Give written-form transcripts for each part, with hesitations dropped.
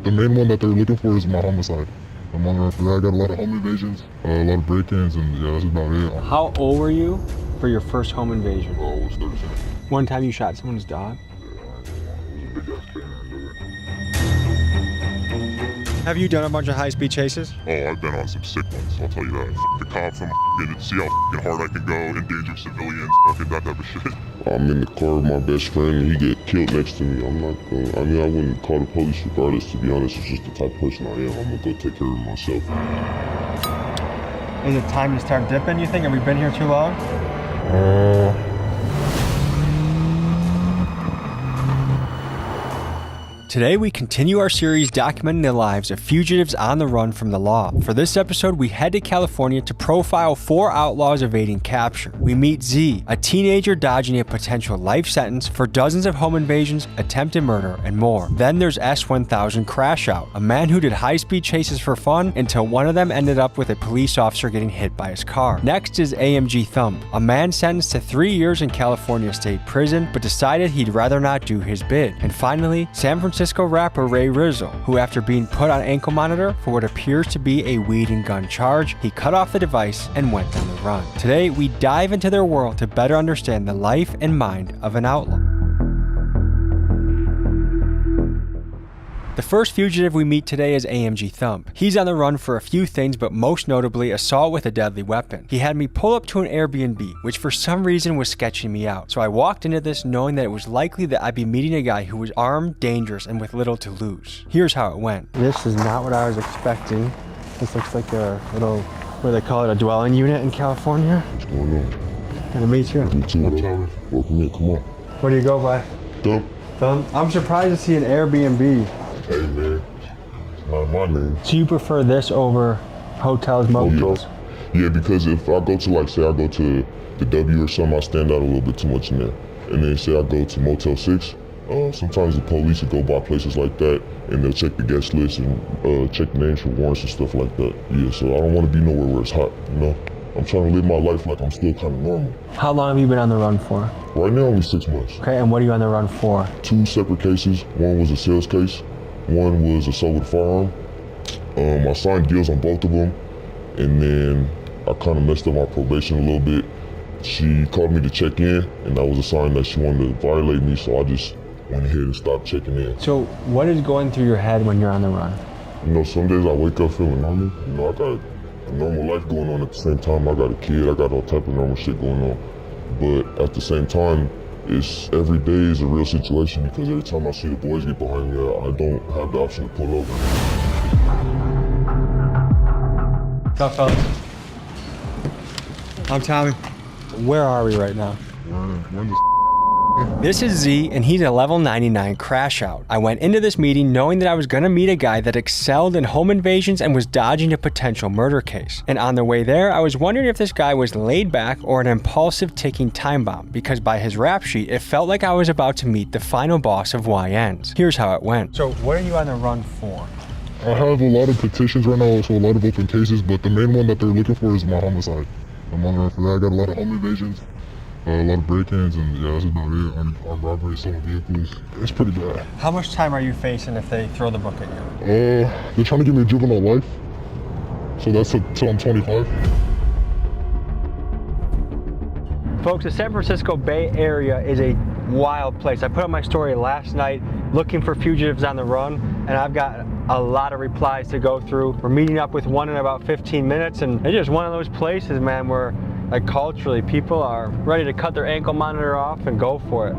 the main one that they're looking for is my homicide. I'm on the run for that. I got a lot of home invasions, a lot of break-ins, and yeah, that's about it. How old were you for your first home invasion? I was 13. One time you shot someone's dog? Have you done a bunch of high-speed chases? Oh, I've been on some sick ones, I'll tell you that. The cops, I'm see how hard I can go, endanger civilians, that type of shit. I'm in the car with my best friend and he get killed next to me. I'm not gonna, I wouldn't call the police regardless, to be honest. It's just the type of person I am. I'm gonna go take care of myself. Is it time to start dipping, you think? Have we been here too long? Today, we continue our series documenting the lives of fugitives on the run from the law. For this episode, we head to California to profile 4 outlaws evading capture. We meet Z, a teenager dodging a potential life sentence for dozens of home invasions, attempted murder, and more. Then there's S1000 Crash Out, a man who did high-speed chases for fun until one of them ended up with a police officer getting hit by his car. Next is AMG Thump, a man sentenced to 3 years in California State Prison, but decided he'd rather not do his bid. And finally, San Francisco rapper Ray Rizzle, who after being put on ankle monitor for what appears to be a weed and gun charge, he cut off the device and went on the run. Today, we dive into their world to better understand the life and mind of an outlaw. The first fugitive we meet today is AMG Thump. He's on the run for a few things, but most notably assault with a deadly weapon. He had me pull up to an Airbnb, which for some reason was sketching me out. So I walked into this knowing that it was likely that I'd be meeting a guy who was armed, dangerous, and with little to lose. Here's how it went. This is not what I was expecting. This looks like a little, what do they call it, a dwelling unit in California. What's going on? Good to meet you. You too, man. Welcome in, come on. What do you go by? Thump. Thump? I'm surprised to see an Airbnb. Hey, man. It's not my name. So you prefer this over hotels, motels? Oh, yeah. Yeah, because if I go to, like, say I go to the W or something, I stand out a little bit too much in there. And then say I go to Motel 6, sometimes the police will go by places like that and they'll check the guest list and check the names for warrants and stuff like that. Yeah, so I don't want to be nowhere where it's hot, you know? I'm trying to live my life like I'm still kind of normal. How long have you been on the run for? Right now, only 6 months. Okay, and what are you on the run for? 2 separate cases. One was a sales case. One was assault with a firearm. I signed deals on both of them, and then I kind of messed up my probation a little bit. She called me to check in, and that was a sign that she wanted to violate me, so I just went ahead and stopped checking in. So what is going through your head when you're on the run? You know, some days I wake up feeling normal. You know, I got a normal life going on at the same time. I got a kid, I got all type of normal shit going on. But at the same time, it's every day is a real situation because every time I see the boys get behind me, I don't have the option to pull over. What's up, fellas? I'm Tommy. Where are we right now? We're in the This is Z, and he's a level 99 crash out. I went into this meeting knowing that I was gonna meet a guy that excelled in home invasions and was dodging a potential murder case. And on the way there, I was wondering if this guy was laid back or an impulsive ticking time bomb, because by his rap sheet, it felt like I was about to meet the final boss of YNs. Here's how it went. So what are you on the run for? I have a lot of petitions right now, so a lot of open cases, but the main one that they're looking for is my homicide. I'm on the run for that. I got a lot of home invasions. A lot of break-ins, and yeah, that's about it. Armed robbery, stolen vehicles. It's pretty bad. How much time are you facing if they throw the book at you? They're trying to give me a juvenile life. So that's until I'm 25. Folks, the San Francisco Bay Area is a wild place. I put up my story last night looking for fugitives on the run, and I've got a lot of replies to go through. We're meeting up with one in about 15 minutes, and it's just one of those places, man, where like culturally, people are ready to cut their ankle monitor off and go for it.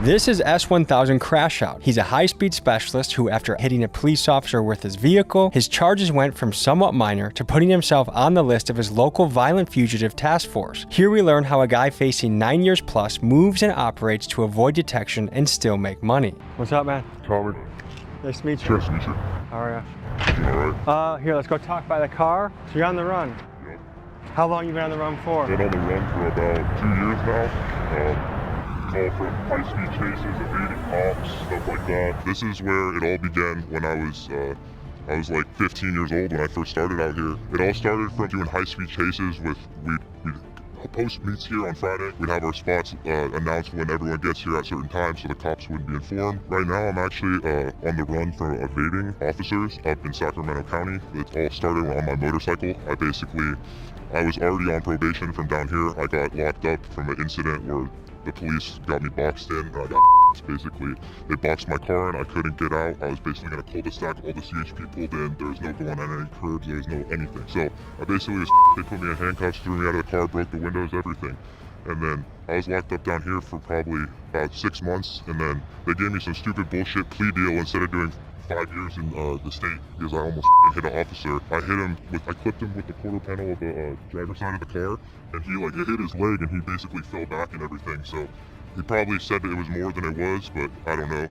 This is S1000 Crash Out. He's a high-speed specialist who, after hitting a police officer with his vehicle, his charges went from somewhat minor to putting himself on the list of his local violent fugitive task force. Here we learn how a guy facing 9 years plus moves and operates to avoid detection and still make money. What's up, man? Tommy. Nice to meet you. Nice to meet you. How are you? All right. Here, let's go talk by the car. So you're on the run. Yep. How long you been on the run for? Been on the run for about 2 years now. All from high-speed chases, evading cops, stuff like that. This is where it all began when I was like 15 years old when I first started out here. It all started from doing high-speed chases with we'd post meets here on Friday. We'd have our spots announced when everyone gets here at certain times so the cops wouldn't be informed. Right now I'm actually on the run from evading officers up in Sacramento County. It all started on my motorcycle. I was already on probation from down here. I got locked up from an incident where the police got me boxed in and I got basically. They boxed my car and I couldn't get out. I was basically in a cul-de-sac, all the CHP pulled in. There was no going on any curbs, there was no anything. So I basically was, they put me in handcuffs, threw me out of the car, broke the windows, everything. And then I was locked up down here for probably about 6 months. And then they gave me some stupid bullshit plea deal instead of doing 5 years in the state because I almost hit an officer. I clipped him with the quarter panel of the driver's side of the car, and it hit his leg, and he basically fell back and everything. So he probably said that it was more than it was, but I don't know.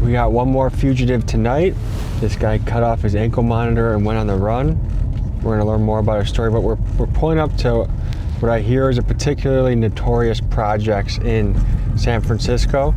We got one more fugitive tonight. This guy cut off his ankle monitor and went on the run. We're gonna learn more about his story, but we're pulling up to what I hear is a particularly notorious projects in San Francisco.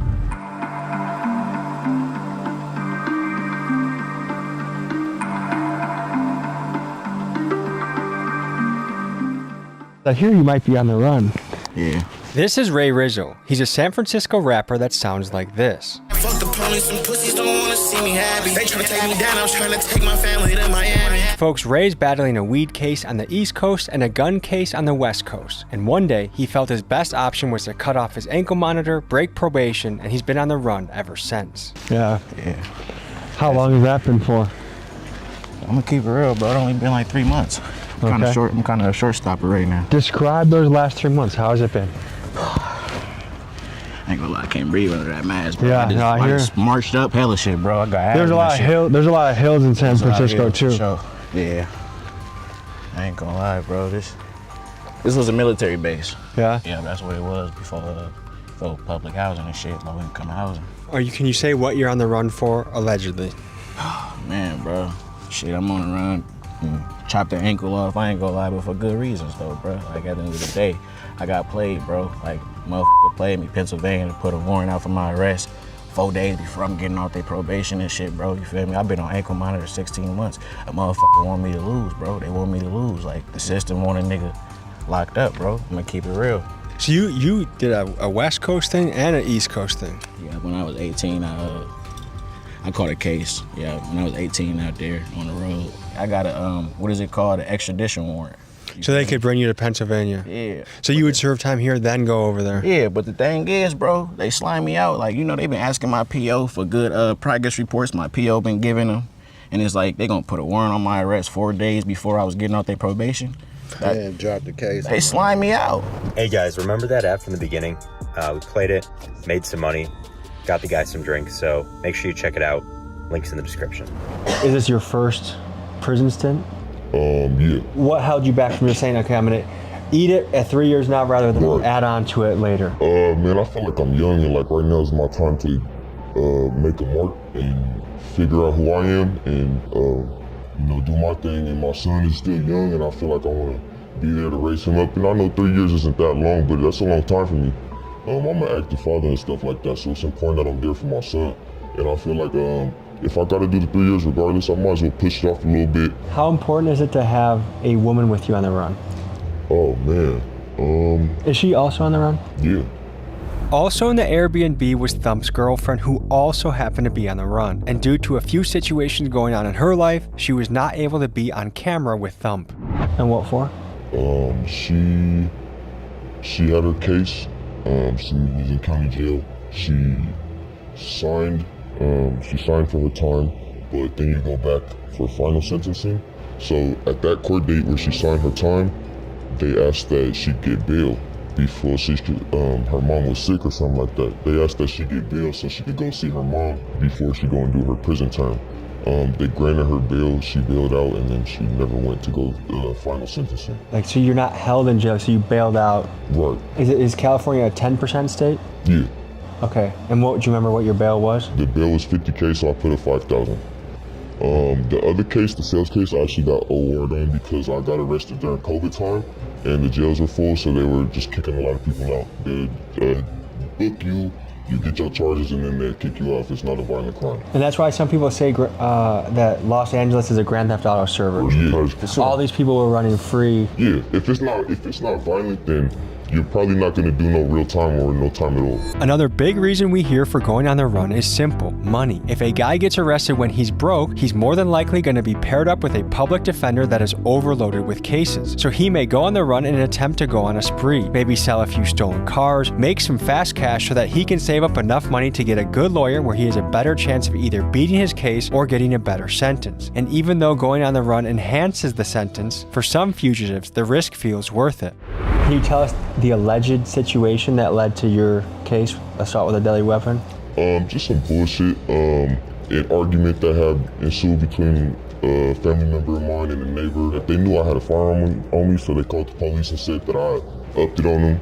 I hear you might be on the run. Yeah. This is Ray Rizzle. He's a San Francisco rapper that sounds like this. Fuck the police, some pussies don't wanna see me happy. They tryna take me down, I'm trying to take my family to Miami. Folks, Ray's battling a weed case on the East Coast and a gun case on the West Coast. And one day, he felt his best option was to cut off his ankle monitor, break probation, and he's been on the run ever since. Yeah. How long has that been for? I'm gonna keep it real, bro. It only been like 3 months. I'm kind of a short stopper right now. Describe those last 3 months. How has it been? I ain't gonna lie, I can't breathe under that mask, bro. Yeah, I just marched up hella shit, bro. I got There's a lot of hills in San Francisco too. Sure. Yeah. I ain't gonna lie, bro. This was a military base. Yeah. Yeah, that's what it was before public housing and shit, low income housing. Can you say what you're on the run for, allegedly? Man, bro. Shit, I'm on the run. Chopped the ankle off, I ain't gonna lie, but for good reasons though, bro. Like at the end of the day, I got played, bro. Like motherfucker played me, Pennsylvania, to put a warrant out for my arrest 4 days before I'm getting off their probation and shit, bro. You feel me? I've been on ankle monitor 16 months. A motherfucker want me to lose, bro. They want me to lose. Like the system want a nigga locked up, bro. I'm gonna keep it real. So you did a West Coast thing and an East Coast thing? Yeah, when I was 18, I caught a case. Yeah, when I was 18 out there on the road. I got a, what is it called? An extradition warrant. So they could bring you to Pennsylvania? Yeah. So you would serve time here, then go over there? Yeah, but the thing is, bro, they slime me out. Like, they've been asking my PO for good progress reports. My PO been giving them. And it's like, they gonna put a warrant on my arrest 4 days before I was getting off their probation. And drop the case. They slime me out. Hey guys, remember that app from the beginning? We played it, made some money, got the guy some drinks, so make sure you check it out. Links in the description. Is this your first prison stint? Yeah. What held you back from just saying, okay, I'm gonna eat it at 3 years now rather than add on to it later? Man, I feel like I'm young and like right now is my time to make a mark and figure out who I am and do my thing. And my son is still young and I feel like I want to be there to raise him up. And I know 3 years isn't that long, but that's a long time for me. I'm an active father and stuff like that, so it's important that I'm there for my son. And I feel like if I gotta do the 3 years regardless, I might as well push it off a little bit. How important is it to have a woman with you on the run? Oh man, Is she also on the run? yeah. Also in the Airbnb was Thump's girlfriend, who also happened to be on the run. And due to a few situations going on in her life, she was not able to be on camera with Thump. And what for? She had her case. She was in county jail. She signed for her time, but then you go back for final sentencing. So at that court date where she signed her time, they asked that she get bail before her mom was sick or something like that. They asked that she get bail so she could go see her mom before she go and do her prison term. They granted her bail, she bailed out, and then she never went to go final sentencing. Like, so you're not held in jail, so you bailed out. Right. Is California a 10% state? Yeah. Okay, and do you remember what your bail was? The bail was $50K, so I put it $5,000. The other case, the sales case, I actually got a warrant on because I got arrested during COVID time, and the jails were full, so they were just kicking a lot of people out. They book you, You get your charges and then they kick you off. It's not a violent crime. And that's why some people say that Los Angeles is a Grand Theft Auto server. Yeah. So all these people were running free. Yeah, if it's not violent, then you're probably not going to do no real time or no time at all. Another big reason we hear for going on the run is simple: money. If a guy gets arrested when he's broke, he's more than likely going to be paired up with a public defender that is overloaded with cases. So he may go on the run in an attempt to go on a spree, maybe sell a few stolen cars, make some fast cash so that he can save up enough money to get a good lawyer where he has a better chance of either beating his case or getting a better sentence. And even though going on the run enhances the sentence, for some fugitives, the risk feels worth it. Can you tell us the alleged situation that led to your case, assault with a deadly weapon? Just some bullshit. An argument that had ensued between a family member of mine and a neighbor. They knew I had a firearm on me, so they called the police and said that I upped it on them.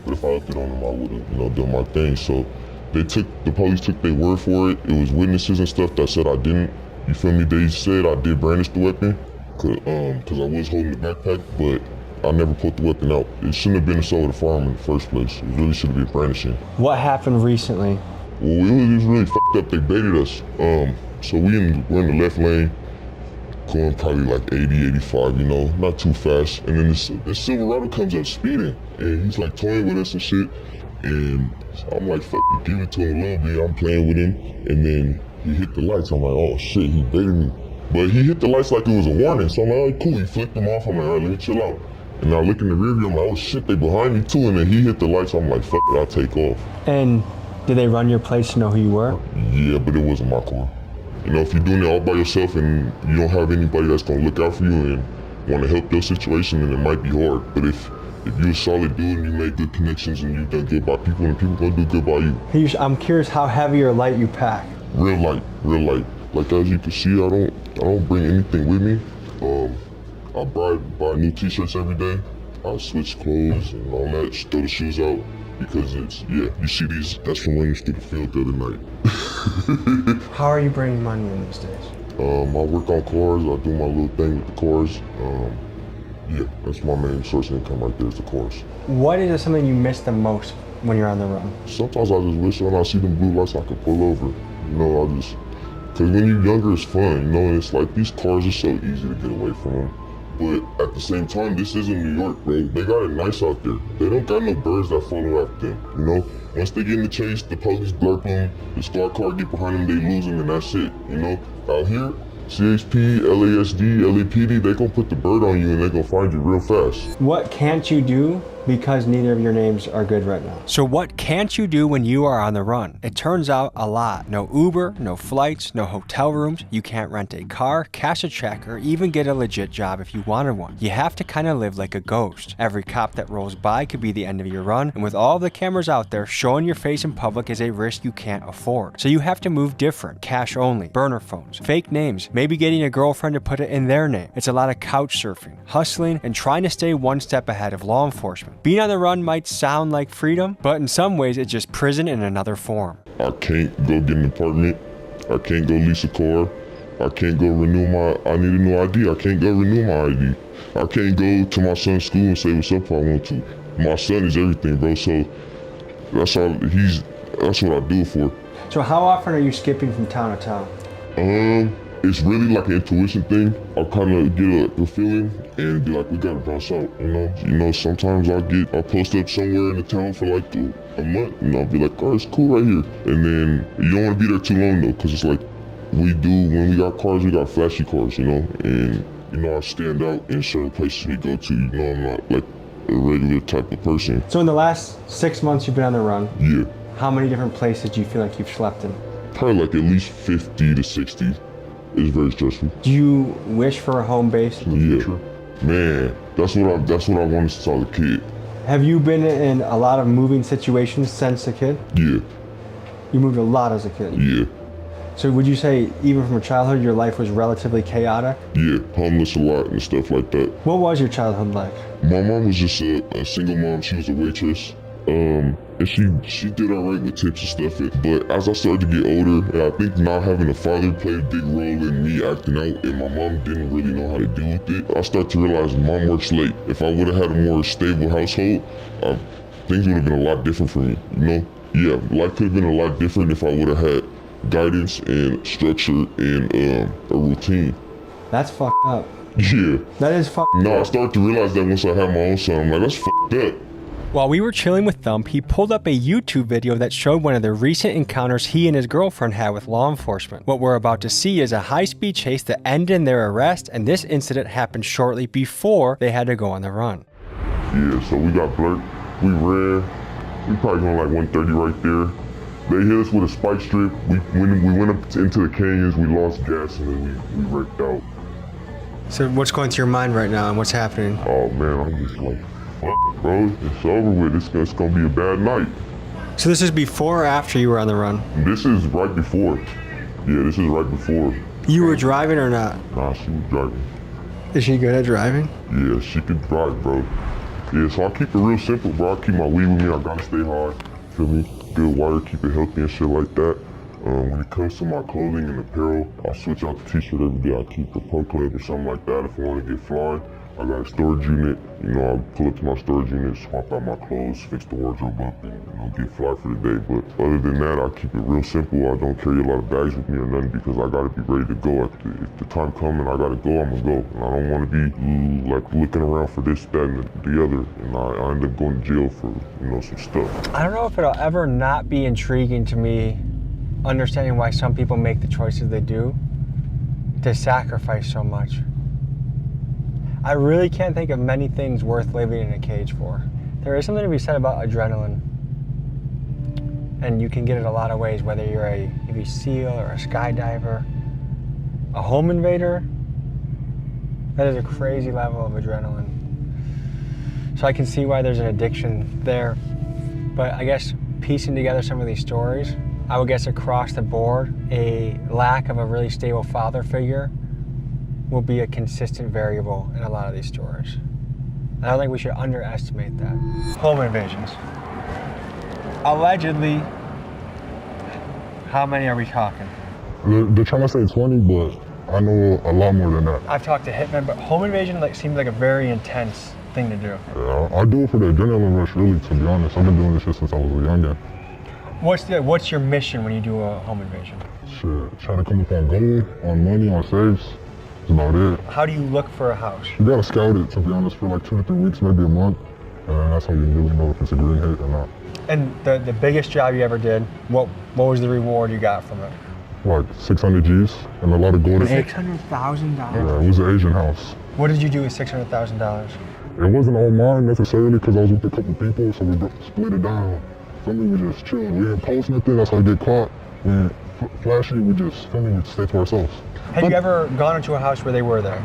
But if I upped it on them, I would have, done my thing. So the police took their word for it. It was witnesses and stuff that said I didn't. You feel me? They said I did brandish the weapon, cause I was holding the backpack, but I never put the weapon out. It shouldn't have been assault with a firearm in the first place. It really should have been brandishing. What happened recently? Well, it was really fucked up. They baited us. So we're in the left lane, going probably like 80, 85, not too fast. And then this Silverado comes up speeding, and he's like toying with us and shit. And I'm like, fuck, give it to him a little bit. I'm playing with him, and then he hit the lights. I'm like, oh shit, he baited me. But he hit the lights like it was a warning. So I'm like, oh, cool. He flicked them off. I'm like, all right, let me chill out. And I look in the rear view, I'm like, oh shit, they behind me too. And then he hit the lights, I'm like, fuck it, I'll take off. And did they run your place to know who you were? Yeah, but it wasn't my car. If you're doing it all by yourself and you don't have anybody that's gonna look out for you and want to help your situation, then it might be hard. But if you're a solid dude and you make good connections and you've done good by people, and people gonna do good by you. I'm curious how heavy or light you pack. Real light. Like as you can see, I don't bring anything with me. I buy new t-shirts every day. I switch clothes and all that, just throw the shoes out because you see these, that's from running through the field the other night. How are you bringing money in these days? I work on cars, I do my little thing with the cars. That's my main source of income right there is the cars. What is something you miss the most when you're on the run? Sometimes I just wish when I see them blue lights I could pull over. Because when you're younger it's fun, and it's like these cars are so easy to get away from them. But at the same time, this isn't New York, bro. They got it nice out there. They don't got no birds that follow after them, Once they get in the chase, the police blurp them, the squad car get behind them, they lose them, and that's it, Out here, CHP, LASD, LAPD, they gonna put the bird on you and they gonna find you real fast. What can't you do because neither of your names are good right now? So what can't you do when you are on the run? It turns out a lot. No Uber, no flights, no hotel rooms. You can't rent a car, cash a check, or even get a legit job if you wanted one. You have to kind of live like a ghost. Every cop that rolls by could be the end of your run, and with all the cameras out there, showing your face in public is a risk you can't afford. So you have to move different. Cash only, burner phones, fake names, maybe getting a girlfriend to put it in their name. It's a lot of couch surfing, hustling, and trying to stay one step ahead of law enforcement. Being on the run might sound like freedom, but in some ways it's just prison in another form. I can't go get an apartment. I can't go lease a car. I can't go I need a new ID. I can't go renew my ID. I can't go to my son's school and say what's up if I want to. My son is everything, bro, so that's what I do it for. So how often are you skipping from town to town? It's really like an intuition thing. I'll kind of get a feeling and be like, we gotta bounce out, sometimes I'll post up somewhere in the town for like a month, and I'll be like, oh, it's cool right here. And then you don't want to be there too long though, because it's like, when we got cars, we got flashy cars, and I stand out in certain places we go to, I'm not like a regular type of person. So in the last 6 months you've been on the run, yeah. How many different places do you feel like you've slept in? Probably like at least 50 to 60. It's very stressful. Do you wish for a home base in the future? Man, that's what I wanted since I was a kid. Have you been in a lot of moving situations since a kid? Yeah. You moved a lot as a kid? Yeah. So would you say, even from childhood, your life was relatively chaotic? Yeah, homeless a lot and stuff like that. What was your childhood like? My mom was just a single mom. She was a waitress. And she did all right with tips and stuff. But as I started to get older, and I think not having a father played a big role in me acting out, and my mom didn't really know how to deal with it, I started to realize mom works late. If I would have had a more stable household, things would have been a lot different for me, Yeah, life could have been a lot different if I would have had guidance and structure and a routine. That's fucked up. Yeah. That is fucked up. No, I started to realize that once I had my own son. I'm like, that's fucked up. While we were chilling with Thump, he pulled up a YouTube video that showed one of the recent encounters he and his girlfriend had with law enforcement. What we're about to see is a high-speed chase that ended in their arrest, and this incident happened shortly before they had to go on the run. Yeah, so we got blurred. We ran. We probably going like 130 right there. They hit us with a spike strip. We went up into the canyons. We lost gas and then we wrecked out. So what's going through your mind right now and what's happening? Oh man, I'm just like, fuck, bro. It's over with. It's gonna be a bad night. So this is before or after you were on the run? This is right before. Yeah, this is right before. You were driving or not? Nah, she was driving. Is she good at driving? Yeah, she could drive, bro. Yeah, so I keep it real simple, bro. I keep my weed with me. I gotta stay hard. Feel me? Good water, keep it healthy and shit like that. When it comes to my clothing and apparel, I switch out the t-shirt every day. I keep a pro clip or something like that if I want to get flying. I got a storage unit. You know, I pull up to my storage unit, swap out my clothes, fix the wardrobe up, and get fly for the day. But other than that, I keep it real simple. I don't carry a lot of bags with me or nothing because I gotta be ready to go. If the time comes and I gotta go, I'm gonna go. And I don't want to be like looking around for this, that, and the other. And I end up going to jail for some stuff. I don't know if it'll ever not be intriguing to me, understanding why some people make the choices they do to sacrifice so much. I really can't think of many things worth living in a cage for. There is something to be said about adrenaline. And you can get it a lot of ways, whether you're a Navy SEAL or a skydiver, a home invader. That is a crazy level of adrenaline. So I can see why there's an addiction there. But I guess piecing together some of these stories, I would guess across the board, a lack of a really stable father figure will be a consistent variable in a lot of these stories. I don't think we should underestimate that. Home invasions. Allegedly, how many are we talking? They're trying to say 20, but I know a lot more than that. I've talked to hitmen, but home invasion seems like a very intense thing to do. Yeah, I do it for the adrenaline rush, really, to be honest. I've been doing this shit since I was a youngin'. What's your mission when you do a home invasion? Shit, trying to come up on gold, on money, on safes. That's about it. How do you look for a house? You gotta scout it, to be honest, for like 2 to 3 weeks, maybe a month. And then that's how you really know if it's a green hit or not. And the biggest job you ever did, what was the reward you got from it? Like 600 G's and a lot of gold. $600,000? Yeah, it was an Asian house. What did you do with $600,000? It wasn't all mine necessarily because I was with a couple people, so we split it down. Family, we just chilled. We didn't post nothing, that's how we get caught. We didn't flash it, we just stay to ourselves. Had you ever gone into a house where they were there?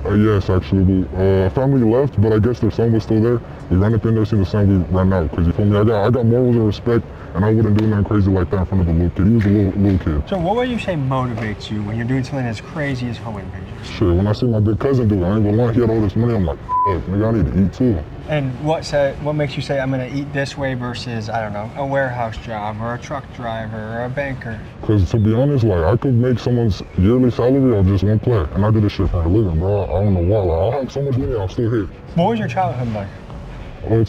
Yes, actually. Family left, but I guess their son was still there. We ran up in there, seen the son, we ran out. Because you feel me? I got morals and respect, and I wouldn't do nothing crazy like that in front of a little kid. He was a little kid. So what would you say motivates you when you're doing something as crazy as home invasion? Shit, when I see my big cousin do it, I ain't gonna lie, he had all this money, I'm like, fuck, nigga, I need to eat too. And what makes you say I'm gonna eat this way versus, I don't know, a warehouse job or a truck driver or a banker? Because to be honest, like, I could make someone's yearly salary off just one play, and I do this shit for a living, bro. I don't know why. Like, I have so much money, I'm still here. What was your childhood like?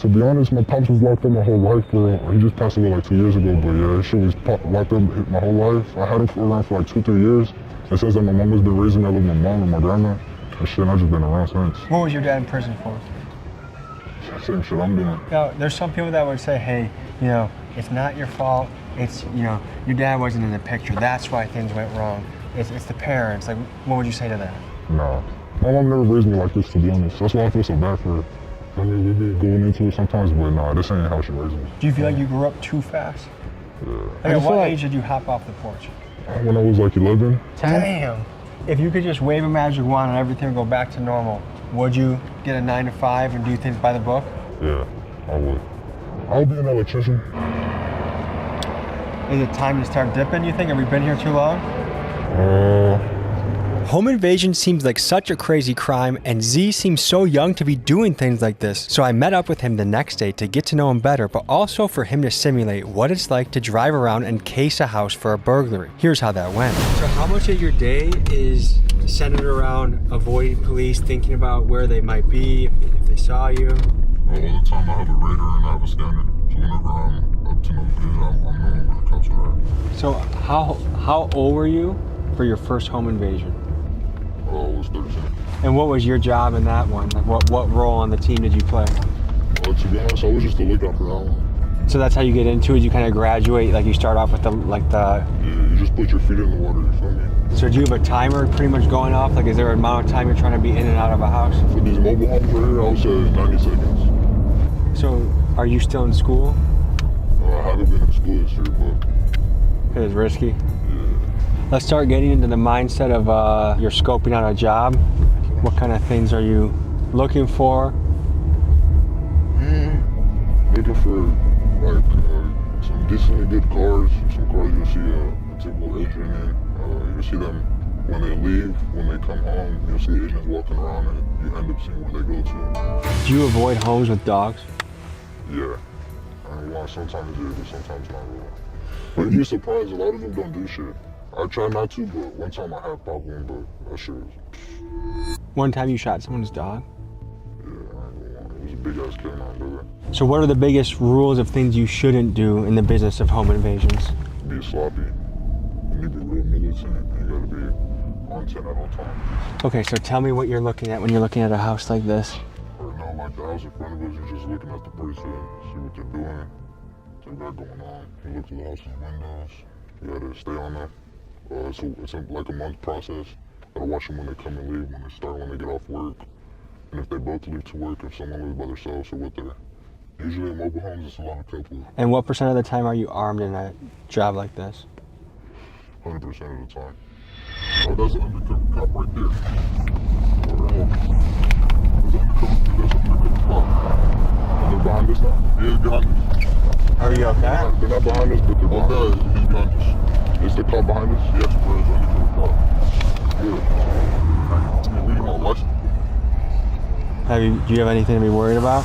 To be honest, my pops was locked up my whole life, bro. He just passed away like 2 years ago, but yeah, shit was locked up my whole life. I had him around for like 2-3 years. It says that my mom has been raising me. I live with my mom and my grandma, and shit, I've just been around since. What was your dad in prison for? Same shit I'm doing. Now, there's some people that would say, hey, it's not your fault. It's, your dad wasn't in the picture. That's why things went wrong. It's the parents. Like, what would you say to that? No. My mom never raised me like this, to be honest. That's why I feel so bad for her. I mean, we be going into it sometimes, but nah, this ain't how she raised me. Do you feel like you grew up too fast? Yeah. Like, at what age did you hop off the porch? When I was like 11. 10? Damn. If you could just wave a magic wand and everything would go back to normal, would you get a 9 to 5 and do things by the book? Yeah, I would. I would be an electrician. Is it time to start dipping, you think? Have we been here too long? Home invasion seems like such a crazy crime, and Z seems so young to be doing things like this. So I met up with him the next day to get to know him better, but also for him to simulate what it's like to drive around and case a house for a burglary. Here's how that went. So how much of your day is centered around avoiding police, thinking about where they might be, if they saw you? All the time I have a radar and I have a scanner. So whenever I'm to no good. I'm knowing where the cops are at. So how old were you for your first home invasion? I was 13. And what was your job in that one? Like what role on the team did you play? To be honest, I was just a lookout for that one. So that's how you get into it. You kind of graduate, like you start off with the. Yeah, you just put your feet in the water. You feel me? So do you have a timer pretty much going off? Like, is there an amount of time you're trying to be in and out of a house? For these mobile homes right here, I would say 90 seconds. So are you still in school? I haven't been in school this year, but Because it's risky. yeah. Let's start getting into the mindset of you're scoping out a job. What kind of things are you looking for? Looking for like some decently good cars. Some cars you'll see a typical agent in. You'll see them when they leave, when they come home. You'll see agents walking around and you end up seeing where they go to. Do you avoid homes with dogs? Yeah. I mean, well, sometimes yeah, but sometimes not really. But you'd be surprised, a lot of them don't do shit. I try not to, but one time I had popped one, but that shit was, One time you shot someone's dog? yeah, I ain't gonna lie. It was a big ass kid on brother. So what are the biggest rules of things you shouldn't do in the business of home invasions? Be sloppy. You need to be real militant, and you gotta be on 10 at all times. Okay, so tell me what you're looking at when you're looking at a house like this. Right now, like the house in front of us, you're just looking at the person, see what they're doing, what they got going on. You look through the house's windows. You gotta stay on them. It's like a month process. Gotta watch them when they come and leave, when they start, when they get off work. And if they both leave to work, if someone lives by themselves or with their. Usually in mobile homes, it's a lot of couples. And what % of the time are you armed in a job like this? 100% of the time. Oh, that's an undercover cop right there. There's an undercover cop. And they're behind us now? Yeah, behind us. Are you okay? They're not behind us, but they're behind us. He's behind us. Is the cop behind us? Yes, bro. It's undercover cop. Yeah. I'm reading my license. Do you have anything to be worried about?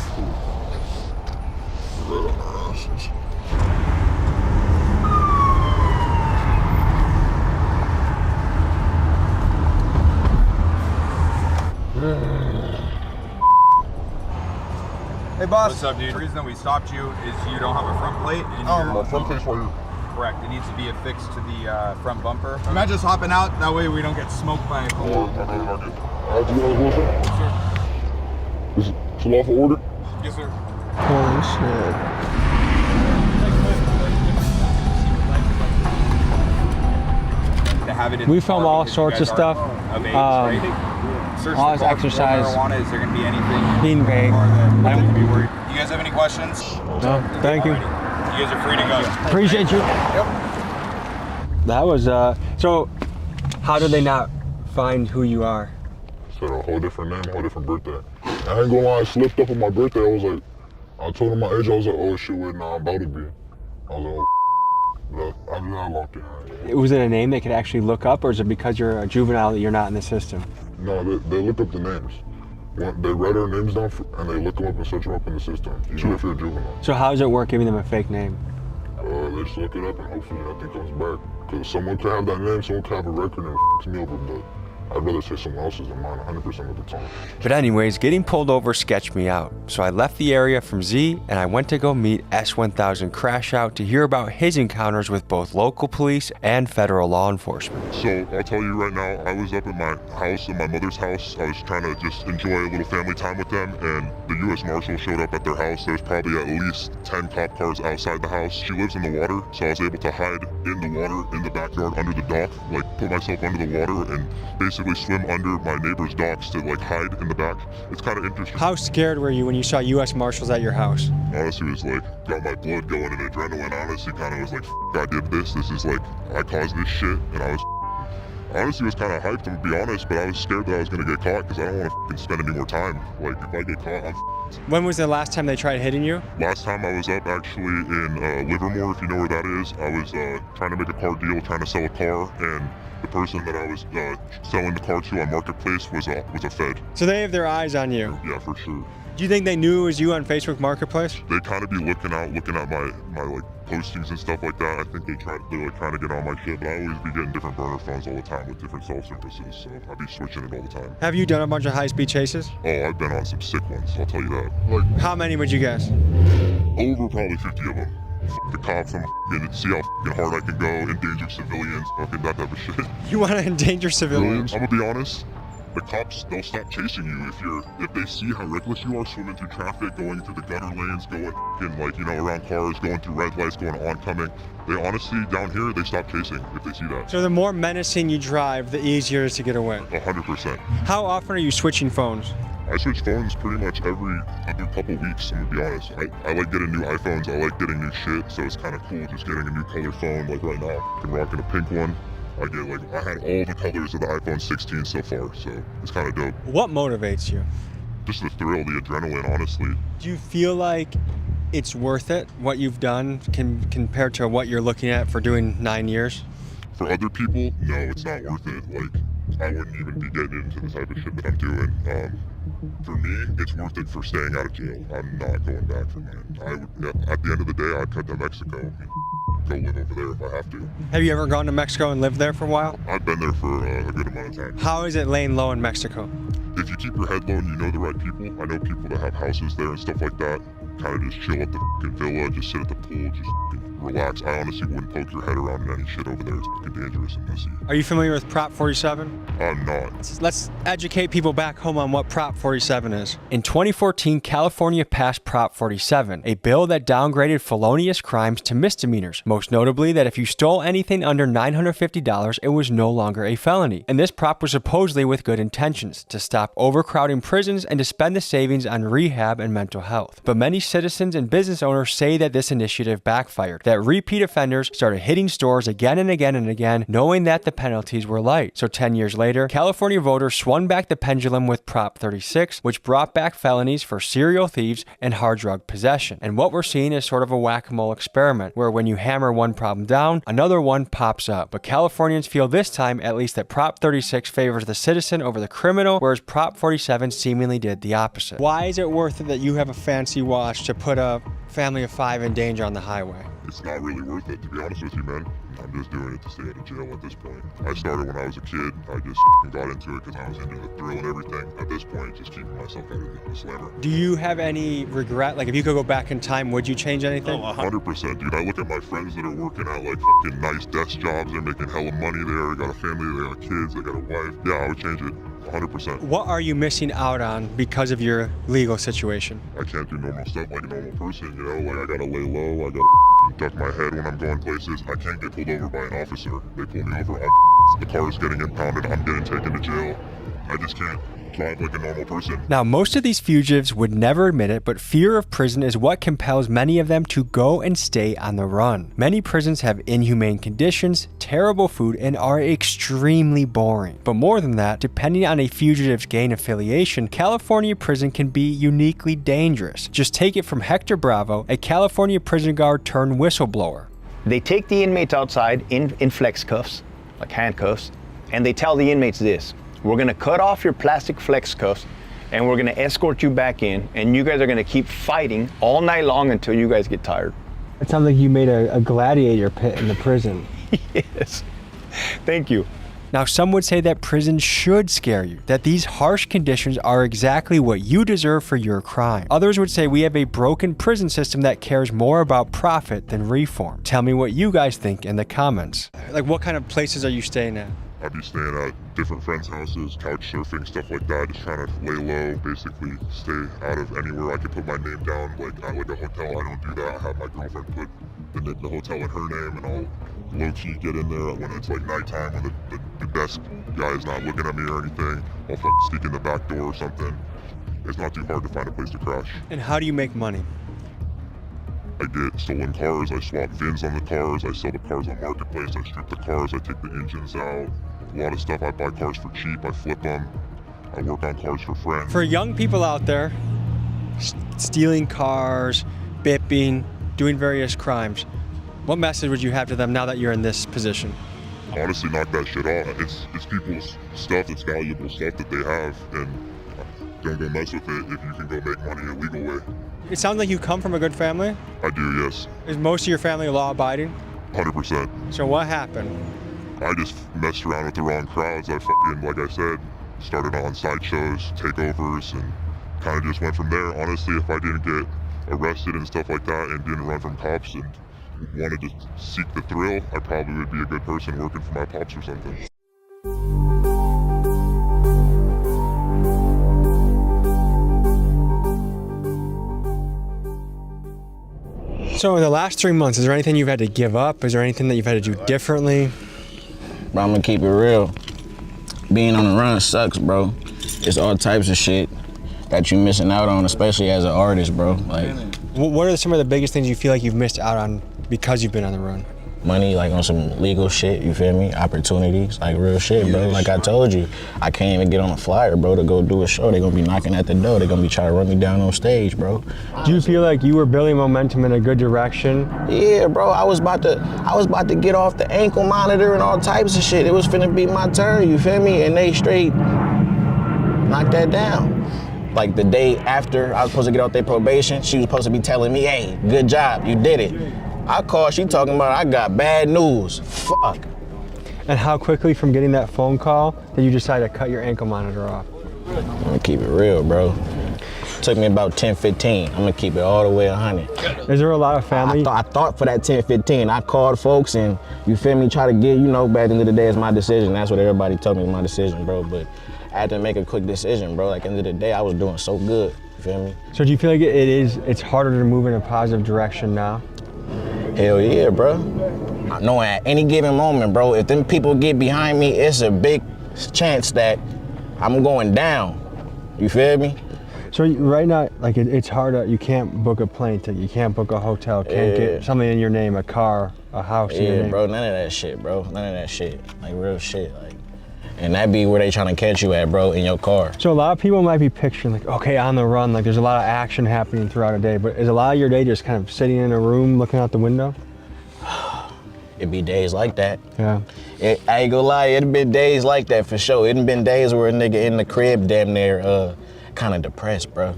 Right on our asses. Hey boss. What's up, dude? The reason that we stopped you is you don't have a front plate. And My front face right here. correct. It needs to be affixed to the front bumper. I'm not just hopping out. That way we don't get smoked by a Oh, cold. my brother, like it. Alright, you want to go, sir? It's a lawful order? Yes, sir. Holy shit. To have it in We the film car all because you sorts guys of aren't stuff. of age, right? Search all the this car for exercise. marijuana. Is there going to be anything Being in the vague. car that I don't- you be worried? You guys have any questions? No, thank you. Alrighty. You guys are free to go. Appreciate you. Yep. That was, so how did they not find who you are? Said a whole different name, a whole different birthday. I ain't gonna lie, I slipped up on my birthday. I was like, I told him my age. I was like, oh shit, wait, nah, I'm about to be. I was like, oh, look, after that, I locked in. Was it a name they could actually look up, or is it because you're a juvenile that you're not in the system? No, they look up the names. They write our names down and they look them up and search them up in the system. Usually if you're a juvenile. So how does it work giving them a fake name? They just look it up and hopefully nothing comes back. Because someone could have that name, someone could have a record and it f***s me over, but I'd rather say someone else's than mine 100% of the time. But anyways, getting pulled over sketched me out. So I left the area from Z and I went to go meet S1000 Crash Out to hear about his encounters with both local police and federal law enforcement. So I'll tell you right now, I was up at my house, at my mother's house. I was trying to just enjoy a little family time with them, and the U.S. Marshal showed up at their house. There's probably at least 10 cop cars outside the house. She lives in the water, so I was able to hide in the water in the backyard under the dock, like put myself under the water and basically swim under my neighbor's docks to like hide in the back. It's kind of interesting. How scared were you when you saw U.S. Marshals at your house? Honestly, it was like, got my blood going and adrenaline. Honestly, kind of was like, I did this. This is like, I caused this shit. And I was, honestly, was kind of hyped, to be honest, but I was scared that I was going to get caught because I don't want to spend any more time. Like, if I get caught, I'm When was the last time they tried hitting you? Last time I was up actually in Livermore, if you know where that is. I was trying to make a car deal, trying to sell a car, and the person that I was selling the car to on Marketplace was a Fed. So they have their eyes on you. Yeah, for sure. Do you think they knew it was you on Facebook Marketplace? They kind of be looking at my like postings and stuff like that. I think they're like trying to get on my shit, but I always be getting different burner phones all the time with different cell services, so I'd be switching it all the time. Have you done a bunch of high-speed chases? Oh, I've been on some sick ones, I'll tell you that. Like, How many would you guess? over probably 50 of them. Fuck the cops, I'm gonna see how hard I can go, endanger civilians, fucking that type of shit. You want to endanger civilians? I'm gonna be honest, the cops, they'll stop chasing you if they see how reckless you are swimming through traffic, going through the gutter lanes, going around cars, going through red lights, going oncoming. They honestly, down here, they stop chasing if they see that. So the more menacing you drive, the easier it is to get away. 100%. How often are you switching phones? I switch phones pretty much every other couple weeks, I'm gonna be honest. I like getting new iPhones, I like getting new shit, so it's kind of cool just getting a new color phone. Like right now, I'm rocking a pink one. I had all the colors of the iPhone 16 so far, so it's kind of dope. What motivates you? Just the thrill, the adrenaline, honestly. Do you feel like it's worth it, what you've done, compared to what you're looking at for doing 9 years? For other people, no, it's not worth it. Like, I wouldn't even be getting into the type of shit that I'm doing. For me, it's worth it for staying out of jail. I'm not going back for mine. At the end of the day, I'd cut to Mexico and go live over there if I have to. Have you ever gone to Mexico and lived there for a while? I've been there for a good amount of time. How is it laying low in Mexico? If you keep your head low and you know the right people, I know people that have houses there and stuff like that, kind of just chill at the villa, just sit at the pool, just relax. I honestly wouldn't poke your head around in any shit over there. It's fucking dangerous and messy. Are you familiar with Prop 47? I'm not. Let's educate people back home on what Prop 47 is. In 2014, California passed Prop 47, a bill that downgraded felonious crimes to misdemeanors. Most notably that if you stole anything under $950, it was no longer a felony. And this prop was supposedly with good intentions, to stop overcrowding prisons and to spend the savings on rehab and mental health. But many citizens and business owners say that this initiative backfired, that repeat offenders started hitting stores again and again and again, knowing that the penalties were light. So 10 years later, California voters swung back the pendulum with Prop 36, which brought back felonies for serial thieves and hard drug possession. And what we're seeing is sort of a whack-a-mole experiment, where when you hammer one problem down, another one pops up. But Californians feel this time, at least, that Prop 36 favors the citizen over the criminal, whereas Prop 47 seemingly did the opposite. Why is it worth it that you have a fancy watch to put a family of 5 in danger on the highway? It's not really worth it, to be honest with you, man. I'm just doing it to stay out of jail at this point. I started when I was a kid. I just got into it because I was into the thrill and everything. At this point, just keeping myself out of the slammer. Do you have any regret? Like, if you could go back in time, would you change anything? Oh, 100%, dude. I look at my friends that are working at like fucking nice desk jobs. They're making hella money there. They got a family, they got kids, they got a wife. Yeah, I would change it. 100%. What are you missing out on because of your legal situation? I can't do normal stuff like a normal person, you know? Like, I gotta lay low, I gotta duck my head when I'm going places. I can't get pulled over by an officer. They pull me over, the car's getting impounded, I'm getting taken to jail. I just can't drive like a normal person. Now, most of these fugitives would never admit it, but fear of prison is what compels many of them to go and stay on the run. Many prisons have inhumane conditions, terrible food, and are extremely boring. But more than that, depending on a fugitive's gang affiliation, California prison can be uniquely dangerous. Just take it from Hector Bravo, a California prison guard turned whistleblower. They take the inmates outside in flex cuffs, like handcuffs, and they tell the inmates this: we're gonna cut off your plastic flex cuffs and we're gonna escort you back in, and you guys are gonna keep fighting all night long until you guys get tired. It sounds like you made a gladiator pit in the prison. Yes, thank you. Now, some would say that prison should scare you, that these harsh conditions are exactly what you deserve for your crime. Others would say we have a broken prison system that cares more about profit than reform. Tell me what you guys think in the comments. Like, what kind of places are you staying at? I'd be staying at different friends' houses, couch surfing, stuff like that, just trying to lay low, basically stay out of anywhere I can put my name down. Like at like a hotel, I don't do that. I have my girlfriend put the hotel in her name, and I'll low-key get in there when it's like nighttime, when the desk guy is not looking at me or anything. I'll fucking sneak in the back door or something. It's not too hard to find a place to crash. And how do you make money? I get stolen cars, I swap VINs on the cars, I sell the cars on Marketplace, I strip the cars, I take the engines out. A lot of stuff, I buy cars for cheap, I flip them. I work on cars for friends. For young people out there, stealing cars, bipping, doing various crimes, what message would you have to them now that you're in this position? Honestly, knock that shit off. It's people's stuff, it's valuable stuff that they have, and don't go mess with it if you can go make money a legal way. It sounds like you come from a good family. I do, yes. Is most of your family law-abiding? 100%. So what happened? I just messed around with the wrong crowds. I fucking, like I said, started on sideshows, takeovers, and kind of just went from there. Honestly, if I didn't get arrested and stuff like that and didn't run from cops and wanted to seek the thrill, I probably would be a good person working for my pops or something. So in the last 3 months, is there anything you've had to give up? Is there anything that you've had to do differently? Bro, I'm gonna keep it real. Being on the run sucks, bro. It's all types of shit that you missing out on, especially as an artist, bro. Like, What are some of the biggest things you feel like you've missed out on because you've been on the run? money, like on some legal shit, you feel me? Opportunities, like real shit, bro. Like I told you, I can't even get on a flyer, bro, to go do a show. They're gonna be knocking at the door. They're gonna be trying to run me down on stage, bro. Do you feel like you were building momentum in a good direction? Yeah, bro, I was about to get off the ankle monitor and all types of shit. It was finna be my turn, you feel me? And they straight knocked that down. Like the day after I was supposed to get off their probation, she was supposed to be telling me, hey, good job, you did it. I called, she talking about I got bad news. Fuck. And how quickly from getting that phone call did you decide to cut your ankle monitor off? I'm gonna keep it real, bro. Took me about 10, 15. I'm gonna keep it all the way 100. Is there a lot of family? I thought for that 10, 15. I called folks and, you feel me, try to get, you know, by the end of the day, it's my decision. That's what everybody told me was my decision, bro. But I had to make a quick decision, bro. Like, at the end of the day, I was doing so good, you feel me? So do you feel like it's harder to move in a positive direction now? Hell yeah, bro. I know at any given moment, bro, if them people get behind me, it's a big chance that I'm going down. You feel me? So right now, like it's hard. You can't book a plane ticket. You can't book a hotel. Can't get something in your name, a car, a house in your name. Bro, none of that shit, bro. None of that shit. Like real shit. Like, and that be where they trying to catch you at, bro, in your car. So a lot of people might be picturing like, okay, on the run, like there's a lot of action happening throughout a day, but is a lot of your day just kind of sitting in a room looking out the window? It be days like that. Yeah. I ain't gonna lie, it been days like that for sure. It done been days where a nigga in the crib damn near kind of depressed, bro.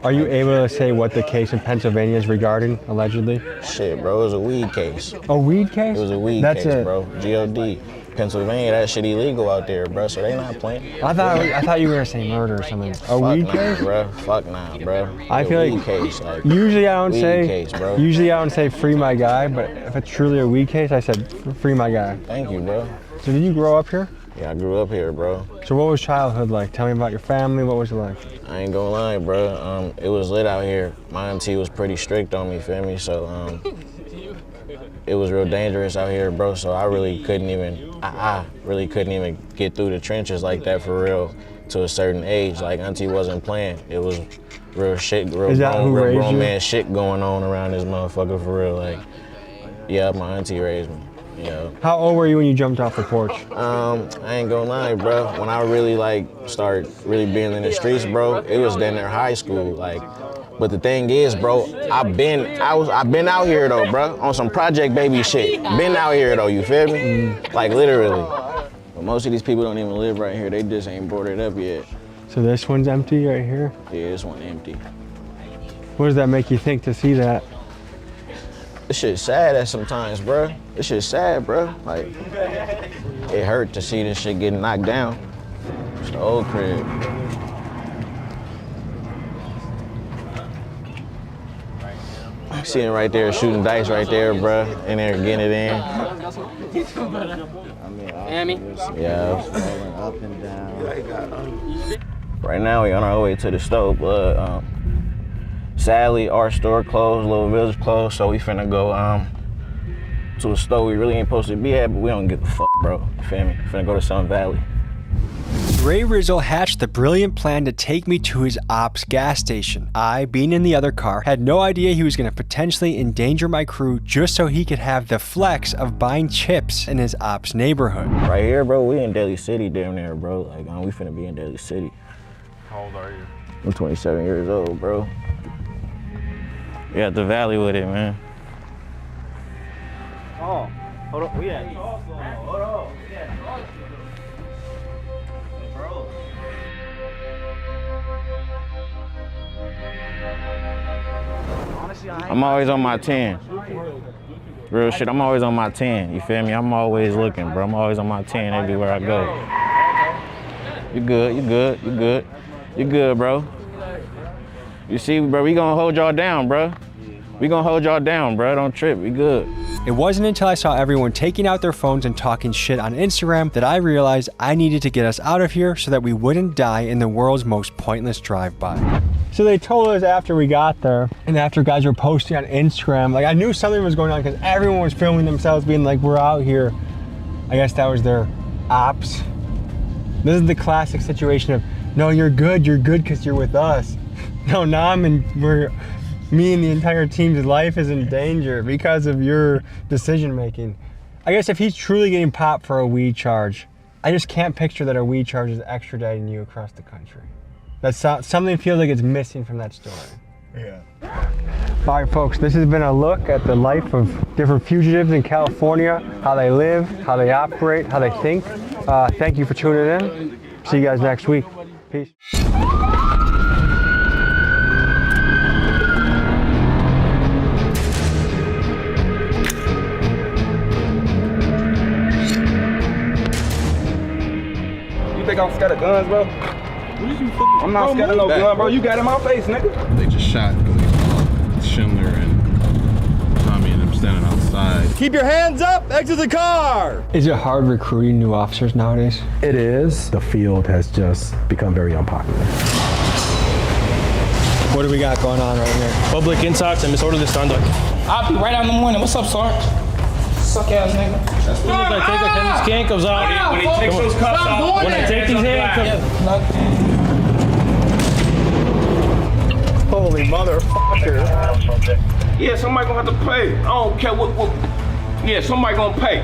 Are you able to say what the case in Pennsylvania is regarding, allegedly? Shit, bro, it was a weed case. A weed case? It was a weed case, bro. G.O.D. Pennsylvania, that shit illegal out there, bro, so they not playing. I thought you were gonna say murder or something. A weed case? Bro. Fuck nah, bro. I feel like case, like usually I don't say case, bro. Usually I don't say free my guy, but if it's truly a weed case, I said free my guy. Thank you, bro. So did you grow up here? Yeah, I grew up here, bro. So what was childhood like? Tell me about your family. What was it like? I ain't gonna lie, bro. It was lit out here. My auntie was pretty strict on me, feel me? So it was real dangerous out here, bro. So I really couldn't even, I really couldn't even get through the trenches like that for real to a certain age. Like auntie wasn't playing. It was real shit, real grown man shit going on around this motherfucker for real. Like, yeah, my auntie raised me. Yeah. How old were you when you jumped off the porch? I ain't gonna lie, bro. When I really started really being in the streets, bro, it was then in high school. Like, but the thing is, bro, I've been out here though, bro, on some Project Baby shit. Been out here though, you feel me? Like literally. But most of these people don't even live right here. They just ain't boarded up yet. So this one's empty right here? Yeah, this one empty. What does that make you think to see that? This shit's sad sometimes, bro. This shit's sad, bro. Like, it hurt to see this shit getting knocked down. It's the old crib. Sitting right there, shooting dice right there, bro. In there, getting it in. Yeah. Up and down. Right now, we on our way to the stove, but sadly, our store closed, Little Village closed, so we finna go to a store we really ain't supposed to be at, but we don't give a fuck, bro. You feel me? Finna go to Sun Valley. Ray Rizzle hatched the brilliant plan to take me to his ops gas station. I, being in the other car, had no idea he was going to potentially endanger my crew just so he could have the flex of buying chips in his ops neighborhood. Right here, bro, we in Daly City down there, bro. Like, we finna be in Daly City. How old are you? I'm 27 years old, bro. We at the valley with it, man. Oh, hold on, we at. Hold on. I'm always on my 10. Real shit, I'm always on my 10, you feel me? I'm always looking, bro. I'm always on my 10 everywhere I go. You good, bro. You see, bro, we gonna hold y'all down, bro. We gonna hold y'all down, bro. Don't trip. We good. It wasn't until I saw everyone taking out their phones and talking shit on Instagram that I realized I needed to get us out of here so that we wouldn't die in the world's most pointless drive-by. So they told us after we got there, and after guys were posting on Instagram, like I knew something was going on because everyone was filming themselves being like, we're out here. I guess that was their ops. This is the classic situation of, no, you're good because you're with us. No, me and the entire team's life is in danger because of your decision making. I guess if he's truly getting popped for a weed charge, I just can't picture that a weed charge is extraditing you across the country. That's something feels like it's missing from that story. Yeah. All right, folks, this has been a look at the life of different fugitives in California, how they live, how they operate, how they think. Thank you for tuning in. See you guys next week. Peace. Think I'm scared of guns, bro? I'm not scared of no gun, bro. You got in my face, nigga. They just shot because they saw Schindler and Tommy and them standing outside. Keep your hands up, exit the car! Is it hard recruiting new officers nowadays? It is. The field has just become very unpopular. What do we got going on right here? Public intox and disorderly conduct. I'll be right out in the morning. What's up, Sarge? Suck ass nigga. As soon as I take these handcuffs out, when he takes those cuffs out, when I take these handcuffs. Holy motherfucker. Yeah, somebody gonna have to pay. I don't care what. Yeah, somebody gonna pay.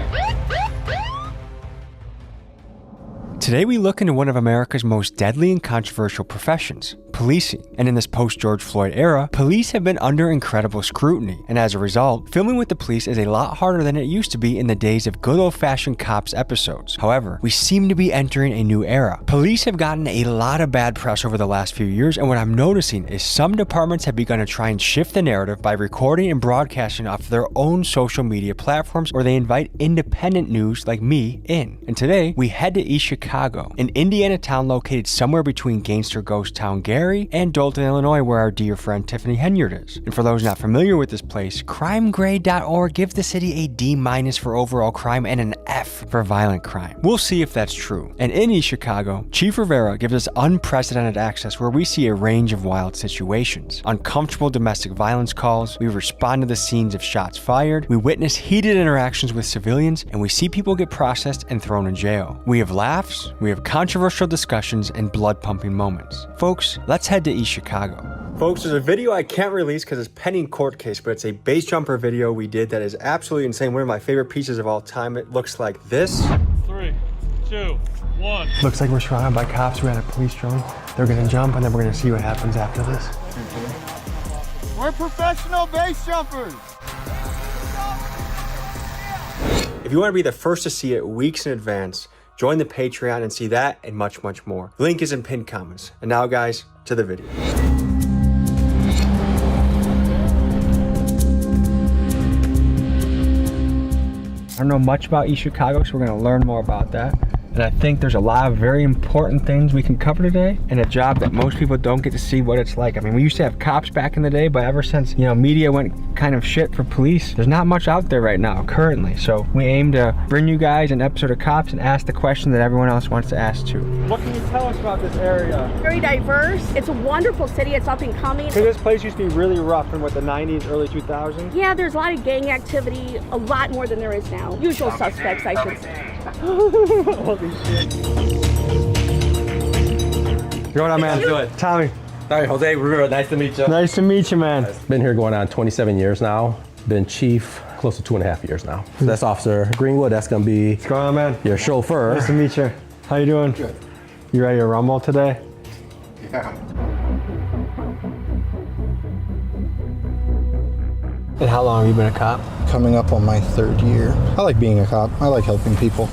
Today we look into one of America's most deadly and controversial professions, policing. And in this post-George Floyd era, police have been under incredible scrutiny. And as a result, filming with the police is a lot harder than it used to be in the days of good old-fashioned cops episodes. However, we seem to be entering a new era. Police have gotten a lot of bad press over the last few years, and what I'm noticing is some departments have begun to try and shift the narrative by recording and broadcasting off their own social media platforms, or they invite independent news like me in. And today, we head to East Chicago, an Indiana town located somewhere between gangster ghost town Gary and Dalton, Illinois, where our dear friend Tiffany Henyard is. And for those not familiar with this place, crimegrade.org gives the city a D- for overall crime and an F for violent crime. We'll see if that's true. And in East Chicago, Chief Rivera gives us unprecedented access where we see a range of wild situations. Uncomfortable domestic violence calls, we respond to the scenes of shots fired, we witness heated interactions with civilians, and we see people get processed and thrown in jail. We have laughs, we have controversial discussions, and blood-pumping moments. Folks, let's head to East Chicago. Folks, there's a video I can't release because it's pending court case, but it's a base jumper video we did that is absolutely insane. One of my favorite pieces of all time. It looks like this. 3, 2, 1. Looks like we're surrounded by cops. We're at a police drone. They're gonna jump and then we're gonna see what happens after this. We're professional base jumpers. If you want to be the first to see it weeks in advance, join the Patreon and see that and much, much more. Link is in pinned comments. And now, guys, to the video. I don't know much about East Chicago, so we're going to learn more about that. And I think there's a lot of very important things we can cover today, and a job that most people don't get to see what it's like. I mean, we used to have cops back in the day, but ever since, media went kind of shit for police, there's not much out there right now, currently. So we aim to bring you guys an episode of Cops and ask the question that everyone else wants to ask too. What can you tell us about this area? Very diverse. It's a wonderful city. It's up and coming. So this place used to be really rough in what, the 90s, early 2000s? Yeah, there's a lot of gang activity, a lot more than there is now. Usual suspects, I should say. Holy shit. What's going on, man? Good. Tommy. Hi, Jose Rivera. Nice to meet you. Nice to meet you, man. Been here going on 27 years now. Been chief close to 2.5 years now. So that's Officer Greenwood. That's gonna be What's going on, man? Your chauffeur. Nice to meet you. How you doing? Good. You ready to rumble today? Yeah. And how long have you been a cop? Coming up on my 3rd year. I like being a cop. I like helping people.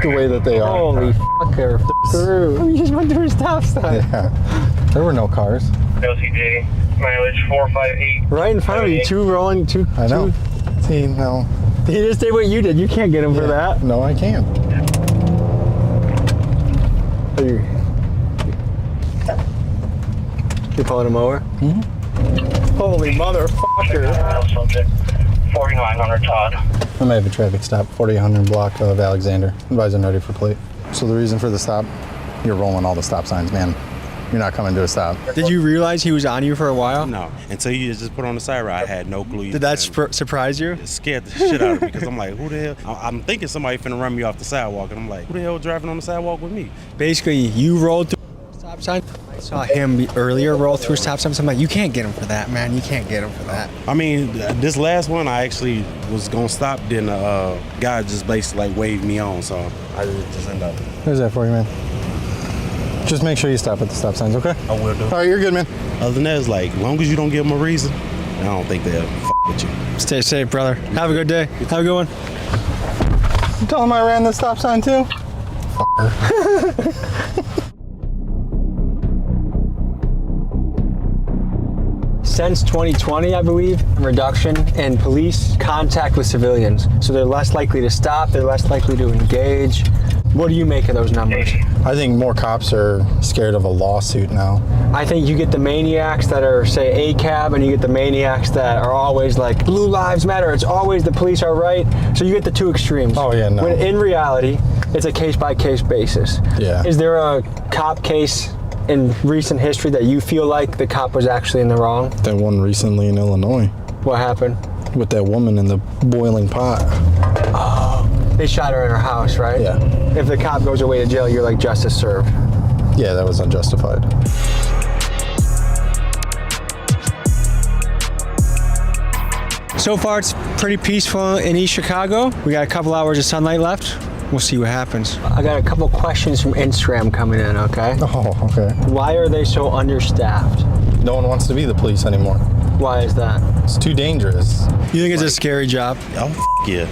The way that they are. Holy fucker. Through. You just went through a stop sign. Yeah. There were no cars. LCJ, mileage 458. Right in front of you, two rolling, two. I know. See, no. He just did what you did. You can't get him for that. No, I can't. You You pulling him over? Mm-hmm. Holy motherfucker. 4900 Todd. I may have a traffic stop, 4800 block of Alexander. Advise I'm ready for plate. So the reason for the stop, you're rolling all the stop signs, man. You're not coming to a stop. Did you realize he was on you for a while? No, until you just put on the side ride, I had no clue. Did that surprise you? It scared the shit out of me because I'm like, who the hell? I'm thinking somebody finna run me off the sidewalk, and I'm like, who the hell driving on the sidewalk with me? Basically, you rolled through a stop sign. I saw him earlier roll through a stop sign. So I'm like, you can't get him for that, man. You can't get him for that. I mean, this last one, I actually was gonna stop. Then the guy just basically like waved me on, so I just ended up. There's that for you, man. Just make sure you stop at the stop signs, okay? I will do. All right, you're good, man. Other than that, it's like, as long as you don't give them a reason, I don't think they'll f with you. Stay safe, brother. Have a good day. Have a good one. You tell him I ran the stop sign too? Since 2020, I believe, a reduction in police contact with civilians. So they're less likely to stop, they're less likely to engage. What do you make of those numbers? I think more cops are scared of a lawsuit now. I think you get the maniacs that are, say, ACAB, and you get the maniacs that are always like, Blue Lives Matter, it's always the police are right. So you get the two extremes. Oh, yeah, no. When in reality, it's a case-by-case basis. Yeah. Is there a cop case in recent history that you feel like the cop was actually in the wrong? That one recently in Illinois. What happened? With that woman in the boiling pot. Oh, they shot her in her house, right? Yeah. If the cop goes away to jail, you're like, justice served. Yeah, that was unjustified. So far, it's pretty peaceful in East Chicago. We got a couple hours of sunlight left. We'll see what happens. I got a couple questions from Instagram coming in, okay? Oh, okay. Why are they so understaffed? No one wants to be the police anymore. Why is that? It's too dangerous. You think it's a scary job? Oh, yeah.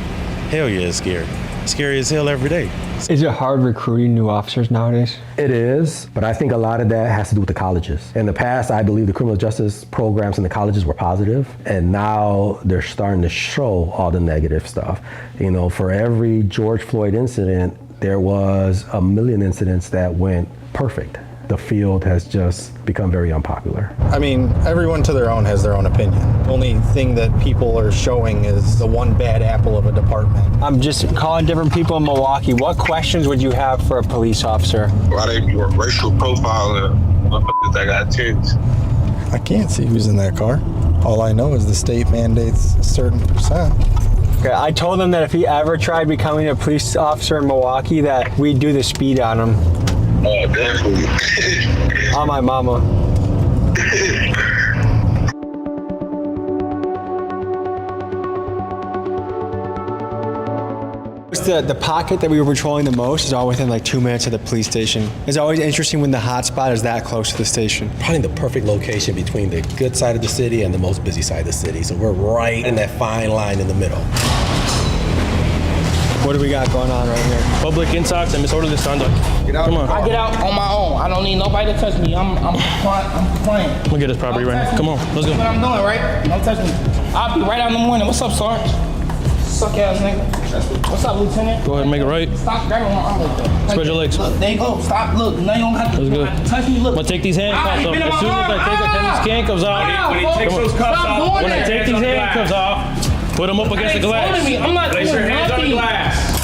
Hell yeah, it's scary. Scary as hell every day. Is it hard recruiting new officers nowadays? It is, but I think a lot of that has to do with the colleges. In the past, I believe the criminal justice programs in the colleges were positive, and now they're starting to show all the negative stuff. You know, for every George Floyd incident, there was a million incidents that went perfect. The field has just become very unpopular. I mean, everyone to their own has their own opinion. The only thing that people are showing is the one bad apple of a department. I'm just calling different people in Milwaukee. What questions would you have for a police officer? Why they do racial profiling? Motherfuckers that got tits. I can't see who's in that car. All I know is the state mandates a certain percent. Okay, I told him that if he ever tried becoming a police officer in Milwaukee, that we'd do the speed on him. Oh, definitely. On my mama. The pocket that we were patrolling the most is all within like 2 minutes of the police station. It's always interesting when the hot spot is that close to the station. Probably the perfect location between the good side of the city and the most busy side of the city. So we're right in that fine line in the middle. What do we got going on right here? Public intox and disorderly conduct. Get out. Come on. I get out on my own. I don't need nobody to touch me. I'm compliant. Look at this property right now. Come on, let's go. That's what I'm doing, right? Don't touch me. I'll be right out in the morning. What's up, Sarge? Suck ass nigga. What's up, Lieutenant? Go ahead and make it right. Stop grabbing my arm like that. Spread your legs. Look, there you go. Stop. Look, now you don't have to, That's good. touch me. Look. I'm gonna take these handcuffs off. As soon as I take the handcuffs off. When he takes those cuffs off. When I take these handcuffs off, put them up against the glass. I'm not Place your hands on the glass.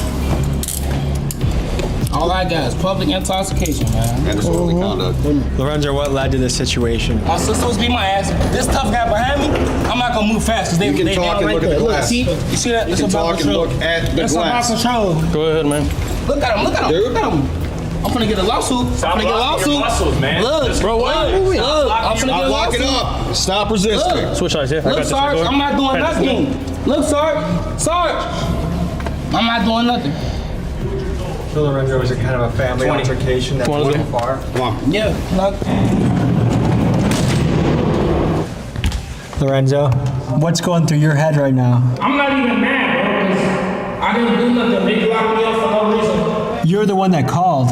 All I got is public intoxication, man. And disorderly conduct. Lorenzo, what led to this situation? My sister was beating my ass. This tough guy behind me, I'm not gonna move fast because they talk and right look at there. the Look, glass. see that? You It's can about talk and control. look at the That's glass. about control. Go ahead, man. Look at him. Look at him. Look at him. I'm gonna get a lawsuit. Stop blocking your muscles, man. Look, Bro, what? Look, I'm gonna get a Lock it lawsuit. up. Stop resisting. Look. Switch sides here. Look, Sarge, I'm not doing nothing. Look, Sarge. I'm not doing nothing. So Lorenzo, was it kind of a family altercation that went too far? Come on. Yeah. Lorenzo, what's going through your head right now? I'm not even mad, bro, because I didn't do nothing. They locked me up for no reason. You're the one that called.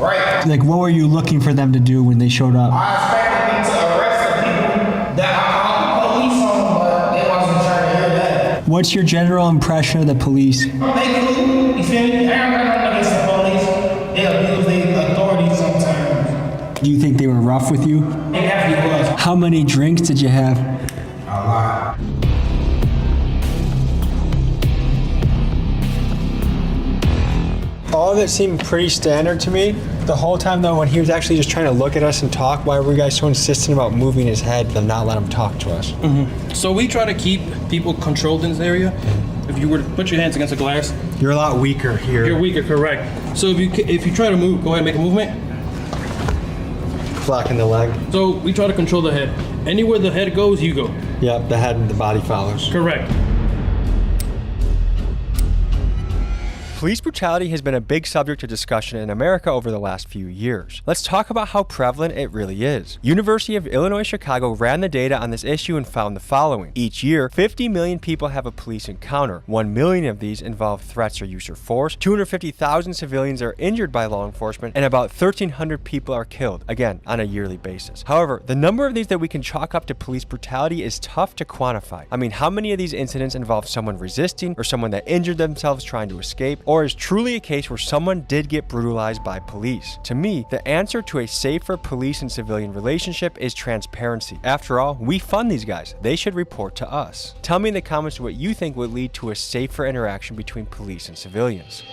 Right. Like, what were you looking for them to do when they showed up? I expected them to arrest the people that I called the police on, but they wasn't trying to hear that. What's your general impression of the police? They cool. You feel me? I don't got nothing against the police. They abuse their authority sometimes. Do you think they were rough with you? It definitely was. How many drinks did you have? A lot. All of it seemed pretty standard to me. The whole time though, when he was actually just trying to look at us and talk, why were you guys so insistent about moving his head and not let him talk to us? So we try to keep people controlled in this area. If you were to put your hands against a glass, you're a lot weaker here. You're weaker, correct. So if you try to move, go ahead and make a movement. Blocking the leg. So we try to control the head. Anywhere the head goes, you go. Yep, the head and the body follows. Correct. Police brutality has been a big subject of discussion in America over the last few years. Let's talk about how prevalent it really is. University of Illinois Chicago ran the data on this issue and found the following. Each year, 50 million people have a police encounter. 1 million of these involve threats or use of force. 250,000 civilians are injured by law enforcement, and about 1,300 people are killed, again, on a yearly basis. However, the number of these that we can chalk up to police brutality is tough to quantify. I mean, how many of these incidents involve someone resisting or someone that injured themselves trying to escape, or is truly a case where someone did get brutalized by police? To me, the answer to a safer police and civilian relationship is transparency. After all, we fund these guys. They should report to us. Tell me in the comments what you think would lead to a safer interaction between police and civilians.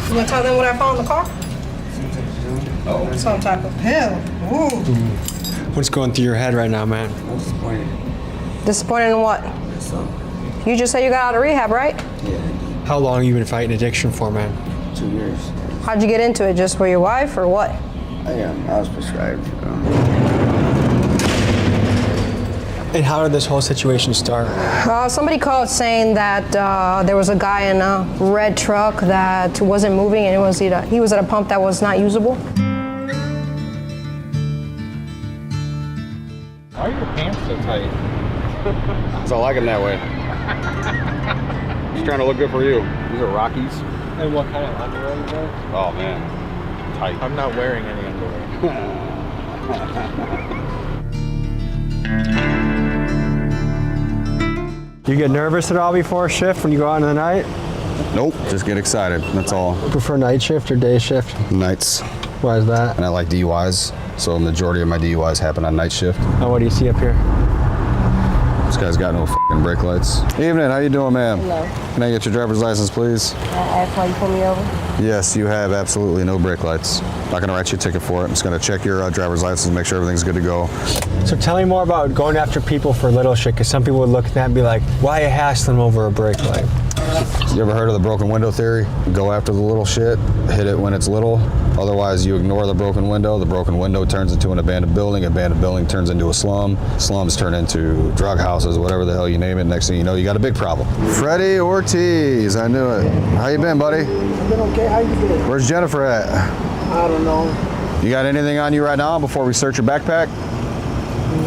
You want to tell them what I found in the car? Oh. Some type of pill. Ooh. What's going through your head right now, man? Disappointed in what? You just said you got out of rehab, right? Yeah. How long have you been fighting addiction for, man? 2 years. How'd you get into it? Just for your wife or what? I was prescribed. And how did this whole situation start? Somebody called saying that there was a guy in a red truck that wasn't moving, and he was at a pump that was not usable. Why are your pants so tight? So I like them that way. Just trying to look good for you. These are Rockies. And what kind of underwear you wear? Oh man, tight. I'm not wearing any underwear. You get nervous at all before a shift when you go out in the night? Nope, just get excited, that's all. You prefer night shift or day shift? Nights. Why is that? And I like DUIs, so the majority of my DUIs happen on night shift. Now what do you see up here? This guy's got no f***ing brake lights. Evening, how you doing, ma'am? Hello. Can I get your driver's license, please? I asked why you pulled me over. Yes, you have absolutely no brake lights. Not gonna write you a ticket for it. I'm just gonna check your driver's license and make sure everything's good to go. So tell me more about going after people for little shit, because some people would look at that and be like, why are you hassling them over a brake light? You ever heard of the broken window theory? Go after the little shit, hit it when it's little. Otherwise, you ignore the broken window turns into an abandoned building turns into a slum, slums turn into drug houses, whatever the hell you name it. Next thing you know, you got a big problem. Freddie Ortiz, I knew it. How you been, buddy? I've been okay, how you been? Where's Jennifer at? I don't know. You got anything on you right now before we search your backpack?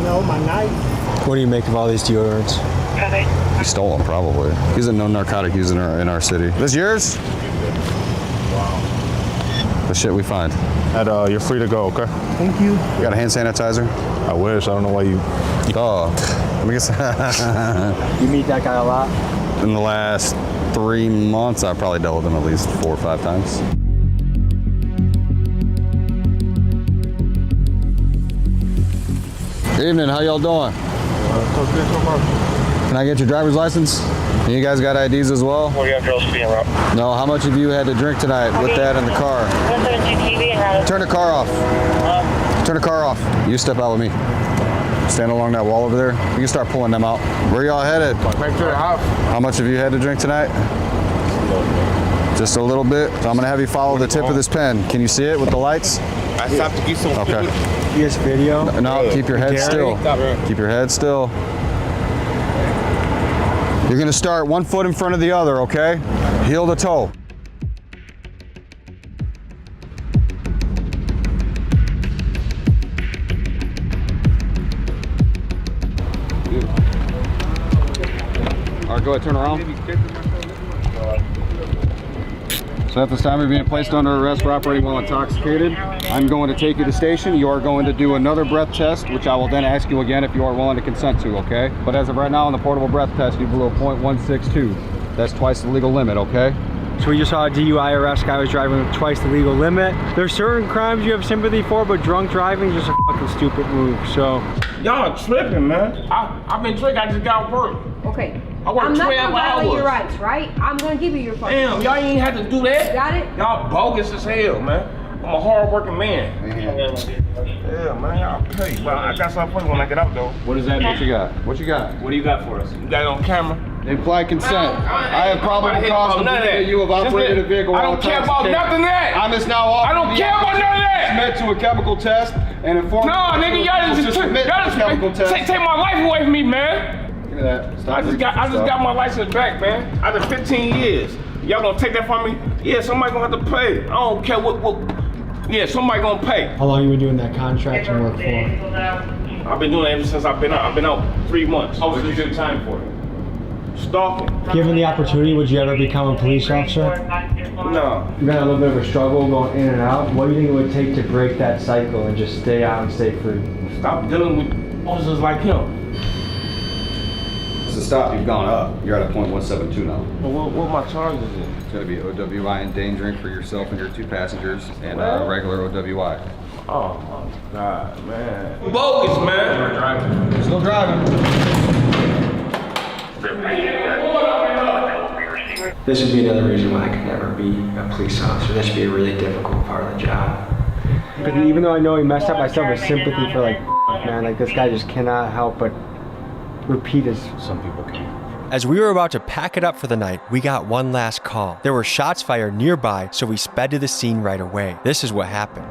No, my knife. What do you make of all these deodorants? He stole them, probably. He's a known narcotic user in our city. This yours? Wow. The shit we find. You're free to go, okay? Thank you. You got a hand sanitizer? I wish. I don't know why you... Oh, let me guess. You meet that guy a lot? In the last 3 months, I've probably dealt with him at least 4 or 5 times. Good evening, how y'all doing? Can I get your driver's license? And you guys got IDs as well? Well, you have girls speeding route. No, how much have you had to drink tonight with that in the car? Turn the car off. Turn the car off. You step out with me. Stand along that wall over there. You can start pulling them out. Where y'all headed? Back to the house. How much have you had to drink tonight? Just a little bit. So I'm gonna have you follow the tip of this pen. Can you see it with the lights? I stopped to get some food. Okay. Yes, video. No, keep your head still. Keep your head still. You're gonna start 1 foot in front of the other, okay? Heel to toe. All right, go ahead, turn around. So at this time, you're being placed under arrest for operating while intoxicated. I'm going to take you to station. You are going to do another breath test, which I will then ask you again if you are willing to consent to, okay? But as of right now, on the portable breath test, you blew a .162. That's twice the legal limit, okay? So we just saw a DUI arrest. Guy was driving twice the legal limit. There's certain crimes you have sympathy for, but drunk driving is just a fucking stupid move, so. Y'all tripping, man. I've been drinking, I just got work. Okay. I work I'm not 12 gonna violate hours. your rights, right? I'm gonna give you your fucking Damn, y'all ain't have to do that. Got it? Y'all bogus as hell, man. I'm a hard-working man. Yeah, man, y'all pay. But I got something for you when I get out, though. What is that? What you got? What you got? What do you got for us? You got it on camera? Implied consent. I have probable cause to believe that you have operated a vehicle I don't care about nothing of that. I must now offer I don't care about none of that. Submit to a chemical test and inform. No, nigga, y'all just take my life away from me, man. Give me that. Stop I just got my license back, man. After 15 years. Y'all gonna take that from me? Yeah, somebody gonna have to pay. I don't care what. Yeah, somebody gonna pay. How long you been doing that contracting work for? I've been doing it ever since I've been out. I've been out 3 months. What did you do time for? Stalking. Given the opportunity, would you ever become a police officer? No. You've had a little bit of a struggle going in and out. What do you think it would take to break that cycle and just stay out and stay free? Stop dealing with officers like him. To stop, you've gone up. You're at a .172 now. Well, what my charges is? It's going to be OWI endangering for yourself and your 2 passengers, and What? regular OWI. Oh my God, man. Bogus, man. Still driving. This would be another reason why I could never be a police officer. This would be a really difficult part of the job. But even though I know he messed up, I still have a sympathy for like, man, like this guy just cannot help but repeat his. Some people can. As we were about to pack it up for the night, we got one last call. There were shots fired nearby, so we sped to the scene right away. This is what happened.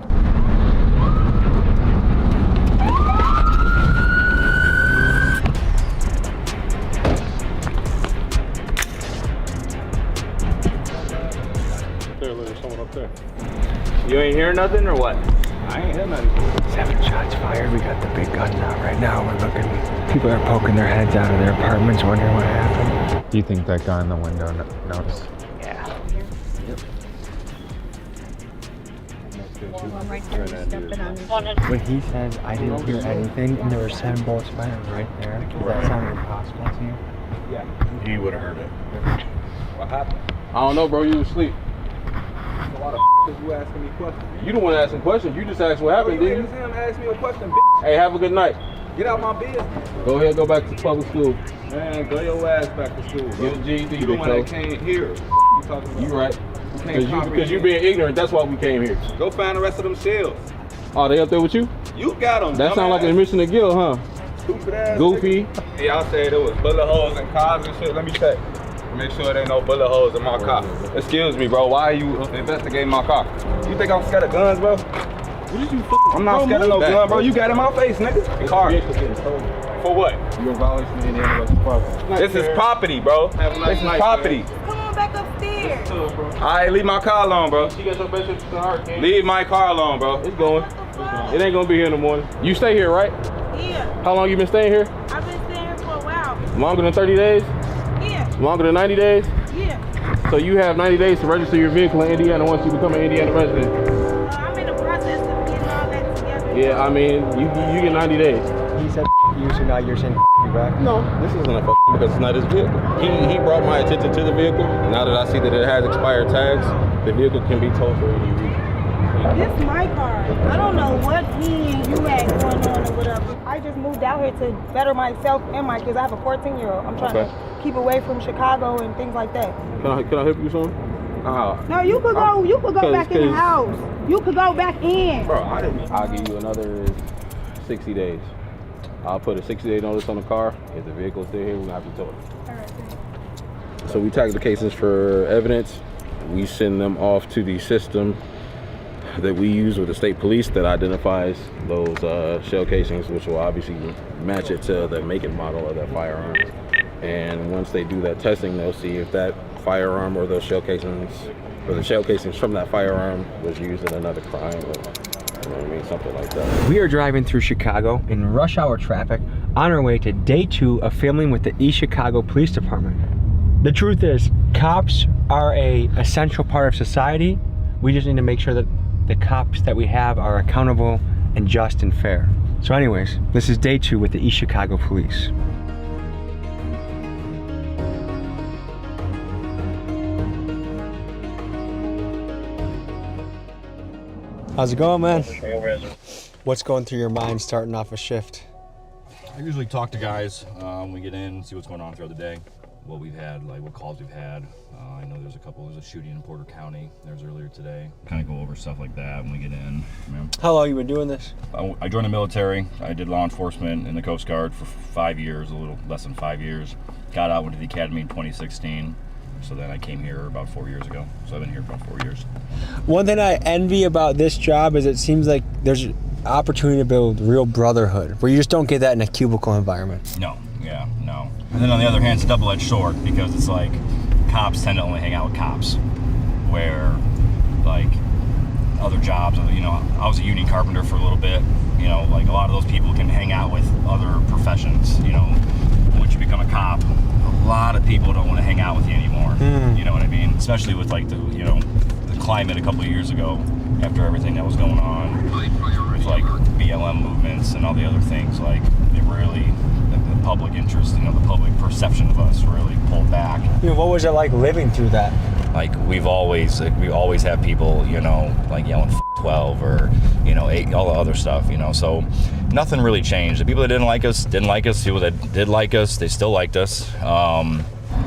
There's someone up there. You ain't hear nothing or what? I ain't heard nothing. 7 shots fired. We got the big guns out right now. We're looking. People are poking their heads out of their apartments, wondering what happened. Do you think that guy in the window noticed? Yeah. When he says I didn't hear anything and there were 7 bullets fired right there, does that sound impossible to you? Yeah. He would have heard it. What happened? I don't know, bro. You was asleep. Why the f is you asking me questions? You the one asking questions. You just asked what happened, you didn't you? him ask me a question, bitch. Hey, have a good night. Get out my business. Go ahead, go back to public school. Man, go your ass back to school, bro. Get a GED, You the big one that fella. came here. You talking about? You right. can't Because you being ignorant, that's why we came here. Go find the rest of them shells. Oh, they up there with you? You got them. That sound like an admission to guilt, huh? Stupid ass Goofy. nigga. Y'all said it was bullet holes in cars and shit. Let me check. Make sure there ain't no bullet holes in my car. Excuse me, bro. Why are you investigating my car? You think I'm scared of guns, bro? What did you I'm not scared of no gun, bro. You got it in my face, nigga. Car. For what? You're violation of Indiana West property. This is property, bro. This is property. Come on back upstairs. Alright, leave my car alone, bro. Leave my car alone, bro. It's going. It ain't gonna be here in the morning. You stay here, right? Yeah. How long you been staying here? I've been staying here for a while. Longer than 30 days? Yeah. Longer than 90 days? Yeah. So you have 90 days to register your vehicle in Indiana once you become an Indiana resident. I'm in the process of getting all that together. Yeah, I mean, you get 90 days. He said you, so now you're saying you back? No, this isn't a because it's not his vehicle. He brought my attention to the vehicle. Now that I see that it has expired tags, the vehicle can be towed for any reason. This is my car. I don't know what me and you had going on or whatever. I just moved out here to better myself and my kids. I have a 14-year-old. I'm trying to keep away from Chicago and things like that. Can I help you with something? No, you could go. You could go back in the house. You could go back in. Bro, I'll give you another 60 days. I'll put a 60-day notice on the car. If the vehicle's still here, we're gonna have to tow it. So we tag the cases for evidence. We send them off to the system that we use with the state police that identifies those shell casings, which will obviously match it to the make and model of that firearm. And once they do that testing, they'll see if that firearm or those shell casings, or the shell casings from that firearm was used in another crime, or you know what I mean, something like that. We are driving through Chicago in rush hour traffic on our way to day 2 of filming with the East Chicago Police Department. The truth is, cops are an essential part of society. We just need to make sure that the cops that we have are accountable and just and fair. So anyways, this is day 2 with the East Chicago Police. How's it going, man? What's going through your mind starting off a shift? I usually talk to guys when we get in, see what's going on throughout the day, what we've had, like what calls we've had. I know there's a shooting in Porter County. There was earlier today. Kind of go over stuff like that when we get in. How long you been doing this? I joined the military. I did law enforcement in the Coast Guard for 5 years, a little less than 5 years. Got out, went to the academy in 2016. So then I came here about 4 years ago. So I've been here for about 4 years. One thing I envy about this job is it seems like there's opportunity to build real brotherhood, where you just don't get that in a cubicle environment. No, yeah, no. And then on the other hand, it's a double-edged sword because it's like cops tend to only hang out with cops, where like other jobs, you know, I was a union carpenter for a little bit, you know, like a lot of those people can hang out with other professions, you know. Once you become a cop, a lot of people don't want to hang out with you anymore. You know what I mean? Especially with like the, you know, the climate a couple of years ago, after everything that was going on with like BLM movements and all the other things, like it really, the public interest, you know, the public perception of us really pulled back. You know, what was it like living through that? Like we always have people, you know, like yelling 12 or, you know, all the other stuff, you know, so nothing really changed. The people that didn't like us. People that did like us, they still liked us.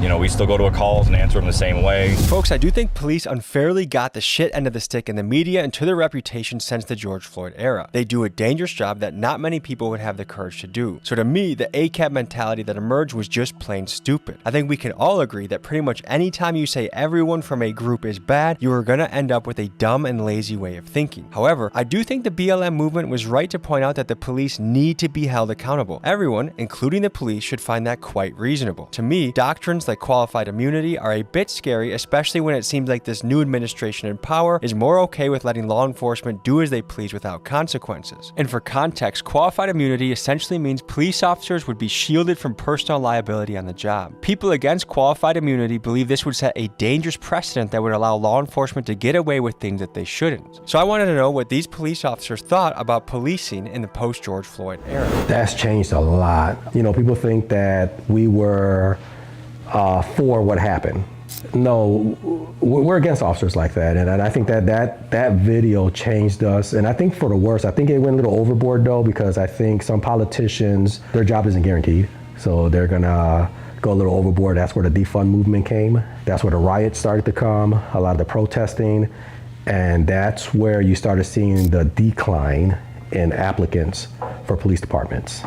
You know, we still go to calls and answer them the same way. Folks, I do think police unfairly got the shit end of the stick in the media and to their reputation since the George Floyd era. They do a dangerous job that not many people would have the courage to do. So to me, the ACAB mentality that emerged was just plain stupid. I think we can all agree that pretty much any time you say everyone from a group is bad, you are gonna end up with a dumb and lazy way of thinking. However, I do think the BLM movement was right to point out that the police need to be held accountable. Everyone, including the police, should find that quite reasonable. To me, doctrines like qualified immunity are a bit scary, especially when it seems like this new administration in power is more okay with letting law enforcement do as they please without consequences. And for context, qualified immunity essentially means police officers would be shielded from personal liability on the job. People against qualified immunity believe this would set a dangerous precedent that would allow law enforcement to get away with things that they shouldn't. So I wanted to know what these police officers thought about policing in the post-George Floyd era. That's changed a lot. You know, people think that we were for what happened. No, we're against officers like that, and I think that video changed us, and I think for the worse. I think it went a little overboard though, because I think some politicians, their job isn't guaranteed, so they're gonna go a little overboard. That's where the defund movement came. That's where the riots started to come, a lot of the protesting, and that's where you started seeing the decline in applicants for police departments.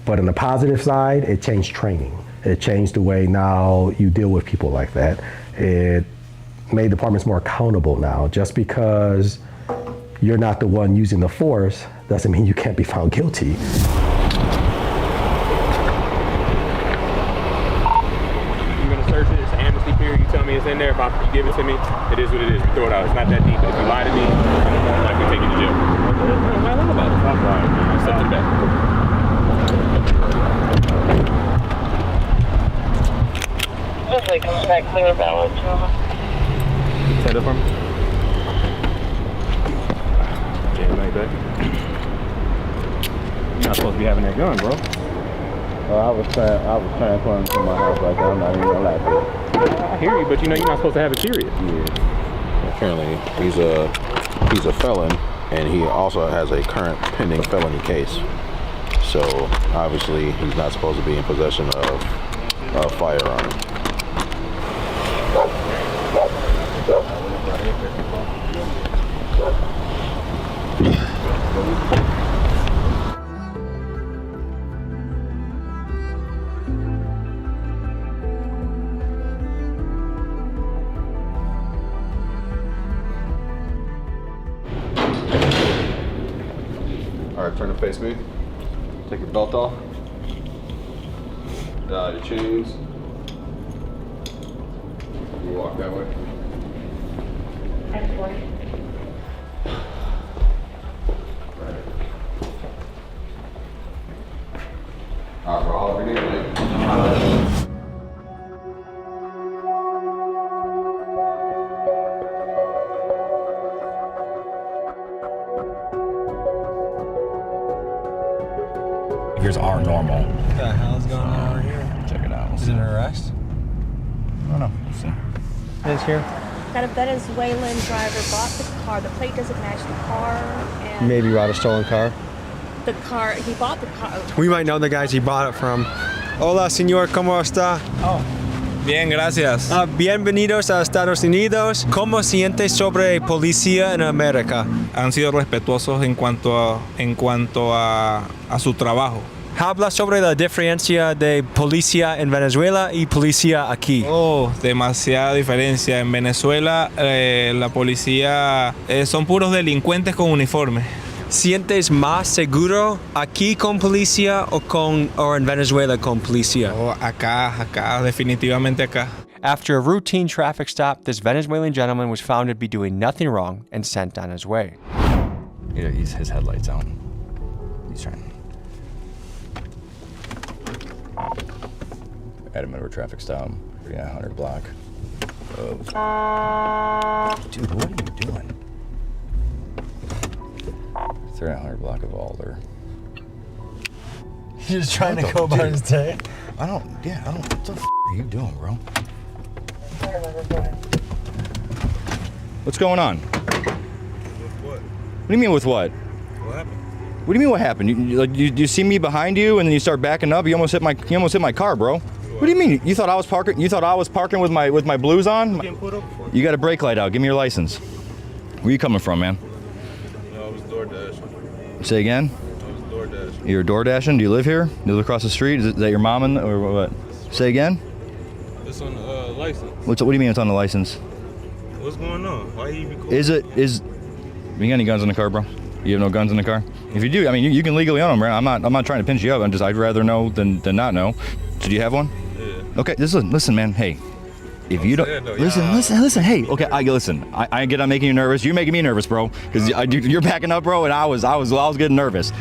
But on the positive side, it changed training. It changed the way now you deal with people like that. It made departments more accountable now. Just because you're not the one using the force doesn't mean you can't be found guilty. You're gonna search it, it's an amnesty period, you tell me it's in there, if you give it to me, it is what it is, you throw it out, it's not that deep. But if you lie to me, I'm more likely to take you to jail. I don't know about it. I'm sorry, man. Step to the back. Hopefully it comes back clear balance. Set up for me. Yeah, like that. You're not supposed to be having that gun, bro. I was transporting from my house like that. I'm not even gonna lie to you. I hear you, but you know you're not supposed to have it, period. Yeah. Apparently, he's a felon, and he also has a current pending felony case. So obviously, he's not supposed to be in possession of a firearm. All right, turn to face me. Take your belt off. Your chains. You walk that way. All right, bro, I'll bring it. Here's our normal. What the hell's going on over here? Check it out. Is it an arrest? I don't know. We'll see. It is here. that a Venezuelan driver bought the car. The plate doesn't match the car. And Maybe bought a stolen car. the car, he bought the car. We might know the guys he bought it from. Hola, señor, ¿cómo está? Oh, bien, gracias. Bienvenidos a Estados Unidos. ¿Cómo siente sobre policía en América? Han sido respetuosos en cuanto a su trabajo. Habla sobre la diferencia de policía en Venezuela y policía aquí. Oh, demasiada diferencia. En Venezuela la policía son puros delincuentes con uniforme. ¿Sientes más seguro aquí con policía o en Venezuela con policía? Oh, acá, definitivamente acá. After a routine traffic stop, this Venezuelan gentleman was found to be doing nothing wrong and sent on his way. Yeah, his headlights on. He's trying. At him over traffic stop, 3900 block. Dude, what are you doing? 3900 block of Alder. He's just trying to go about his day. I don't, what the f are you doing, bro? What's going on? With what? What do you mean with what? What happened? What do you mean what happened? You see me behind you and then you start backing up? You almost hit my car, bro. What do you mean? You thought I was parking with my blues on? You got a brake light out. Give me your license. Where you coming from, man? No, I was door dashing. Say again? I was door dashing. You're door dashing? Do you live here? You live across the street? Is that your mom or what? Say again? It's on the license. What do you mean it's on the license? What's going on? Why are you recording? You got any guns in the car, bro? You have no guns in the car? If you do, I mean, you can legally own them, right? I'm not trying to pinch you up. I'd rather know than not know. So do you have one? Yeah. Okay, listen, man. Hey, if you don't listen. Hey, okay, listen. I get I'm making you nervous. You're making me nervous, bro. Because you're backing up, bro, and I was getting nervous.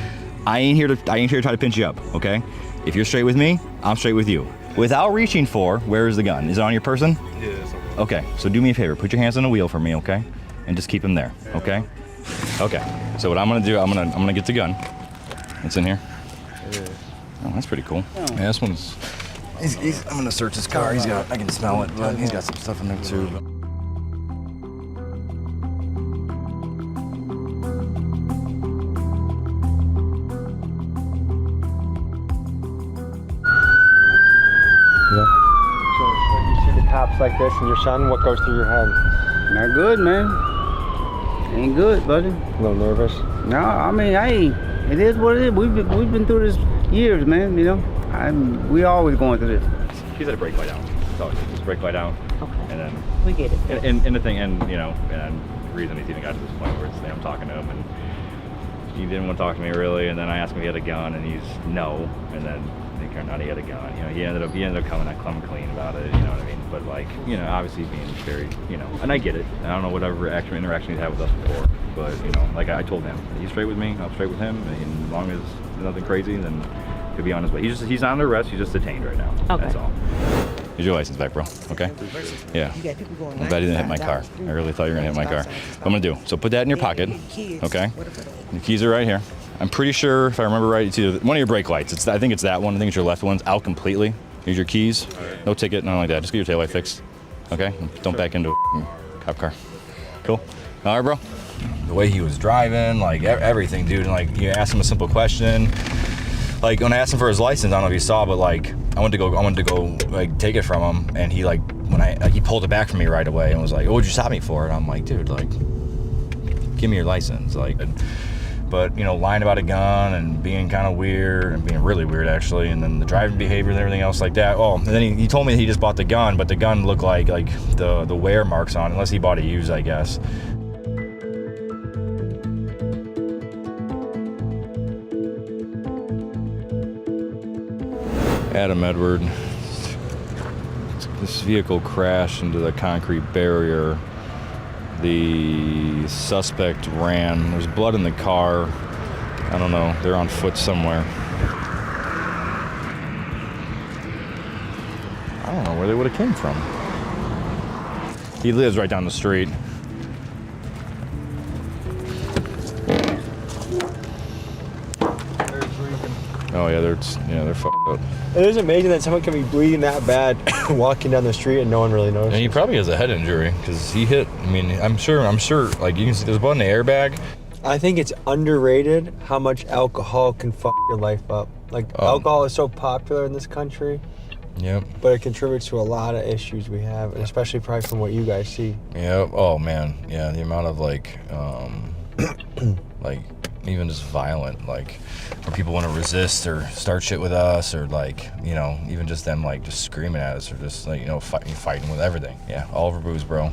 I ain't here to try to pinch you up. Okay? If you're straight with me, I'm straight with you. Without reaching for, where is the gun? Is it on your person? Yeah, it's okay. Okay, so do me a favor. Put your hands on the wheel for me, okay? And just keep them there, okay? Okay. So what I'm gonna do, I'm gonna get the gun. It's in here. Yeah. Oh, that's pretty cool. Yeah, this one's. I'm gonna search his car. I can smell it, but he's got some stuff in there too. Yeah. So when you see the cops like this and your son, what goes through your head? Not good, man. Ain't good, buddy. A little nervous? No, I mean, it is what it is. We've been through this years, man, you know. We always going through this. He's at a brake light out. So just brake light out. Okay. And then We get it. And the thing, and the reason he's even got to this point where I'm talking to him and he didn't want to talk to me really, and then I asked him if he had a gun and he's no, and then it turned out he had a gun. You know, he ended up coming out clean about it, you know what I mean? But like, you know, obviously being very, you know, and I get it. I don't know whatever actual interaction he's had with us before, but you know, like I told him, he's straight with me, I'm straight with him, and as long as nothing crazy, then he'll be on his way. He's on arrest, he's just detained right now. Okay. That's all. Here's your license back, bro, okay? Yeah. I'm glad you didn't hit my car. I really thought you were gonna hit my car. What I'm gonna do, so put that in your pocket, okay? The keys are right here. I'm pretty sure, if I remember right, it's either one of your brake lights. I think it's that one. I think it's your left one's out completely. Here's your keys. No ticket, nothing like that. Just get your taillight fixed, okay? Don't back into a cop car. Cool? All right, bro? The way he was driving, like everything, dude. And like, you asked him a simple question. Like when I asked him for his license, I don't know if you saw, but like I wanted to go like take it from him, and he like he pulled it back from me right away and was like, "Oh, what'd you stop me for?" And I'm like, "Dude, like, give me your license." Like, but you know, lying about a gun and being kind of weird and being really weird actually, and then the driving behavior and everything else like that. Oh, and then he told me that he just bought the gun, but the gun looked like the wear marks on it, unless he bought it used, I guess. Adam Edward. This vehicle crashed into the concrete barrier. The suspect ran. There's blood in the car. I don't know. They're on foot somewhere. I don't know where they would have came from. He lives right down the street. Oh yeah, they're fucked up. It is amazing that someone can be bleeding that bad walking down the street and no one really notices. And he probably has a head injury because he hit. I mean, I'm sure. Like you can see, there's one in the airbag. I think it's underrated how much alcohol can fuck your life up. Like alcohol is so popular in this country. Yep. But it contributes to a lot of issues we have, and especially probably from what you guys see. Yep. Oh man. Yeah. The amount of like even just violent, like where people want to resist or start shit with us, or like, you know, even just them like just screaming at us, or just like, you know, fighting with everything. Yeah. All over booze, bro.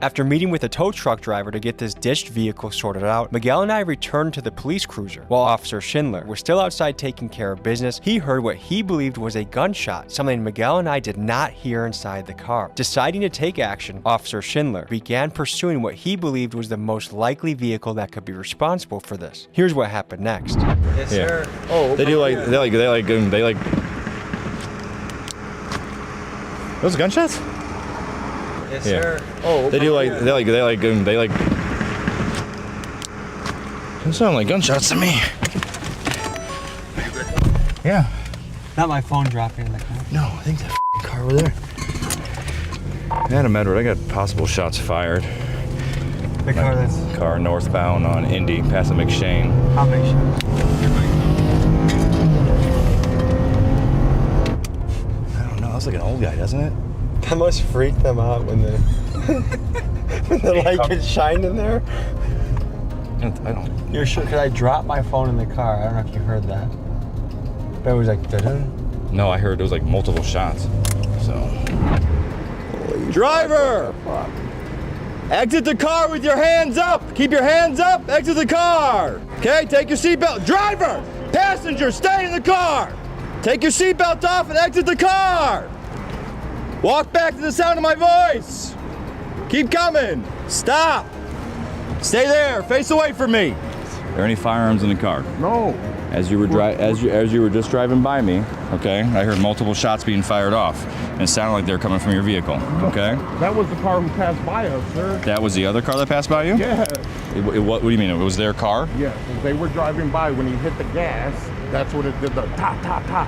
After meeting with a tow truck driver to get this ditched vehicle sorted out, Miguel and I returned to the police cruiser. While Officer Schindler was still outside taking care of business, he heard what he believed was a gunshot, something Miguel and I did not hear inside the car. Deciding to take action, Officer Schindler began pursuing what he believed was the most likely vehicle that could be responsible for this. Here's what happened next. Yes, sir. Oh, they like. Those gunshots? Yes, sir. Oh, they sound like gunshots to me. Yeah. Not my phone dropping in the car. No, I think that car over there. Adam Edward, I got possible shots fired. The car that's... Car northbound on Indy, past the McShane. How many shots? I don't know, that's like an old guy, doesn't it? That must freak them out when the light gets shined in there. I don't. You're sure? Because I dropped my phone in the car. I don't know if you heard that. But it was like, dun. No, I heard it was like multiple shots. So. Driver! Exit the car with your hands up! Keep your hands up! Exit the car! Okay, take your seatbelt. Driver! Passenger, stay in the car! Take your seatbelt off and exit the car! Walk back to the sound of my voice! Keep coming! Stop! Stay there! Face away from me! Are there any firearms in the car? No. As you were just driving by me, okay, I heard multiple shots being fired off, and it sounded like they were coming from your vehicle, okay? That was the car who passed by us, sir. That was the other car that passed by you? Yeah. What do you mean? It was their car? Yeah, they were driving by when he hit the gas. That's what it did, the ta, ta, ta.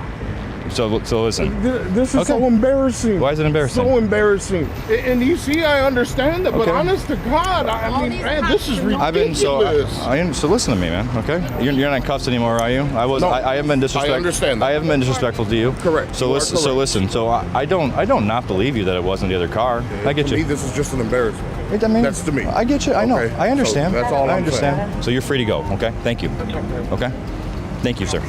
So listen. This is so embarrassing. Why is it embarrassing? So embarrassing. And you see, I understand it, but honest to God, I mean, man, this is ridiculous. So listen to me, man. Okay, you're not in cuffs anymore, are you? I haven't been disrespectful. I understand that. I haven't been disrespectful to you. Correct. So listen. So I don't not believe you that it wasn't the other car. I get to you. me, this is just an embarrassment. That's to me. I get you. I know. Okay. I understand. So that's all I'm saying. So you're free to go. Okay. Thank you. Okay. Thank you, sir.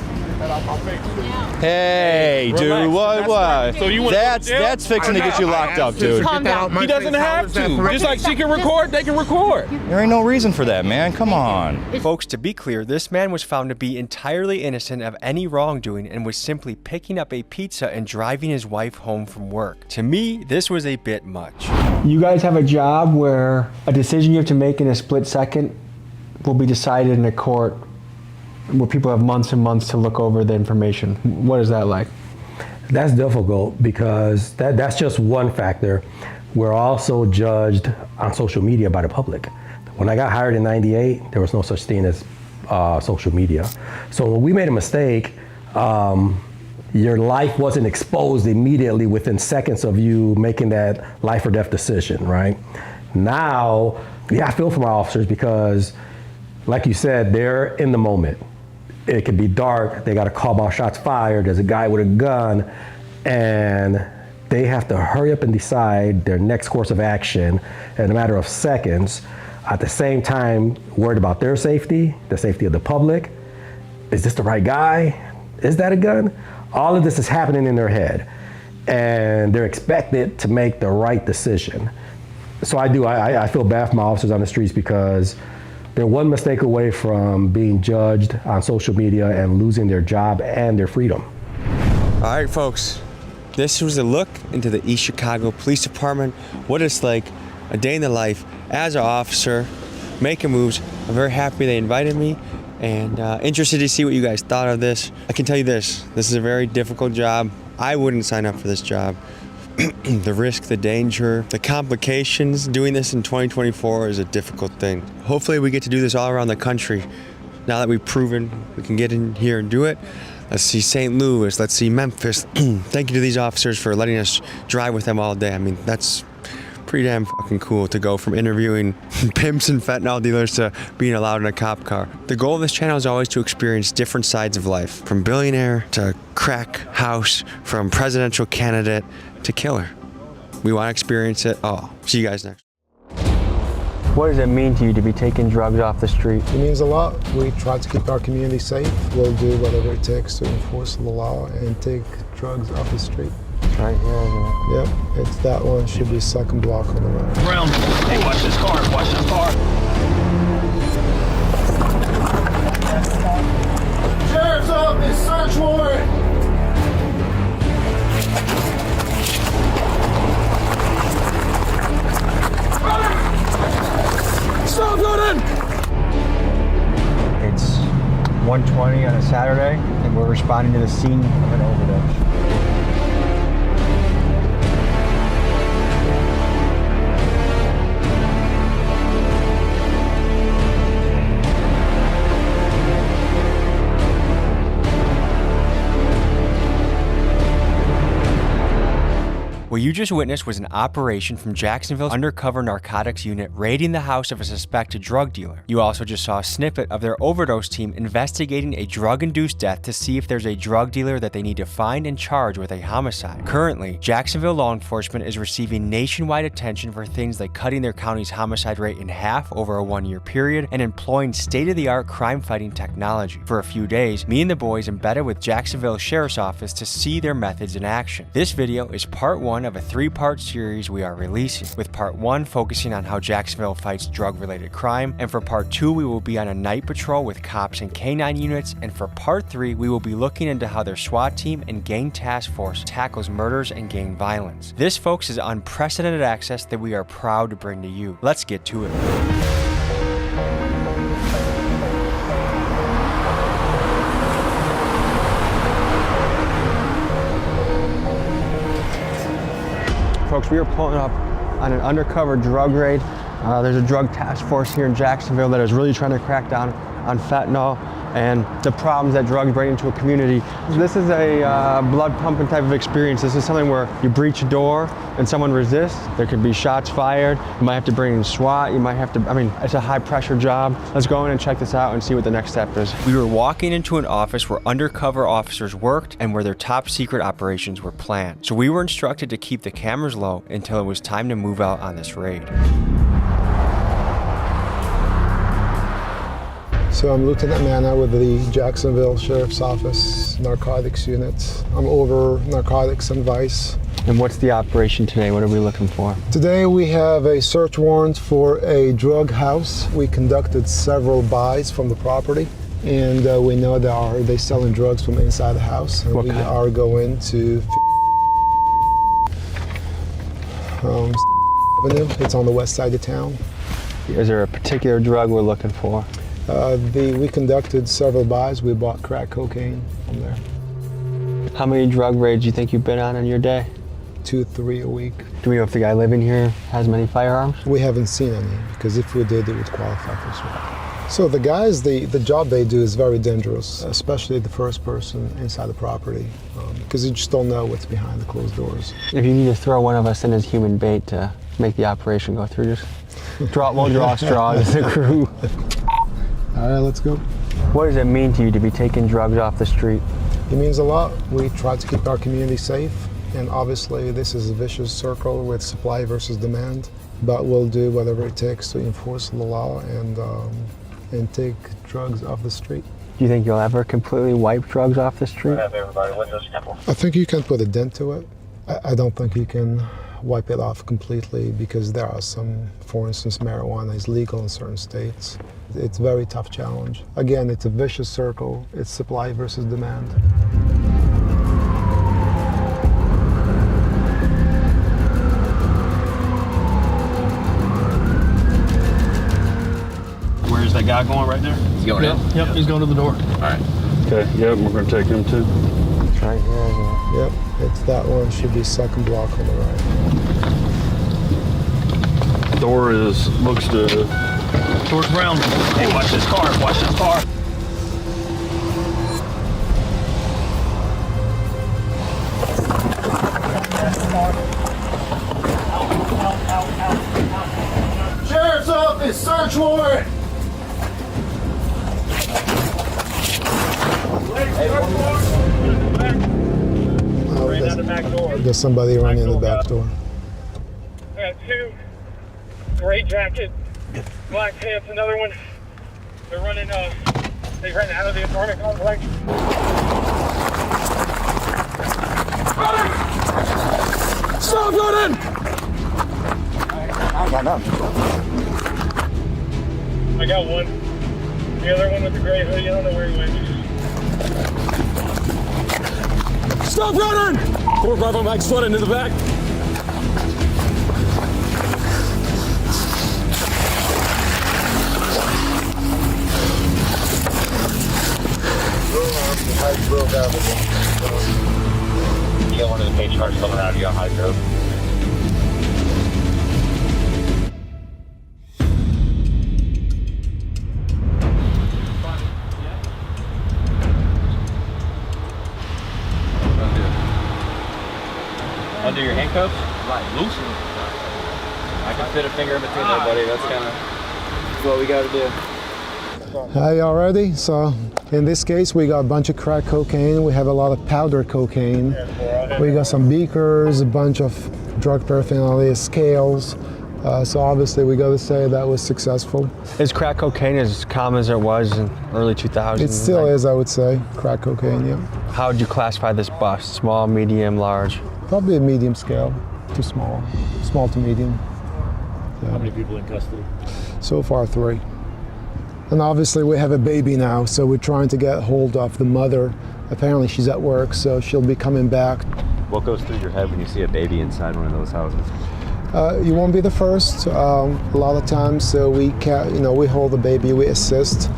Hey, dude, what? So you want that's fixing to get you locked up, dude. Calm down. He doesn't have to. Just like she can record, they can record. There ain't no reason for that, man. Come on. Folks, to be clear, this man was found to be entirely innocent of any wrongdoing and was simply picking up a pizza and driving his wife home from work. To me, this was a bit much. You guys have a job where a decision you have to make in a split second will be decided in a court where people have months and months to look over the information. What is that like? That's difficult because that's just one factor. We're also judged on social media by the public. When I got hired in '98, there was no such thing as social media. So when we made a mistake, your life wasn't exposed immediately within seconds of you making that life or death decision, right? Now, yeah, I feel for my officers because, like you said, they're in the moment. It could be dark, they got a call about shots fired, there's a guy with a gun, and they have to hurry up and decide their next course of action in a matter of seconds. At the same time, worried about their safety, the safety of the public. Is this the right guy? Is that a gun? All of this is happening in their head, and they're expected to make the right decision. So I feel bad for my officers on the streets because they're one mistake away from being judged on social media and losing their job and their freedom. All right, folks, this was a look into the East Chicago Police Department, what it's like, a day in the life as an officer, making moves. I'm very happy they invited me and interested to see what you guys thought of this. I can tell you this is a very difficult job. I wouldn't sign up for this job. the risk, the danger, the complications. Doing this in 2024 is a difficult thing. Hopefully we get to do this all around the country. Now that we've proven we can get in here and do it. Let's see St. Louis, let's see Memphis. Thank you to these officers for letting us drive with them all day. I mean, that's pretty damn fucking cool to go from interviewing pimps and fentanyl dealers to being allowed in a cop car. The goal of this channel is always to experience different sides of life, from billionaire to crack house, from presidential candidate to killer. We want to experience it all. See you guys next. What does it mean to you to be taking drugs off the street? It means a lot. We try to keep our community safe. We'll do whatever it takes to enforce the law and take drugs off the street. Right here, isn't it? Yep, it's that one. Should be second block on the right. Brown. Hey, watch this car. Watch this car. Sheriff's office, search warrant. Stop running! It's 1:20 on a Saturday, and we're responding to the scene of an overdose. What you just witnessed was an operation from Jacksonville's undercover narcotics unit raiding the house of a suspected drug dealer. You also just saw a snippet of their overdose team investigating a drug-induced death to see if there's a drug dealer that they need to find and charge with a homicide. Currently, Jacksonville law enforcement is receiving nationwide attention for things like cutting their county's homicide rate in half over a 1-year period and employing state-of-the-art crime-fighting technology. For a few days, me and the boys embedded with Jacksonville Sheriff's Office to see their methods in action. This video is part 1 of a 3-part series we are releasing, with part 1 focusing on how Jacksonville fights drug-related crime, and for part 2 we will be on a night patrol with cops and K9 units, and for part 3 we will be looking into how their SWAT team and gang task force tackles murders and gang violence. This, folks, is unprecedented access that we are proud to bring to you. Let's get to it. Folks, we are pulling up on an undercover drug raid. There's a drug task force here in Jacksonville that is really trying to crack down on fentanyl and the problems that drugs bring into a community. This is a blood pumping type of experience. This is something where you breach a door and someone resists. There could be shots fired. You might have to bring in SWAT. You might have to, it's a high pressure job. Let's go in and check this out and see what the next step is. We were walking into an office where undercover officers worked and where their top secret operations were planned. So we were instructed to keep the cameras low until it was time to move out on this raid. So I'm Lieutenant Manna with the Jacksonville Sheriff's Office Narcotics Unit. I'm over narcotics and vice. And what's the operation today? What are we looking for? Today we have a search warrant for a drug house. We conducted several buys from the property, and we know they're selling drugs from inside the house. And we are going to Avenue. It's on the west side of town. Is there a particular drug we're looking for? We conducted several buys. We bought crack cocaine from there. How many drug raids do you think you've been on in your day? 2-3 a week. Do we know if the guy living here has many firearms? We haven't seen any, because if we did, it would qualify for SWAT. So the guys, the job they do is very dangerous, especially the first person inside the property, because you just don't know what's behind the closed doors. If you need to throw one of us in as human bait to make the operation go through, just we'll draw straws as a crew. All right, let's go. What does it mean to you to be taking drugs off the street? It means a lot. We try to keep our community safe, and obviously this is a vicious circle with supply versus demand, but we'll do whatever it takes to enforce the law and take drugs off the street. Do you think you'll ever completely wipe drugs off the street? I think you can put a dent to it. I don't think you can wipe it off completely, because there are some, for instance, marijuana is legal in certain states. It's a very tough challenge. Again, it's a vicious circle. It's supply versus demand. Where's that guy going right there? He's going in? Yep, he's going to the door. All right. Okay, yep, we're gonna take him too. right here, isn't it? Yep, it's that one. Should be second block on the right. Door looks to towards brown. Hey, watch this car. Watch this car. Sheriff's office, search warrant. There's somebody running in the back door. I got two, gray jacket, black pants, another one. They're running, they ran out of the apartment complex. Stop running! I got nothing. I got one. The other one with the gray hoodie, I don't know where he went. Stop running! 4 Bravo Mike's running in the back. You got one of the page cars coming out of you on high road. Under your handcuffs? Like loosen. I can fit a finger in between there, buddy. That's kind of what we got to do. Hi, y'all ready? So, in this case, we got a bunch of crack cocaine. We have a lot of powder cocaine. We got some beakers, a bunch of drug paraphernalia, scales. So obviously, we got to say that was successful. Is crack cocaine as common as it was in early 2000s? It still is, I would say, crack cocaine, yeah. How would you classify this bust? Small, medium, large? Probably a medium scale, too small. Small to medium. Yeah. How many people in custody? So far, 3. And obviously we have a baby now, so we're trying to get hold of the mother. Apparently she's at work, so she'll be coming back. What goes through your head when you see a baby inside one of those houses? You won't be the first. A lot of times, so we we hold the baby, we assist,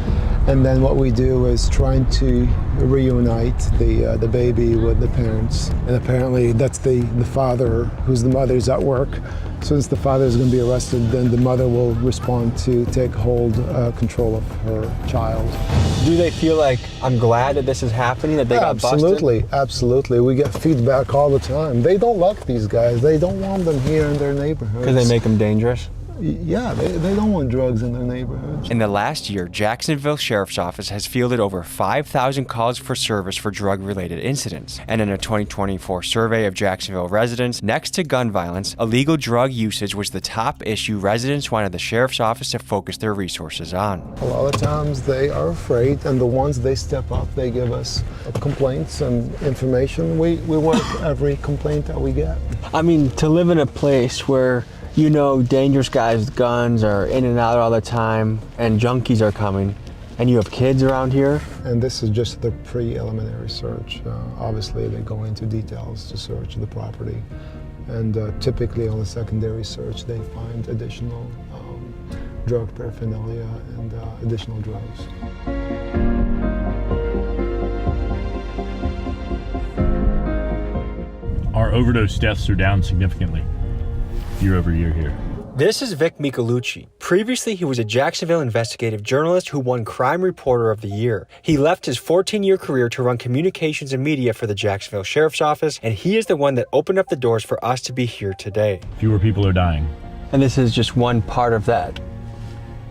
and then what we do is trying to reunite the baby with the parents. And apparently that's the father, who's the mother's at work. Since the father is going to be arrested, then the mother will respond to take control of her child. Do they feel like, I'm glad that this is happening, that they got busted? Absolutely, absolutely. We get feedback all the time. They don't like these guys. They don't want them here in their neighborhoods. Because they make them dangerous? Yeah, they don't want drugs in their neighborhoods. In the last year, Jacksonville Sheriff's Office has fielded over 5,000 calls for service for drug-related incidents. And in a 2024 survey of Jacksonville residents, next to gun violence, illegal drug usage was the top issue residents wanted the Sheriff's Office to focus their resources on. A lot of times they are afraid, and the ones they step up, they give us complaints and information. We work every complaint that we get. I mean, to live in a place where dangerous guys with guns are in and out all the time, and junkies are coming, and you have kids around here. And this is just the preliminary search. Obviously, they go into details to search the property. And typically on the secondary search, they find additional drug paraphernalia and additional drugs. Our overdose deaths are down significantly year over year here. This is Vic Michelucci. Previously, he was a Jacksonville investigative journalist who won Crime Reporter of the Year. He left his 14-year career to run communications and media for the Jacksonville Sheriff's Office, and he is the one that opened up the doors for us to be here today. Fewer people are dying. And this is just one part of that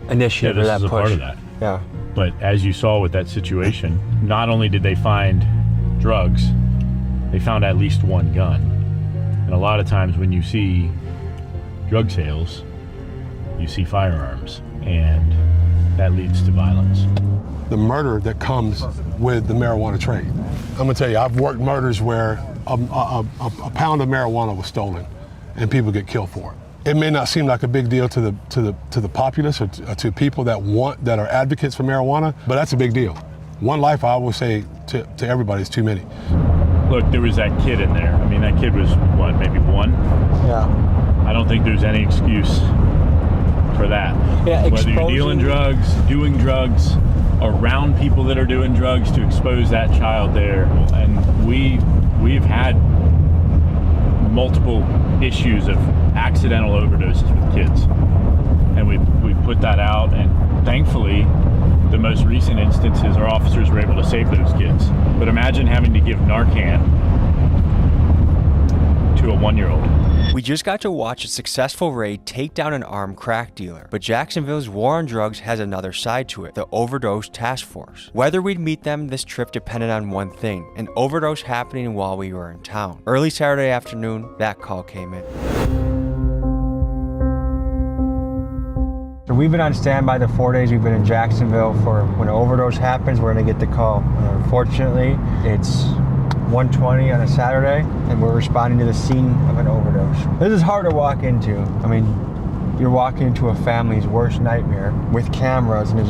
initiative, yeah, this or that is a push. part of that. Yeah. But as you saw with that situation, not only did they find drugs, they found at least one gun. And a lot of times when you see drug sales, you see firearms, and that leads to violence. The murder that comes with the marijuana trade. I'm gonna tell you, I've worked murders where a pound of marijuana was stolen and people get killed for it. It may not seem like a big deal to the populace or to people that are advocates for marijuana, but that's a big deal. One life, I always say to everybody, is too many. Look, there was that kid in there. I mean, that kid was, what, maybe 1? Yeah. I don't think there's any excuse for that. Yeah, whether you're dealing drugs, doing drugs, around people that are doing drugs to expose that child there. And we've had multiple issues of accidental overdoses with kids. And we've put that out, and thankfully, the most recent instances, our officers were able to save those kids. But imagine having to give Narcan to a 1-year-old. We just got to watch a successful raid take down an armed crack dealer, but Jacksonville's war on drugs has another side to it, the overdose task force. Whether we'd meet them this trip depended on one thing, an overdose happening while we were in town. Early Saturday afternoon, that call came in. So we've been on standby the 4 days we've been in Jacksonville for when an overdose happens, we're gonna get the call. Unfortunately, it's 1:20 on a Saturday, and we're responding to the scene of an overdose. This is hard to walk into. I mean, you're walking into a family's worst nightmare with cameras, and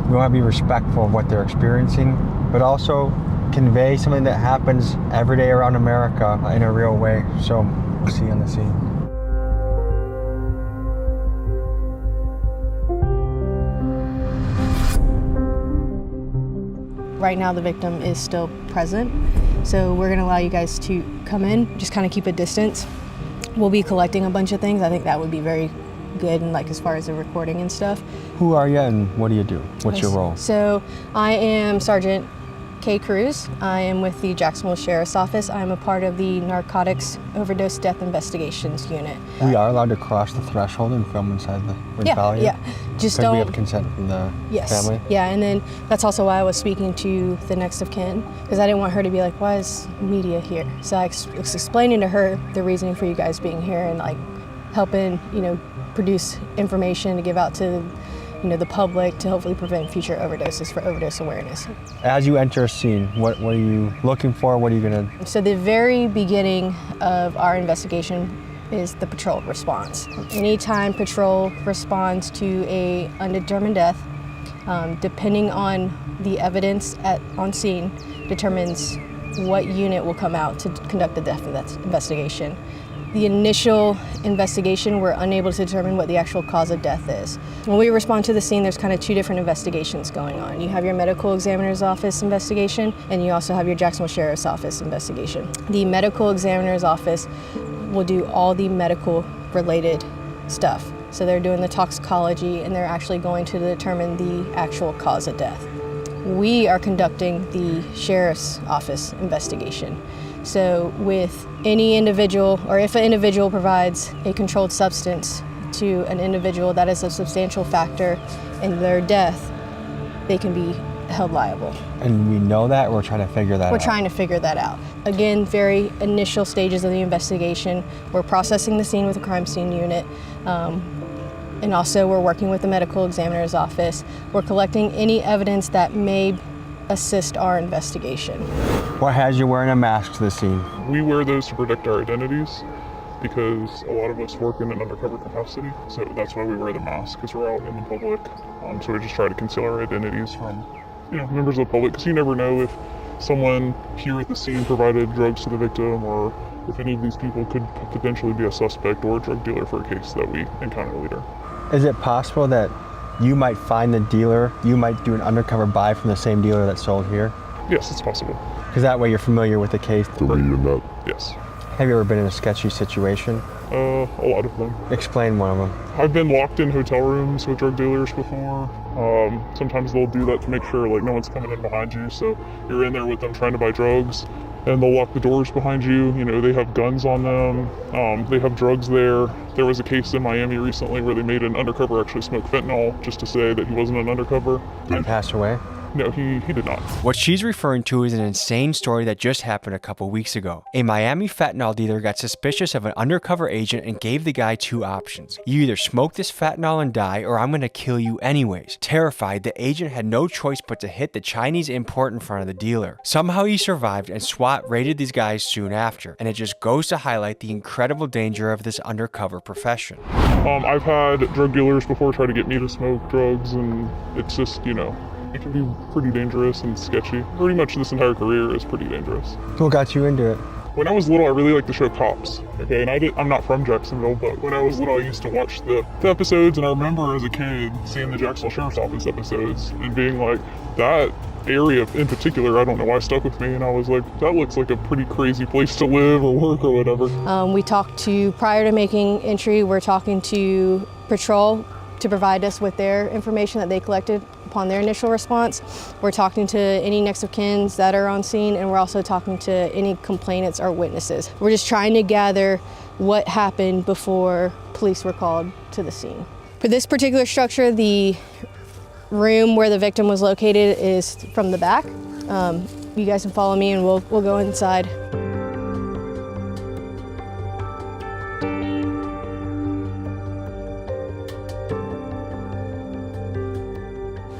we want to be respectful of what they're experiencing, but also convey something that happens every day around America in a real way. So we'll see you on the scene. Right now the victim is still present, so we're gonna allow you guys to come in, just kind of keep a distance. We'll be collecting a bunch of things. I think that would be very good, and like as far as the recording and stuff. Who are you and what do you do? What's your role? So I am Sergeant Kay Cruz. I am with the Jacksonville Sheriff's Office. I'm a part of the Narcotics Overdose Death Investigations Unit. We are allowed to cross the threshold and film inside the Valley? Yeah. Just don't. We don't. have consent from the Yes. family? Yeah, and then that's also why I was speaking to the next of kin, because I didn't want her to be like, why is media here? So I was explaining to her the reasoning for you guys being here and like helping, produce information to give out to the public to hopefully prevent future overdoses for overdose awareness. As you enter a scene, what are you looking for? What are you gonna? So the very beginning of our investigation is the patrol response. Anytime patrol responds to a undetermined death, depending on the evidence on scene, determines what unit will come out to conduct the death investigation. The initial investigation, we're unable to determine what the actual cause of death is. When we respond to the scene, there's kind of two different investigations going on. You have your medical examiner's office investigation, and you also have your Jacksonville Sheriff's Office investigation. The medical examiner's office will do all the medical related stuff. So they're doing the toxicology, and they're actually going to determine the actual cause of death. We are conducting the Sheriff's Office investigation. So with any individual, or if an individual provides a controlled substance to an individual that is a substantial factor in their death, they can be held liable. And we know that, we're trying to figure that out? We're trying to figure that out. Again, very initial stages of the investigation. We're processing the scene with the crime scene unit. And also we're working with the medical examiner's office. We're collecting any evidence that may assist our investigation. What has you wearing a mask to the scene? We wear those to protect our identities because a lot of us work in an undercover capacity. So that's why we wear the mask, because we're out in the public. So we just try to conceal our identities from members of the public, because you never know if someone here at the scene provided drugs to the victim, or if any of these people could potentially be a suspect or a drug dealer for a case that we encounter later. Is it possible that you might find the dealer, you might do an undercover buy from the same dealer that sold here? Yes, it's possible. Because that way you're familiar with the case. Yes. Have you ever been in a sketchy situation? A lot of them. Explain one of them. I've been locked in hotel rooms with drug dealers before. Sometimes they'll do that to make sure like no one's coming in behind you, so you're in there with them trying to buy drugs, and they'll lock the doors behind you. They have guns on them. They have drugs there. There was a case in Miami recently where they made an undercover actually smoke fentanyl just to say that he wasn't an undercover. Did he pass away? No, he did not. What she's referring to is an insane story that just happened a couple weeks ago. A Miami fentanyl dealer got suspicious of an undercover agent and gave the guy two options. You either smoke this fentanyl and die, or I'm gonna kill you anyways. Terrified, the agent had no choice but to hit the Chinese import in front of the dealer. Somehow he survived, and SWAT raided these guys soon after. And it just goes to highlight the incredible danger of this undercover profession. I've had drug dealers before try to get me to smoke drugs, and it's just, it can be pretty dangerous and sketchy. Pretty much this entire career is pretty dangerous. What got you into it? When I was little, I really liked the show Cops. Okay, and I'm not from Jacksonville, but when I was little, I used to watch the episodes, and I remember as a kid seeing the Jacksonville Sheriff's Office episodes and being like, that area in particular, I don't know why, stuck with me, and I was like, that looks like a pretty crazy place to live or work or whatever. We talked to, prior to making entry, we're talking to patrol to provide us with their information that they collected upon their initial response. We're talking to any next of kins that are on scene, and we're also talking to any complainants or witnesses. We're just trying to gather what happened before police were called to the scene. For this particular structure, the room where the victim was located is from the back. You guys can follow me and we'll go inside.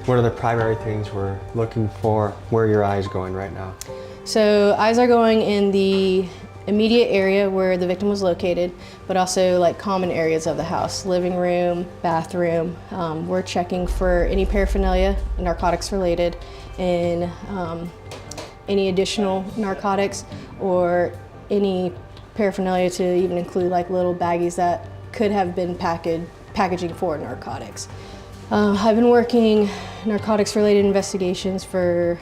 What are the primary things we're looking for? Where are your eyes going right now? So eyes are going in the immediate area where the victim was located, but also like common areas of the house, living room, bathroom. We're checking for any paraphernalia, narcotics related, and any additional narcotics or any paraphernalia to even include like little baggies that could have been packaging for narcotics. I've been working narcotics related investigations for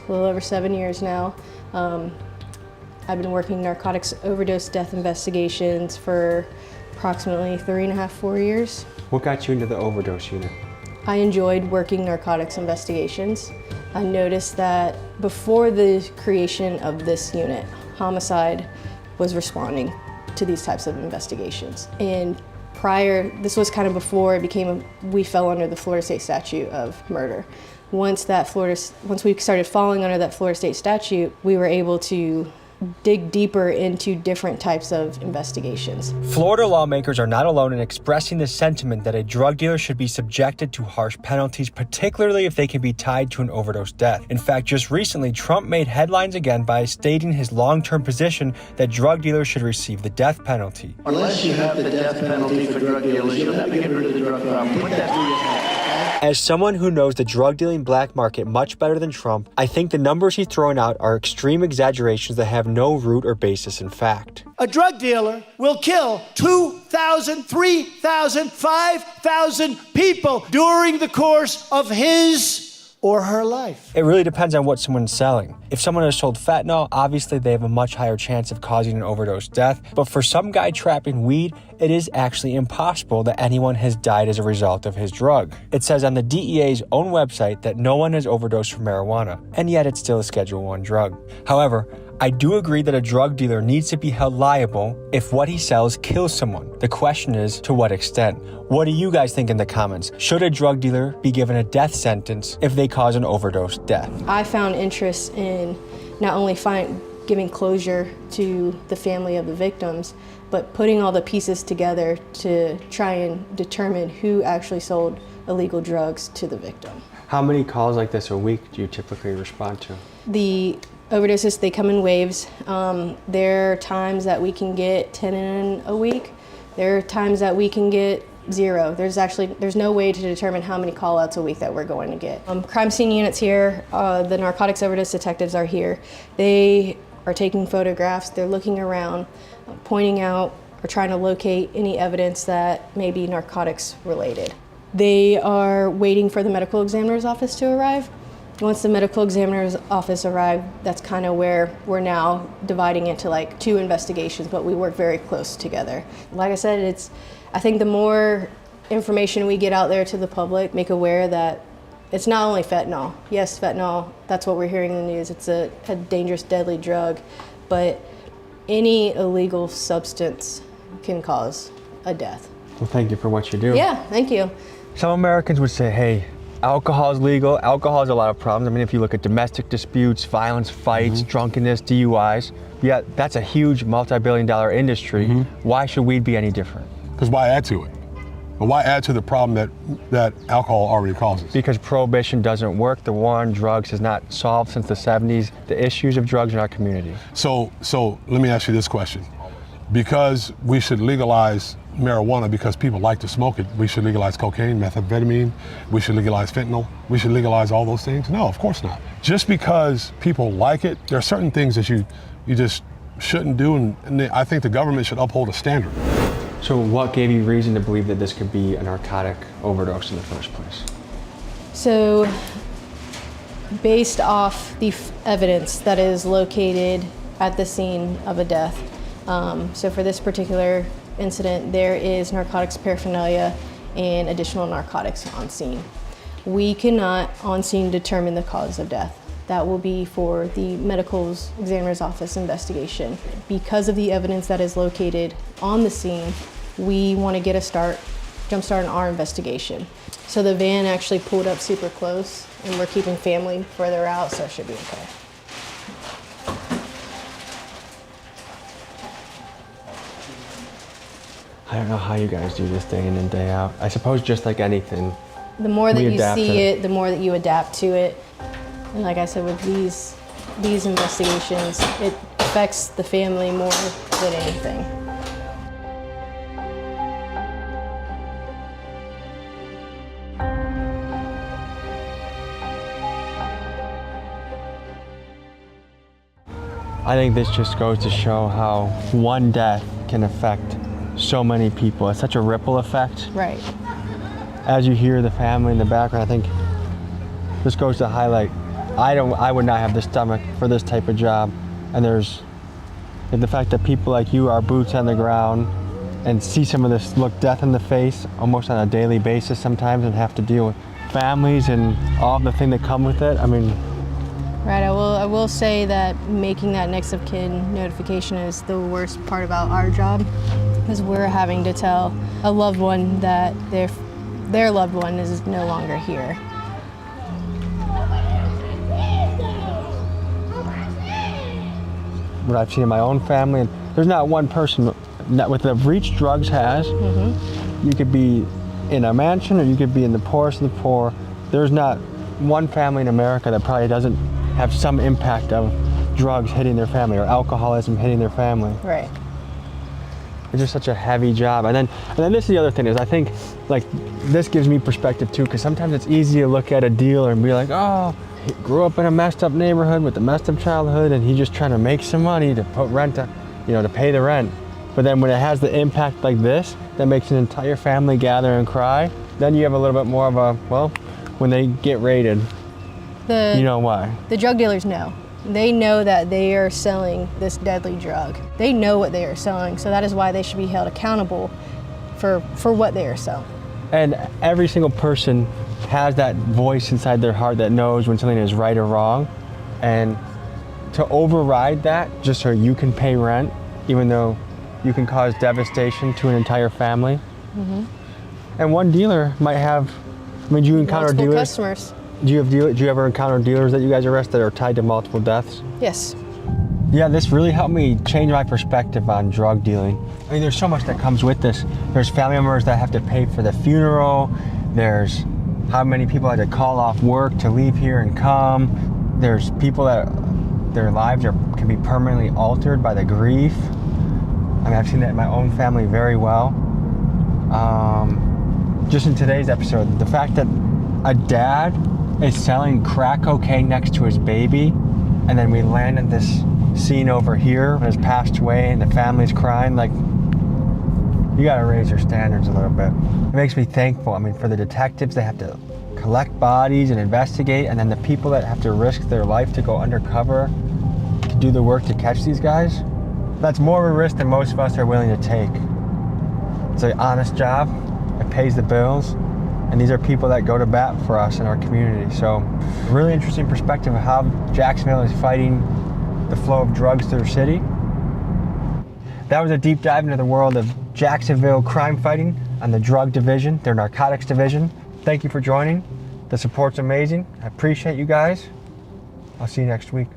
a little over 7 years now. I've been working narcotics overdose death investigations for approximately 3.5, 4 years. What got you into the overdose unit? I enjoyed working narcotics investigations. I noticed that before the creation of this unit, homicide was responding to these types of investigations. And prior, this was kind of before it became, we fell under the Florida state statute of murder. Once we started falling under that Florida state statute, we were able to dig deeper into different types of investigations. Florida lawmakers are not alone in expressing the sentiment that a drug dealer should be subjected to harsh penalties, particularly if they can be tied to an overdose death. In fact, just recently, Trump made headlines again by stating his long-term position that drug dealers should receive the death penalty. Unless you have the death penalty for drug dealers, you'll never get rid of the drug problem. Put that through your head. As someone who knows the drug dealing black market much better than Trump, I think the numbers he's throwing out are extreme exaggerations that have no root or basis in fact. A drug dealer will kill 2,000, 3,000, 5,000 people during the course of his or her life. It really depends on what someone's selling. If someone has sold fentanyl, obviously they have a much higher chance of causing an overdose death. But for some guy trapping weed, it is actually impossible that anyone has died as a result of his drug. It says on the DEA's own website that no one has overdosed from marijuana, and yet it's still a Schedule I drug. However, I do agree that a drug dealer needs to be held liable if what he sells kills someone. The question is, to what extent? What do you guys think in the comments? Should a drug dealer be given a death sentence if they cause an overdose death? I found interest in not only giving closure to the family of the victims, but putting all the pieces together to try and determine who actually sold illegal drugs to the victim. How many calls like this a week do you typically respond to? The overdoses, they come in waves. There are times that we can get 10 in a week. There are times that we can get 0. There's no way to determine how many call outs a week that we're going to get. Crime scene units here, the narcotics overdose detectives are here. They are taking photographs, they're looking around, pointing out or trying to locate any evidence that may be narcotics related. They are waiting for the medical examiner's office to arrive. Once the medical examiner's office arrived, that's kind of where we're now dividing into like 2 investigations, but we work very close together. Like I said, I think the more information we get out there to the public, make aware that it's not only fentanyl. Yes, fentanyl, that's what we're hearing in the news. It's a dangerous, deadly drug, but any illegal substance can cause a death. Well, thank you for what you do. Yeah, thank you. Some Americans would say, hey, alcohol is legal. Alcohol has a lot of problems. I mean, if you look at domestic disputes, violence, fights, drunkenness, DUIs, yeah, that's a huge multi-billion-dollar industry. Why should weed be any different? Because why add to it? But why add to the problem that alcohol already causes? Because prohibition doesn't work. The war on drugs has not solved since the 70s the issues of drugs in our community. So let me ask you this question. Because we should legalize marijuana because people like to smoke it, we should legalize cocaine, methamphetamine, we should legalize fentanyl, we should legalize all those things? No, of course not. Just because people like it, there are certain things that you shouldn't do, and I think the government should uphold a standard. So what gave you reason to believe that this could be a narcotic overdose in the first place? So, based off the evidence that is located at the scene of a death, so for this particular incident, there is narcotics paraphernalia and additional narcotics on scene. We cannot on scene determine the cause of death. That will be for the medical examiner's office investigation. Because of the evidence that is located on the scene, we want to get a jumpstart on our investigation. So the van actually pulled up super close, and we're keeping family further out, so it should be okay. I don't know how you guys do this day in and day out. I suppose just like anything. The more that you see it, the more that you adapt to it. And like I said, with these investigations, it affects the family more than anything. I think this just goes to show how one death can affect so many people. It's such a ripple effect. Right. As you hear the family in the background, I think this goes to highlight, I would not have the stomach for this type of job. And there's the fact that people like you are boots on the ground and see some of this, look death in the face almost on a daily basis sometimes, and have to deal with families and all the thing that come with it. I mean, right, I will say that making that next of kin notification is the worst part about our job, because we're having to tell a loved one that their loved one is no longer here. What I've seen in my own family, and there's not one person that with the reach drugs has, you could be in a mansion or you could be in the poorest of the poor. There's not one family in America that probably doesn't have some impact of drugs hitting their family or alcoholism hitting their family. Right. It's just such a heavy job. And then this is the other thing is, I think like this gives me perspective too, because sometimes it's easy to look at a dealer and be like, oh, he grew up in a messed up neighborhood with a messed up childhood and he's just trying to make some money to put rent, to pay the rent. But then when it has the impact like this, that makes an entire family gather and cry, then you have a little bit more of a, well, when they get raided, you know why. The drug dealers know. They know that they are selling this deadly drug. They know what they are selling, so that is why they should be held accountable for what they are selling. And every single person has that voice inside their heart that knows when something is right or wrong. And to override that just so you can pay rent, even though you can cause devastation to an entire family. And one dealer might have, do you encounter multiple dealers? Customers. Do you ever encounter dealers that you guys arrest that are tied to multiple deaths? Yes. Yeah, this really helped me change my perspective on drug dealing. I mean, there's so much that comes with this. There's family members that have to pay for the funeral. There's how many people had to call off work to leave here and come. There's people that their lives can be permanently altered by the grief. I mean, I've seen that in my own family very well. Just in today's episode, the fact that a dad is selling crack cocaine next to his baby, and then we land in this scene over here when he's passed away and the family's crying, like, you gotta raise your standards a little bit. It makes me thankful, for the detectives that have to collect bodies and investigate, and then the people that have to risk their life to go undercover to do the work to catch these guys. That's more of a risk than most of us are willing to take. It's an honest job, it pays the bills, and these are people that go to bat for us in our community. So, really interesting perspective of how Jacksonville is fighting the flow of drugs through the city. That was a deep dive into the world of Jacksonville crime fighting on the drug division, their narcotics division. Thank you for joining. The support's amazing. I appreciate you guys. I'll see you next week.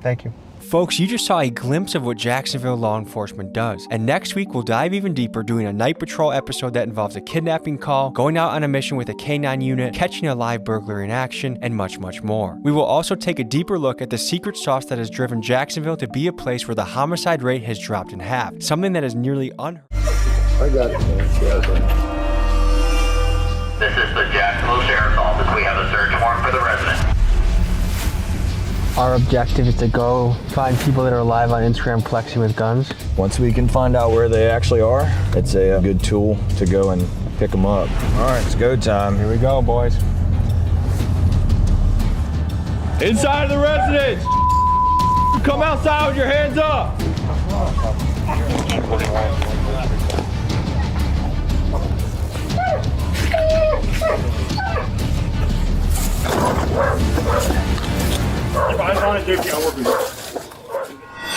Thank you. Folks, you just saw a glimpse of what Jacksonville law enforcement does. And next week, we'll dive even deeper, doing a night patrol episode that involves a kidnapping call, going out on a mission with a K9 unit, catching a live burglary in action, and much, much more. We will also take a deeper look at the secret sauce that has driven Jacksonville to be a place where the homicide rate has dropped in half, something that is nearly unheard of. I got it, man. This is the Jacksonville Sheriff's Office. We have a search warrant for the resident. Our Our objective is to go find people that are alive on Instagram flexing with guns. Once we can find out where they actually are, it's a good tool to go and pick them up. All right, it's go time. Here we go, boys. Inside of the residence! Come outside with your hands up!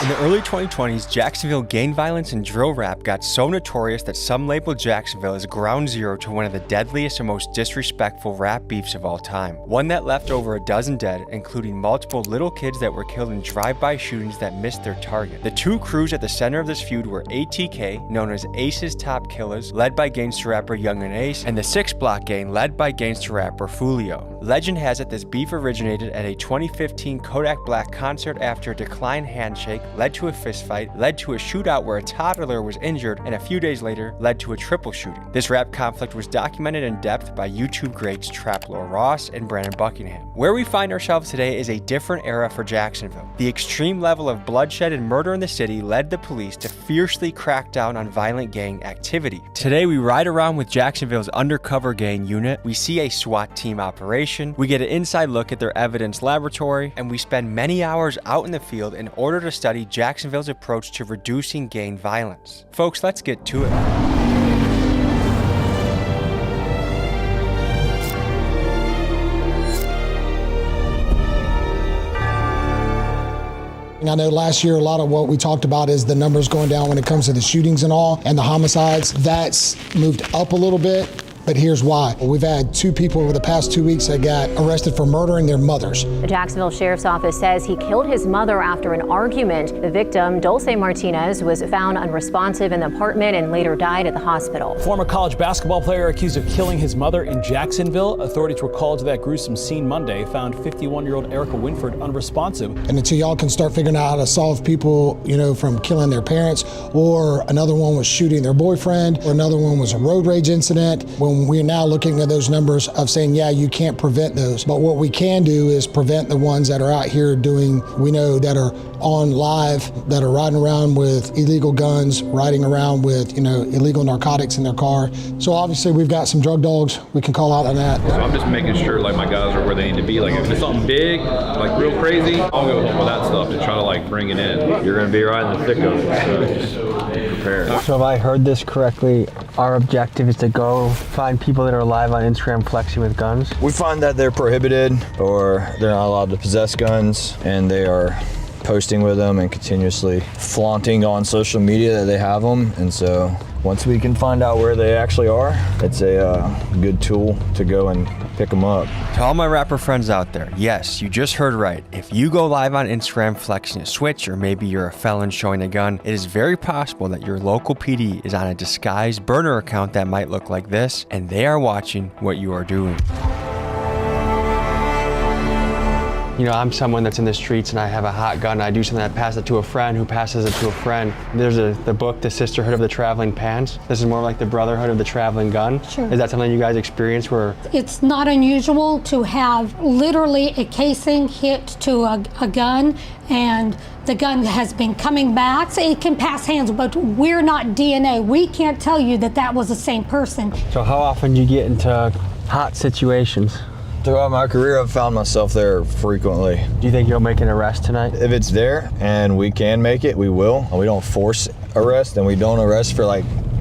In the early 2020s, Jacksonville gang violence and drill rap got so notorious that some labeled Jacksonville as ground zero to one of the deadliest and most disrespectful rap beefs of all time. One that left over a dozen dead, including multiple little kids that were killed in drive-by shootings that missed their target. The two crews at the center of this feud were ATK, known as Ace's Top Killers, led by gangster rapper Young and Ace, and the 6 Block Gang, led by gangster rapper Fulio. Legend has it this beef originated at a 2015 Kodak Black concert after a decline handshake, led to a fistfight, led to a shootout where a toddler was injured, and a few days later led to a triple shooting. This rap conflict was documented in depth by YouTube greats Trap Lord Ross and Brandon Buckingham. Where we find ourselves today is a different era for Jacksonville. The extreme level of bloodshed and murder in the city led the police to fiercely crack down on violent gang activity. Today we ride around with Jacksonville's undercover gang unit, we see a SWAT team operation, we get an inside look at their evidence laboratory, and we spend many hours out in the field in order to study Jacksonville's approach to reducing gang violence. Folks, let's get to it. I know last year a lot of what we talked about is the numbers going down when it comes to the shootings and all, and the homicides. That's moved up a little bit. But here's why. We've had 2 people over the past 2 weeks that got arrested for murdering their mothers. The Jacksonville Sheriff's Office says he killed his mother after an argument. The victim, Dulce Martinez, was found unresponsive in the apartment and later died at the hospital. Former college basketball player accused of killing his mother in Jacksonville. Authorities were called to that gruesome scene Monday, found 51-year-old Erica Winford unresponsive. And until y'all can start figuring out how to solve people, from killing their parents, or another one was shooting their boyfriend, or another one was a road rage incident, when we're now looking at those numbers of saying, yeah, you can't prevent those. But what we can do is prevent the ones that are out here we know that are on live, that are riding around with illegal guns, riding around with, illegal narcotics in their car. So obviously we've got some drug dogs we can call out on that. So I'm just making sure my guys are where they need to be. If it's something big, real crazy, I'll go home with that stuff to try to bring it in. You're gonna be right in the thick of it, so just be prepared. So if I heard this correctly, our objective is to go find people that are alive on Instagram flexing with guns. We find that they're prohibited or they're not allowed to possess guns, and they are posting with them and continuously flaunting on social media that they have them. And so once we can find out where they actually are, it's a good tool to go and pick them up. To all my rapper friends out there, yes, you just heard right. If you go live on Instagram flexing a switch, or maybe you're a felon showing a gun, it is very possible that your local PD is on a disguised burner account that might look like this, and they are watching what you are doing. I'm someone that's in the streets and I have a hot gun. I do something, I pass it to a friend who passes it to a friend. There's the book, The Sisterhood of the Traveling Pants. This is more like the Brotherhood of the Traveling Gun. Sure. Is that something you guys experience where? It's not unusual to have literally a casing hit to a gun, and the gun has been coming back. So it can pass hands, but we're not DNA. We can't tell you that was the same person. So how often do you get into hot situations? Throughout my career, I've found myself there frequently. Do you think you'll make an arrest tonight? If it's there and we can make it, we will. We don't force arrest, and we don't arrest for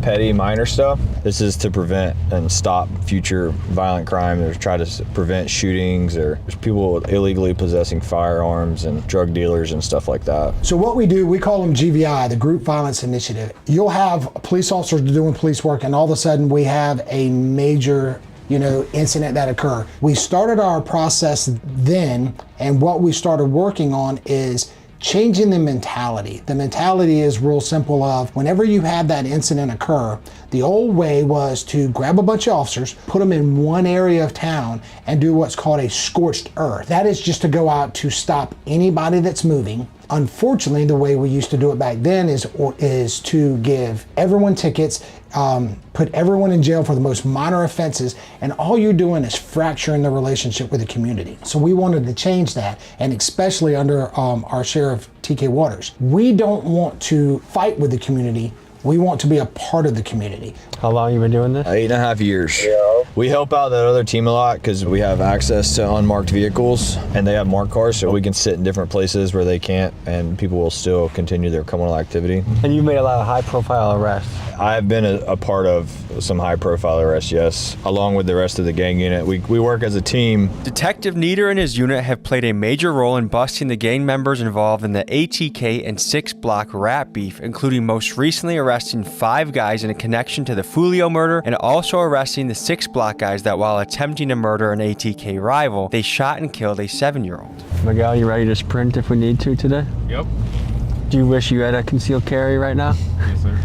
petty minor stuff. This is to prevent and stop future violent crime. There's try to prevent shootings, or there's people illegally possessing firearms and drug dealers and stuff like that. So what we do, we call them GVI, the Group Violence Initiative. You'll have police officers doing police work, and all of a sudden we have a major incident that occur. We started our process then, and what we started working on is changing the mentality. The mentality is real simple of whenever you have that incident occur, the old way was to grab a bunch of officers, put them in one area of town, and do what's called a scorched earth. That is just to go out to stop anybody that's moving, Unfortunately, the way we used to do it back then is to give everyone tickets, put everyone in jail for the most minor offenses, and all you're doing is fracturing the relationship with the community. So we wanted to change that, and especially under our Sheriff TK Waters. We don't want to fight with the community. We want to be a part of the community. How long you been doing this? 8.5 years. Yeah. We help out that other team a lot because we have access to unmarked vehicles and they have marked cars, so we can sit in different places where they can't, and people will still continue their criminal activity. And you made a lot of high-profile arrests. I've been a part of some high-profile arrests, yes, along with the rest of the gang unit. We work as a team. Detective Nieder and his unit have played a major role in busting the gang members involved in the ATK and 6 Block rat beef, including most recently arresting 5 guys in a connection to the Fulio murder, and also arresting the 6 Block guys that, while attempting to murder an ATK rival, they shot and killed a 7-year-old. Miguel, you ready to sprint if we need to today? Yep. Do you wish you had a concealed carry right now? Yes, sir.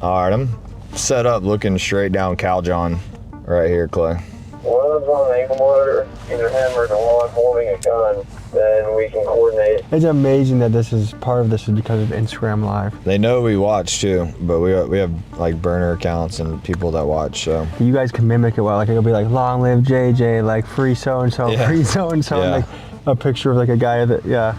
All right, I'm set up looking straight down Cal John right here, Clay. One of them's on an ankle monitor, either him or Delon holding a gun, then we can coordinate. It's amazing that this is part of this is because of Instagram Live. They know we watch too, but we have like burner accounts and people that watch, so. You guys can mimic it well, like it'll be like long live JJ, like free so-and-so, Yeah. free so-and-so, Yeah. like a picture of like a guy that, yeah.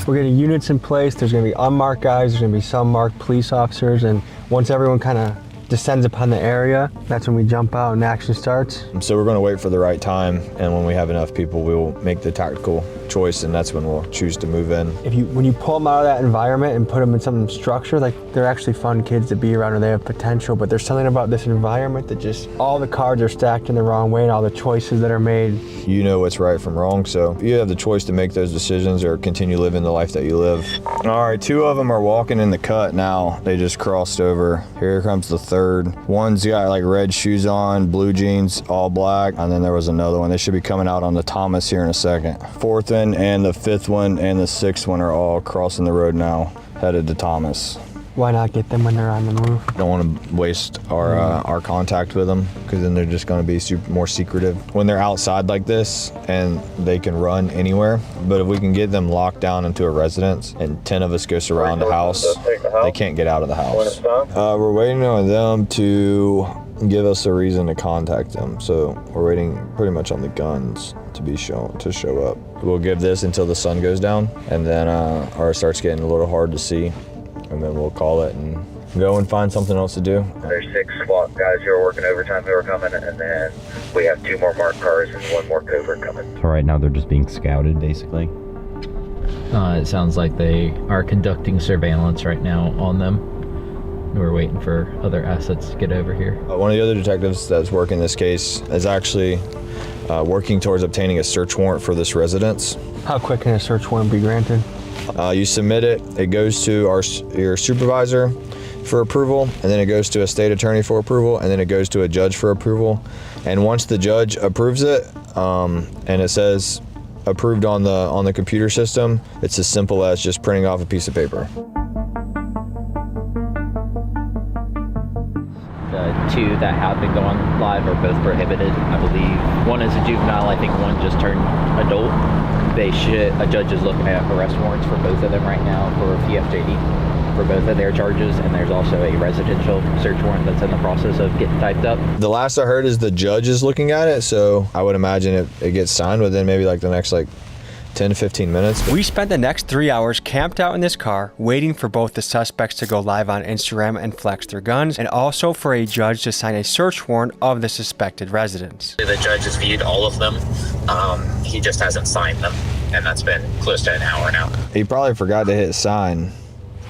We're getting units in place. There's gonna be unmarked guys, there's gonna be some marked police officers, and once everyone kind of descends upon the area, that's when we jump out and action starts. So we're going to wait for the right time, and when we have enough people, we will make the tactical choice, and that's when we'll choose to move in. When you pull them out of that environment and put them in some structure, like they're actually fun kids to be around and they have potential, but there's something about this environment that just, all the cards are stacked in the wrong way and all the choices that are made. You know what's right from wrong, so you have the choice to make those decisions or continue living the life that you live. All right, 2 of them are walking in the cut now. They just crossed over. Here comes the 3rd. One's got like red shoes on, blue jeans, all black, and then there was another one. They should be coming out on the Thomas here in a second. 4th one and the 5th one and the 6th one are all crossing the road now, headed to Thomas. Why not get them when they're on the move? Don't want to waste our contact with them, because then they're just going to be more secretive when they're outside like this and they can run anywhere. But if we can get them locked down into a residence and 10 of us go surround the house, they can't get out of the house. We're waiting on them to give us a reason to contact them. So we're waiting pretty much on the guns to show up. We'll give this until the sun goes down, and then ours starts getting a little hard to see. And then we'll call it and go and find something else to do. There's 6 SWAT guys who are working overtime who are coming, and then we have 2 more marked cars and 1 more covert coming. So right now they're just being scouted, basically. It sounds like they are conducting surveillance right now on them. We're waiting for other assets to get over here. One of the other detectives that's working this case is actually working towards obtaining a search warrant for this residence. How quick can a search warrant be granted? You submit it, it goes to your supervisor for approval, and then it goes to a state attorney for approval, and then it goes to a judge for approval. And once the judge approves it, and it says approved on the computer system, it's as simple as just printing off a piece of paper. The 2 that have been going live are both prohibited, I believe. One is a juvenile, I think one just turned adult. A judge is looking at arrest warrants for both of them right now for PFJD for both of their charges, and there's also a residential search warrant that's in the process of getting typed up. The last I heard is the judge is looking at it, so I would imagine it gets signed within maybe like the next 10 to 15 minutes. We spent the next 3 hours camped out in this car, waiting for both the suspects to go live on Instagram and flex their guns, and also for a judge to sign a search warrant of the suspected residence. The judge has viewed all of them. He just hasn't signed them, and that's been close to an hour now. He probably forgot to hit sign.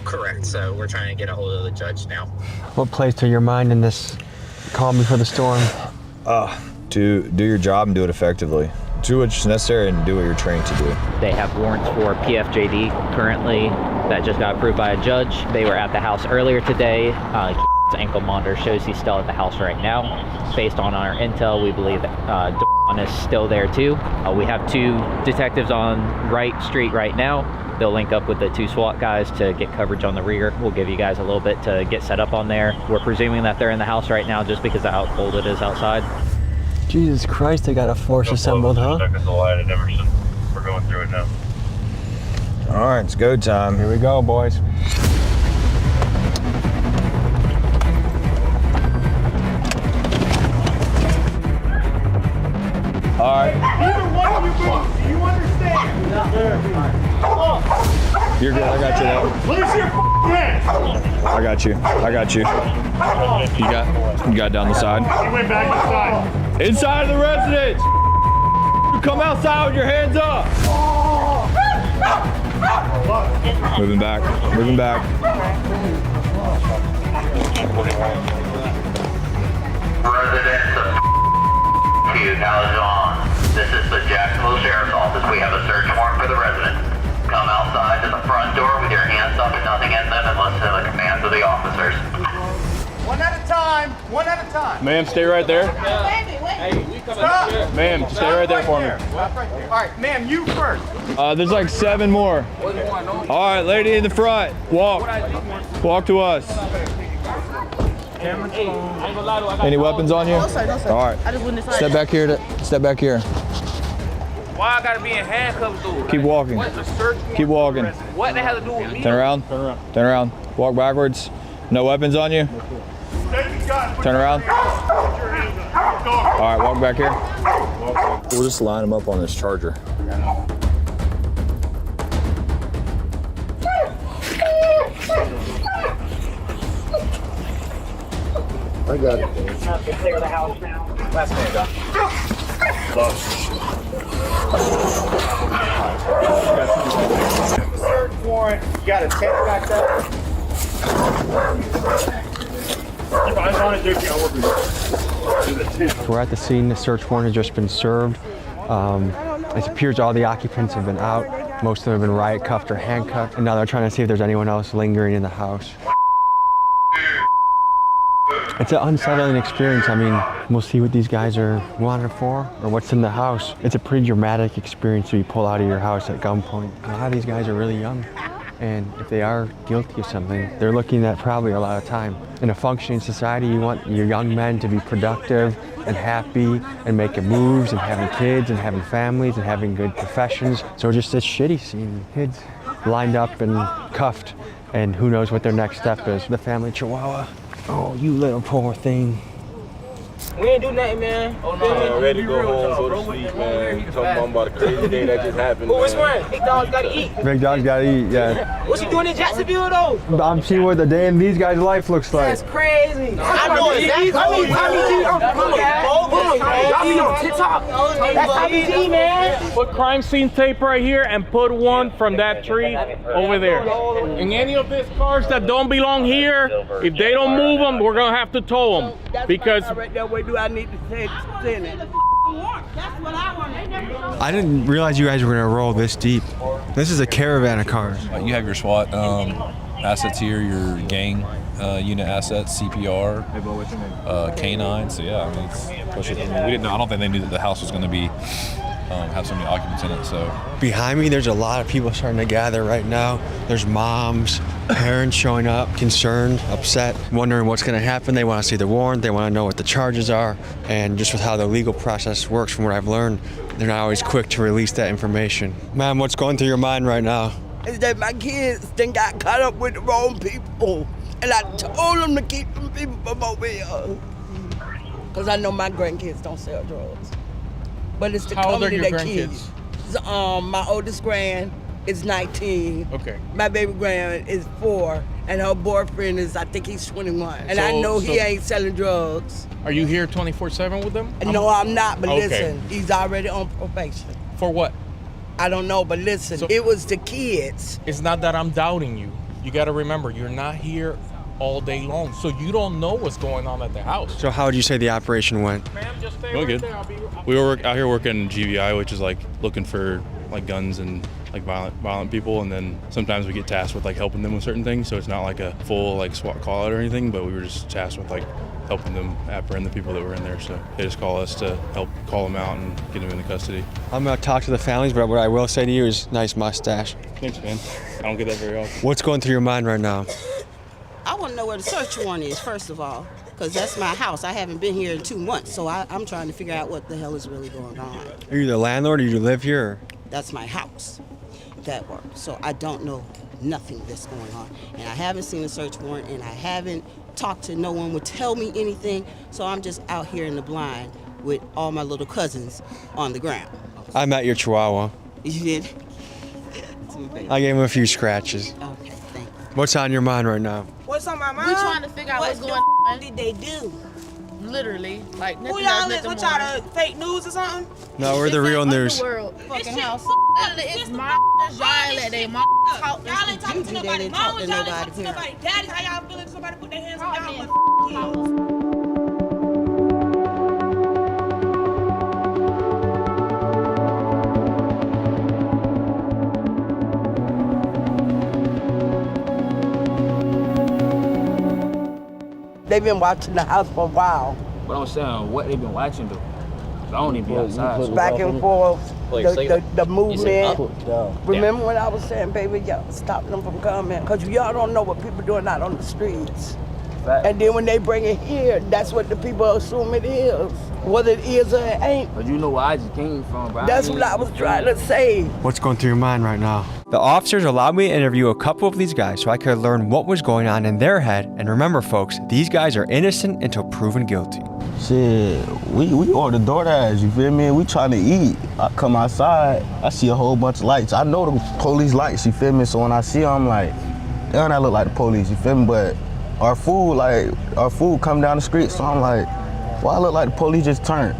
Correct, so we're trying to get a hold of the judge now. What plays through your mind in this calm before the storm? To do your job and do it effectively. Do what's necessary and do what you're trained to do. They have warrants for PFJD currently that just got approved by a judge. They were at the house earlier today. Ankle monitor shows he's still at the house right now. Based on our intel, we believe that Dawn is still there too. We have 2 detectives on Wright Street right now. They'll link up with the 2 SWAT guys to get coverage on the rear. We'll give you guys a little bit to get set up on there. We're presuming that they're in the house right now just because of how cold it is outside. Jesus Christ, they got a force assembled, huh? Stuck at the light at Emerson. We're going through it now. All right, it's go time. Here we go, boys. All right. Either one of you moves. Do you understand? You're good. I got you now. Place your hands. I got you. I got you. You got down the side. He went back inside. Inside of the residence! Come outside with your hands up! Moving back. Moving back. Residents of Calzone. This is the Jacksonville Sheriff's Office. We have a search warrant for the resident. Come outside to the front door with your hands up and nothing in them unless they're the commands of the officers. One at a time. One at a time. Ma'am, stay right there. Stop. Ma'am, stay right there for me. All right, ma'am, you first. There's like 7 more. All right, lady in the front, walk. Walk to us. Any weapons on you? No, sir. No, sir. All right. I just went inside. Step back here. Step back here. Why I gotta be in handcuffs, dude? Keep walking. Keep walking. What they have to do with me? Turn around. Turn around. Walk backwards. No weapons on you. Turn around. All right, walk back here. We'll just line them up on this charger. I got it. Clear the house now. Last man, Doc. Search warrant. You got a tent back there? We're at the scene. The search warrant has just been served. It appears all the occupants have been out. Most of them have been riot cuffed or handcuffed, and now they're trying to see if there's anyone else lingering in the house. It's an unsettling experience. I mean, we'll see what these guys are wanted for or what's in the house. It's a pretty dramatic experience to be pulled out of your house at gunpoint. A lot of these guys are really young, and if they are guilty of something, they're looking at probably a lot of time. In a functioning society, you want your young men to be productive and happy and making moves and having kids and having families and having good professions. So it's shitty seeing kids lined up and cuffed, and who knows what their next step is. The family chihuahua. Oh, you little poor thing. We ain't do nothing, man. Oh, no, I'm ready to go home, go to sleep, man. Talking about a crazy day that just happened. Which one? Big dogs gotta eat. Big dogs gotta eat, yeah. What's he doing in Jacksonville, though? I'm seeing what the day in these guys' life looks like. That's crazy. I know exactly. Got me on TikTok. That's Tommy G, man. Put crime scene tape right here and put one from that tree over there. And any of these cars that don't belong here, if they don't move them, we're gonna have to tow them. Because do I need to send it? I didn't realize you guys were gonna roll this deep. This is a caravan of cars. You have your SWAT assets here, your gang unit assets, CPR, K9. So yeah, I mean, we didn't know. I don't think they knew that the house was going to be have so many occupants in it. So behind me, there's a lot of people starting to gather right now. There's moms, parents showing up, concerned, upset, wondering what's going to happen. They want to see the warrant. They want to know what the charges are. And just with how the legal process works, from what I've learned, they're not always quick to release that information. Ma'am, what's going through your mind right now? Is that my kids then got caught up with the wrong people. And I told them to keep them people from over here. Because I know my grandkids don't sell drugs. But it's the company that kids. My oldest grand is 19. Okay. My baby grand is 4. And her boyfriend is, I think he's 21. And I know he ain't selling drugs. Are you here 24/7 with them? No, I'm not, but Okay. listen, he's already on probation. For what? I don't know, but listen, it was the kids. It's not that I'm doubting you. You got to remember, you're not here all day long, so you don't know what's going on at the house. So how would you say the operation went? going good. We were out here working GVI, which is like looking for like guns and like violent people, and then sometimes we get tasked with like helping them with certain things. So it's not like a full like SWAT call out or anything, but we were just tasked with like helping them apprehend the people that were in there. So they just call us to help call them out and get them into custody. I'm gonna talk to the families, but what I will say to you is nice mustache. Thanks, man. I don't get that very often. What's going through your mind right now? I want to know where the search warrant is, first of all, because that's my house. I haven't been here in 2 months, so I'm trying to figure out what the hell is really going on. Are you the landlord or do you live here? Or? That's my house, that works. So I don't know nothing that's going on. And I haven't seen a search warrant, and I haven't talked to no one would tell me anything, so I'm just out here in the blind with all my little cousins on the ground. I met your chihuahua. You did? I gave him a few scratches. Okay, thank you. What's on your mind right now? What's on my mind? We trying to figure out what's going on. What did they do? Literally, like who y'all is? What y'all fake news or something? No, we're the real news. Fucking house. Literally, it's my y'all let they mom talk. Y'all ain't talking to nobody. Mamas, y'all ain't talking to nobody. Daddies, how y'all feeling? Somebody put their hands on y'all kids. They've been watching the house for a while. But I'm saying, what they've been watching though? I don't even be outside. So back and forth, the movement. Remember when I was saying, baby, y'all stop them from coming? Because y'all don't know what people doing out on the streets. And then when they bring it here, that's what the people assume it is. Whether it is or it ain't. But you know where I just came from, bro. That's what I was trying to say. What's going through your mind right now? The officers allowed me to interview a couple of these guys so I could learn what was going on in their head. And remember, folks, these guys are innocent until proven guilty. Shit, we order DoorDash, you feel me? We trying to eat. I come outside, I see a whole bunch of lights. I know the police lights, you feel me? So when I see them, I'm like, damn, that look like the police, you feel me? But our food come down the street, so I'm like, why look like the police just turned?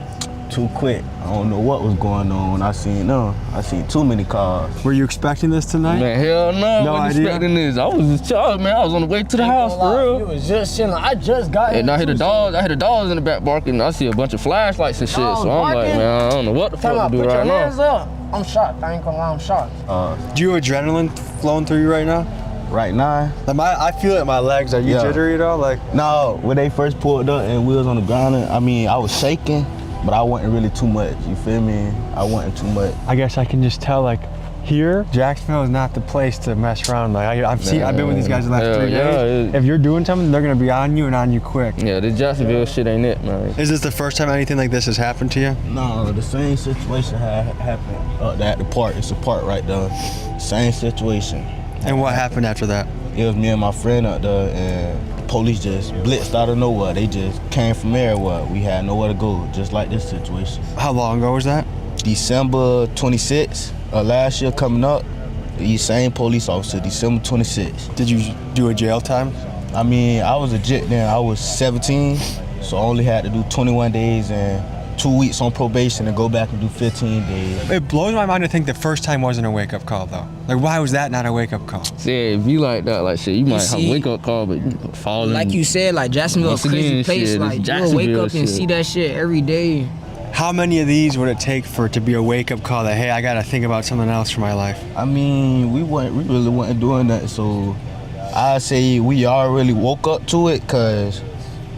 Too quick. I don't know what was going on when I seen them. I seen too many cars. Were you expecting this tonight? Man, hell no. No I wasn't idea. expecting this. I was just child, man. I was on the way to the house, for real. You was just chilling. I just got here. And I hear the dogs in the back barking. I see a bunch of flashlights and shit. So I'm like, man, I don't know what the fuck to do right now. Put your hands up. I'm shocked. I ain't gonna lie, I'm shocked. Do you have adrenaline flowing through you right now? Right now? I feel it in my legs. Are you jittery at all? No, when they first pulled up and we was on the ground, I was shaking, but I wasn't really too much, you feel me? I wasn't too much. I guess I can just tell, here, Jacksonville is not the place to mess around. I've been with these guys the last 3 days. If you're doing something, they're gonna be on you and on you quick. Yeah, this Jacksonville shit ain't it, man. Is this the first time anything like this has happened to you? No, the same situation happened up at the park. It's a park right there. Same situation. And what happened after that? It was me and my friend up there, and the police just blitzed out of nowhere. They just came from everywhere. We had nowhere to go, just like this situation. How long ago was that? December 26th, last year coming up. The same police officer, December 26th. Did you do a jail time? I was a jit then. I was 17, so I only had to do 21 days and 2 weeks on probation and go back and do 15 days. It blows my mind to think the first time wasn't a wake-up call, though. Why was that not a wake-up call? See, if you like that, shit, you might have a wake-up call, but you fall in. Like you said, Jacksonville a crazy place. You'll wake up and see that shit every day. How many of these would it take for it to be a wake-up call that, hey, I gotta think about something else for my life? We really wasn't doing that, so I say we already woke up to it, cause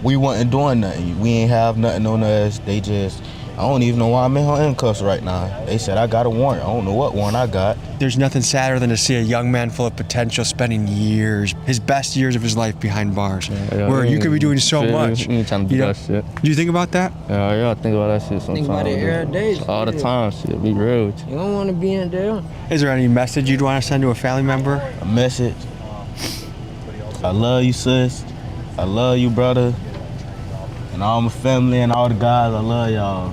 we wasn't doing nothing. We ain't have nothing on us. I don't even know why I'm in handcuffs right now. They said I got a warrant. I don't know what warrant I got. There's nothing sadder than to see a young man full of potential spending his best years of his life behind bars, where you could be doing so much. You ain't trying to do that shit. Do you think about that? Yeah, I think about that shit sometimes. Think about it every day. All the time, shit. Be real with you. You don't want to be in there. Is there any message you'd want to send to a family member? A message. I love you, sis. I love you, brother. And all my family and all the guys, I love y'all.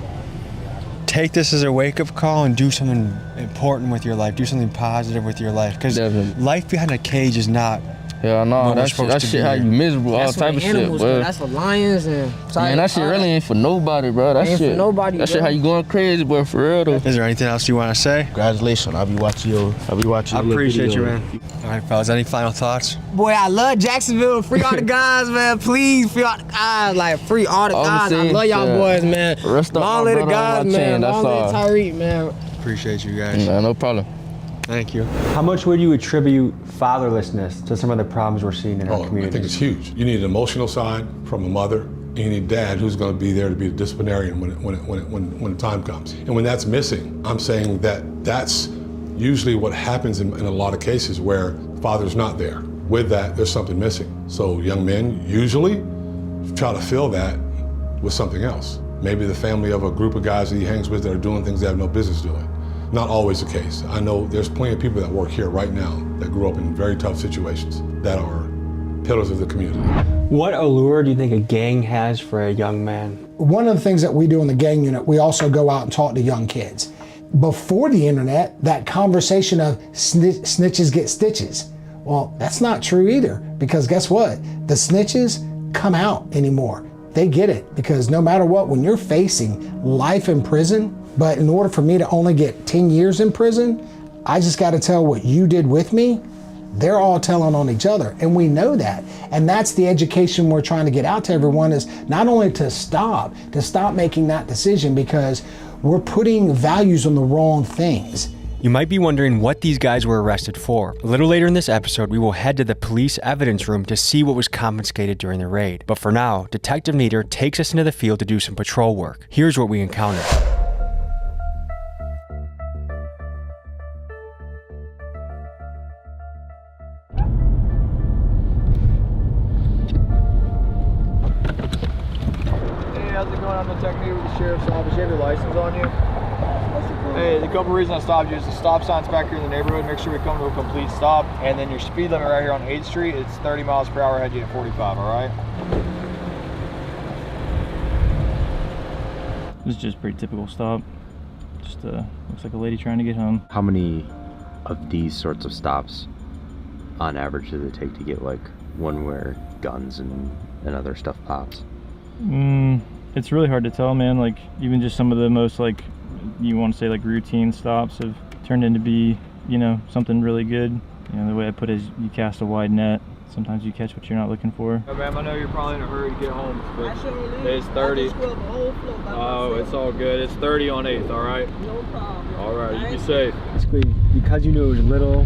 Take this as a wake-up call and do something important with your life. Do something positive with your life. Because life behind a cage is not. Yeah, no, that shit how you miserable, all type of shit, bro. That's for lions and. Man, that shit really ain't for nobody, bro. That shit. For nobody, that shit how you going crazy, bro. For real though. Is there anything else you want to say? Congratulations, I'll be watching your. I appreciate you, man. All right, fellas. Any final thoughts? Boy, I love Jacksonville. Free all the guys, man. Please, free all the guys. Free all the guys. I love y'all boys, man. Long live the guys, man. Long live Tyreek, man. Appreciate you guys. Yeah, no problem. Thank you. How much would you attribute fatherlessness to some of the problems we're seeing in our community? I think it's huge. You need an emotional side from a mother, and you need dad who's going to be there to be a disciplinarian when the time comes. And when that's missing, I'm saying that's usually what happens in a lot of cases where father's not there. with that, there's something missing. So young men usually try to fill that with something else. Maybe the family of a group of guys that he hangs with that are doing things they have no business doing. Not always the case. I know there's plenty of people that work here right now that grew up in very tough situations that are pillars of the community. What allure do you think a gang has for a young man? One of the things that we do in the gang unit, we also go out and talk to young kids. Before the internet, that conversation of snitches get stitches. Well, that's not true either, because guess what? The snitches come out anymore. They get it, because no matter what, when you're facing life in prison, but in order for me to only get 10 years in prison, I just got to tell what you did with me. They're all telling on each other, and we know that. And that's the education we're trying to get out to everyone, is not only to stop making that decision, because we're putting values on the wrong things. You might be wondering what these guys were arrested for. A little later in this episode, we will head to the police evidence room to see what was confiscated during the raid. But for now, Detective Nieder takes us into the field to do some patrol work. Here's what we encountered. Hey, how's it going? I'm Detective Nieder with the Sheriff's Office. You have your license on you? Hey, the couple reasons I stopped you is the stop signs back here in the neighborhood. Make sure we come to a complete stop. And then your speed limit right here on 8th Street, it's 30 miles per hour. I had you at 45, all right? This is just a pretty typical stop. Just looks like a lady trying to get home. How many of these sorts of stops on average does it take to get like one where guns and other stuff pops? It's really hard to tell, man. Like even just some of the most like, you want to say like routine stops have turned into be, you know, something really good. You know, the way I put it is you cast a wide net. Sometimes you catch what you're not looking for. Oh, ma'am, I know you're probably in a hurry to get home, but it's 30. Oh, it's all good. It's 30 on 8th, all right? No problem. All right, you be safe. Basically, because you knew it was little,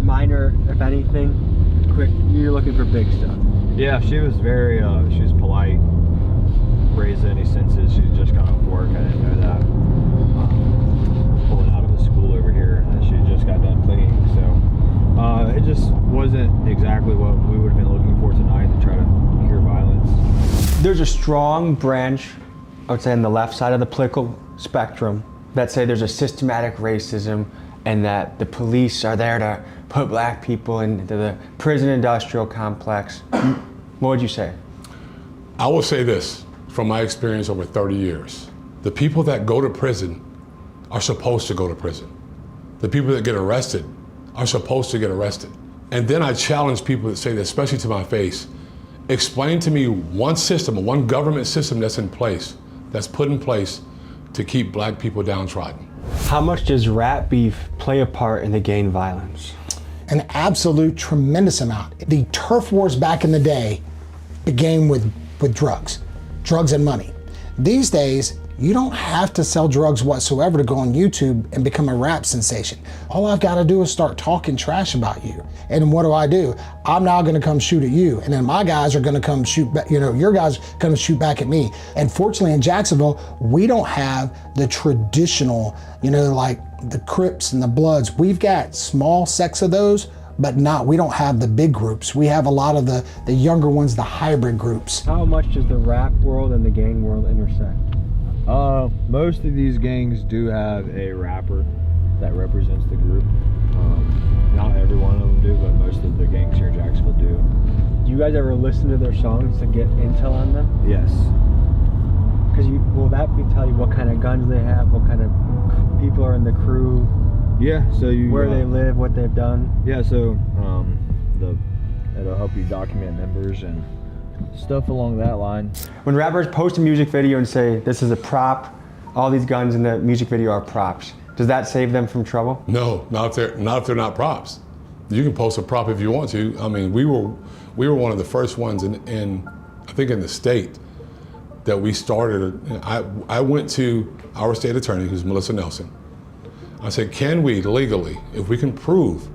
minor, if anything, quick, you're looking for big stuff. Yeah, she was very, she was polite, raised any senses. She just got off work, I didn't know that. Pulling out of a school over here, and she just got done cleaning, so. It just wasn't exactly what we would have been looking for tonight to try to cure violence. There's a strong branch, I would say, on the left side of the political spectrum that say there's a systematic racism and that the police are there to put black people into the prison industrial complex. What would you say? I will say this, from my experience over 30 years. The people that go to prison are supposed to go to prison. The people that get arrested are supposed to get arrested. And then I challenge people that say that, especially to my face, explain to me one system, one government system that's in place, that's put in place to keep black people downtrodden. How much does rap beef play a part in the gang violence? An absolute tremendous amount. The turf wars back in the day began with drugs and money. These days, you don't have to sell drugs whatsoever to go on YouTube and become a rap sensation. All I've got to do is start talking trash about you. And what do? I'm now gonna come shoot at you. And then my guys are gonna come shoot back, you know, your guys are gonna shoot back at me. And fortunately in Jacksonville, we don't have the traditional, you know, like the Crips and the Bloods. We've got small sects of those, but we don't have the big groups. We have a lot of the younger ones, the hybrid groups. How much does the rap world and the gang world intersect? Most of these gangs do have a rapper that represents the group. Not every one of them do, but most of the gangs here in Jacksonville do. Do you guys ever listen to their songs to get intel on them? Yes. Because will that tell you what kind of guns they have, what kind of people are in the crew? Yeah, so where they live, what they've done. Yeah, so it'll help you document members and stuff along that line. When rappers post a music video and say this is a prop, all these guns in the music video are props, does that save them from trouble? No, not if they're not props. You can post a prop if you want to. I mean, we were one of the first ones in I think in the state that we started. I went to our state attorney, who's Melissa Nelson. I said, can we legally, if we can prove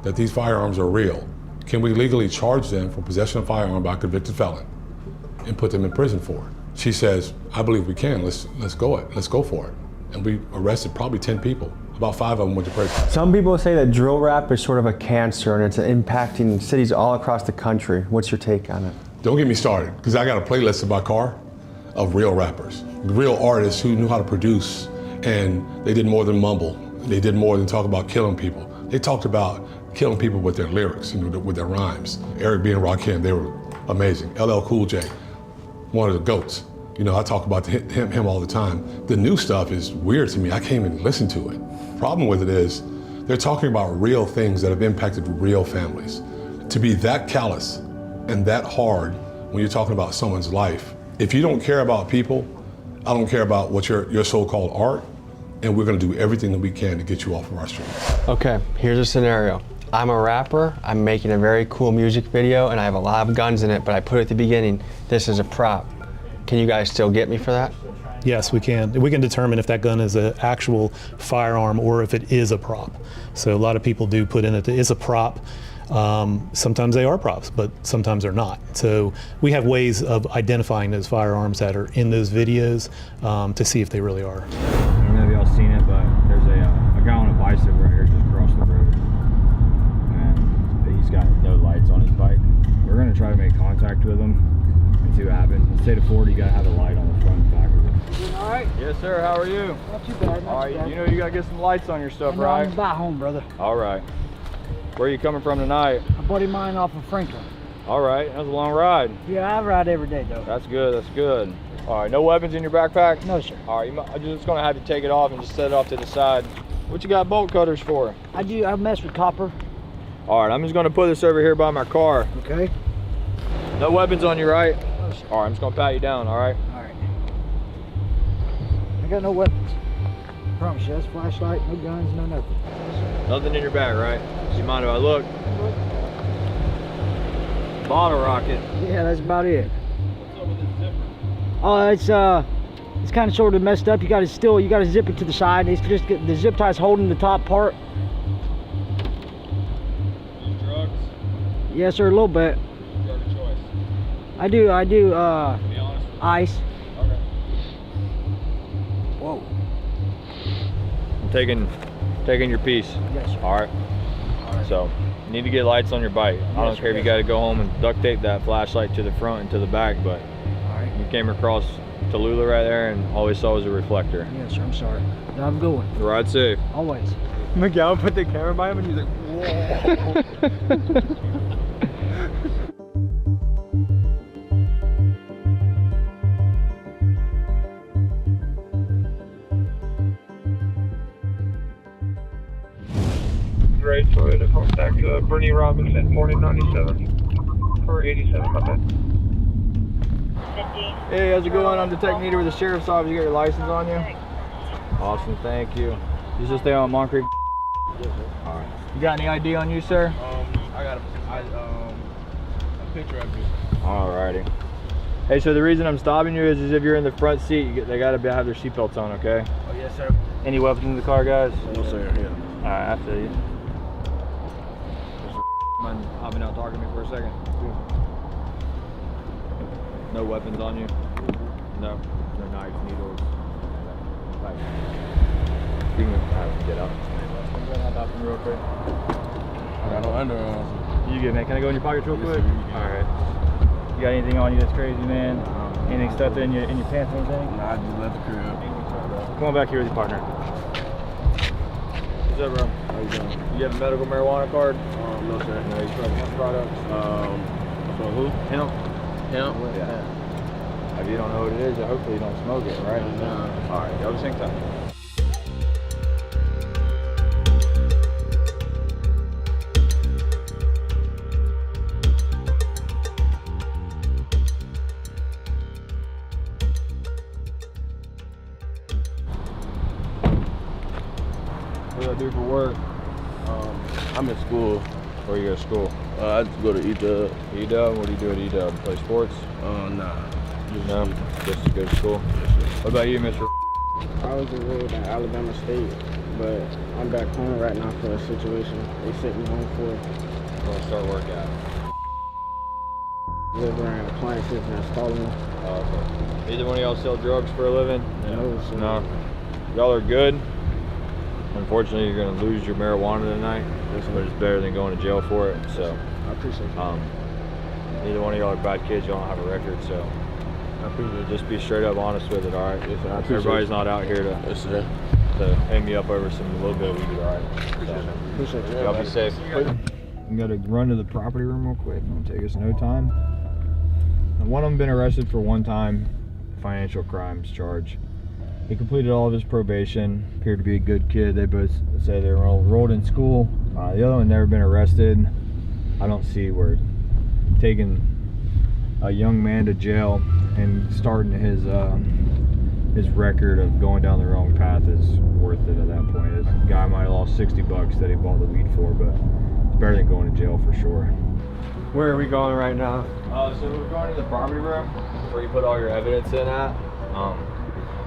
that these firearms are real, can we legally charge them for possession of a firearm by a convicted felon and put them in prison for it? She says, I believe we can. Let's go for it. And we arrested probably 10 people About 5 of them went to prison. Some people say that drill rap is sort of a cancer and it's impacting cities all across the country. What's your take on it? Don't get me started, because I got a playlist in my car of real rappers, real artists who knew how to produce, and they did more than mumble. They did more than talk about killing people. They talked about killing people with their lyrics, with their rhymes. Eric B. and Rakim, they were amazing. LL Cool J, one of the GOATs. I talk about him all the time. The new stuff is weird to me. I can't even listen to it. Problem with it is, they're talking about real things that have impacted real families. To be that callous and that hard when you're talking about someone's life, if you don't care about people, I don't care about what your so-called art, and we're gonna do everything that we can to get you off of our streets. Okay, here's a scenario. I'm a rapper, I'm making a very cool music video, and I have a lot of guns in it, but I put at the beginning, this is a prop. Can you guys still get me for that? Yes, we can. We can determine if that gun is an actual firearm or if it is a prop. So a lot of people do put in it is a prop. Sometimes they are props, but sometimes they're not. So we have ways of identifying those firearms that are in those videos to see if they really are. I don't know if y'all seen it, but there's a guy on a bicycle right here just across the road. And he's got no lights on his bike. We're gonna try to make contact with him and see what happens. In the state of Florida, you gotta have a light on the front and back of it. All right. Yes, sir. How are you? Not too bad. All right. You know you gotta get some lights on your stuff, I'm right? back home, brother. All right. Where are you coming from tonight? A buddy of mine off of Franklin. All right. That's a long ride. Yeah, I ride every day, though. That's good. That's good. All right. No weapons in your backpack? No, sir. All right. I'm just gonna have you take it off and just set it off to the side. What you got bolt cutters for? I mess with copper. All right. I'm just gonna put this over here by my car. Okay. No weapons on you, right? No, sir. All right. I'm just gonna pat you down. All right. All right. I got no weapons. I promise you, that's flashlight, no guns, no nothing. Nothing in your bag, right? Do you mind if I look? Bottle rocket. Yeah, that's about it. What's up with this zipper? Oh, it's kind of sort of messed up. You got to zip it to the side. It's just the zip tie's holding the top part. Use drugs? Yes, sir, a little bit. Drug of choice? I do. Be honest with me. Ice. Okay. Whoa. I'm taking your piece. Yes, sir. All right. So, you need to get lights on your bike. I don't care if you got to go home and duct tape that flashlight to the front and to the back, but you came across Tallulah right there and all we saw was a reflector. Yes, sir, I'm sorry. Now I'm going. Ride safe. Always. Miguel put the camera by him and he's like, whoa. Ray Rizzle, contact Bernie Robinson, morning 97 or 87, my bad. Hey, how's it going? I'm Detective Neater with the Sheriff's Office. You got your license on you? Awesome, thank you. You just stay on Moncrief? Yes, sir. All right. You got any ID on you, sir? I got a picture of you. Alrighty. Hey, so the reason I'm stopping you is if you're in the front seat, they gotta have their seatbelts on, okay? Oh, yes, sir. Any weapons in the car, guys? No, sir, yeah. Alright, I feel you. Mind hopping out talking to me for a second? No weapons on you? No? No knives, needles? Like, you can get up. I'm gonna hop out real quick. I got no underarms. You good, man? Can I go in your pockets real quick? Alright. You got anything on you that's crazy, man? Anything stuffed in your pants or anything? Nah, I just left the crib. Come on back here with your partner. What's up, bro? How you doing? You have a medical marijuana card? No, sir. No, you smoke hemp products? For who? Hemp? Hemp? Yeah. If you don't know what it is, hopefully you don't smoke it, right? No. Alright, go to the same time. What do I do for work? I'm in school. Where you go to school? I just go to EDUB. EDUB? What do you do at EDUB? Play sports? Nah. No? Just go to school? What about you, Mr.? I was enrolled at Alabama State, but I'm back home right now for a situation they sent me home for. I'm going to start work at? Delivering appliances and installing them. Oh, okay. Either one of y'all sell drugs for a living? No, sir. No? Y'all are good? Unfortunately, you're going to lose your marijuana tonight, but it's better than going to jail for it. So I appreciate it. Neither one of y'all are bad kids. Y'all don't have a record, so I appreciate it. Just be straight up honest with it, all right? Yes, sir. I appreciate Everybody's it. not out here to hang me up over some little bit of weed, all right? Appreciate it. Y'all be safe. I'm gonna run to the property room real quick. It'll take us no time. And one of them been arrested for one time financial crimes charge. He completed all of his probation, appeared to be a good kid. They both say they were all enrolled in school. The other one never been arrested. I don't see where taking a young man to jail and starting his record of going down the wrong path is worth it at that point. This guy might have lost $60 that he bought the weed for, but it's better than going to jail for sure. Where are we going right now? So we're going to the property room where you put all your evidence in at.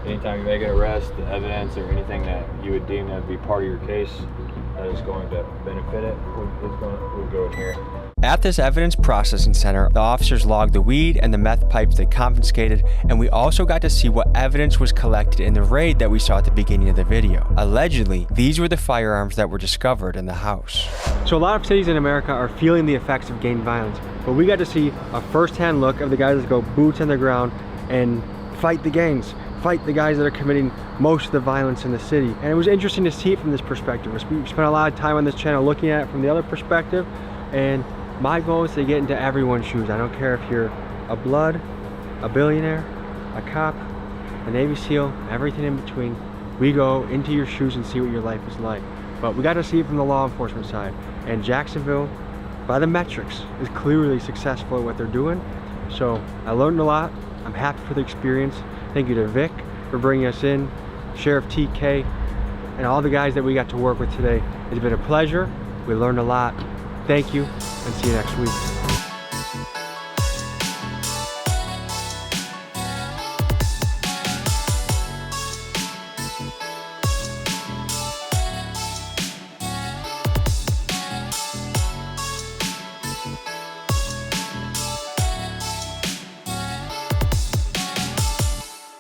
Anytime you make an arrest, the evidence or anything that you would deem that would be part of your case that is going to benefit it would go in here. At this evidence processing center, the officers logged the weed and the meth pipes they confiscated, and we also got to see what evidence was collected in the raid that we saw at the beginning of the video. Allegedly, these were the firearms that were discovered in the house. So a lot of cities in America are feeling the effects of gang violence, but we got to see a first-hand look of the guys that go boots on the ground and fight the gangs, fight the guys that are committing most of the violence in the city. And it was interesting to see it from this perspective. We spent a lot of time on this channel looking at it from the other perspective, and my goal is to get into everyone's shoes. I don't care if you're a blood, a billionaire, a cop, a Navy SEAL, everything in between. We go into your shoes and see what your life is like. But we got to see it from the law enforcement side. And Jacksonville, by the metrics, is clearly successful at what they're doing. So I learned a lot. I'm happy for the experience. Thank you to Vic for bringing us in, Sheriff TK, and all the guys that we got to work with today. It's been a pleasure. We learned a lot. Thank you, and see you next week.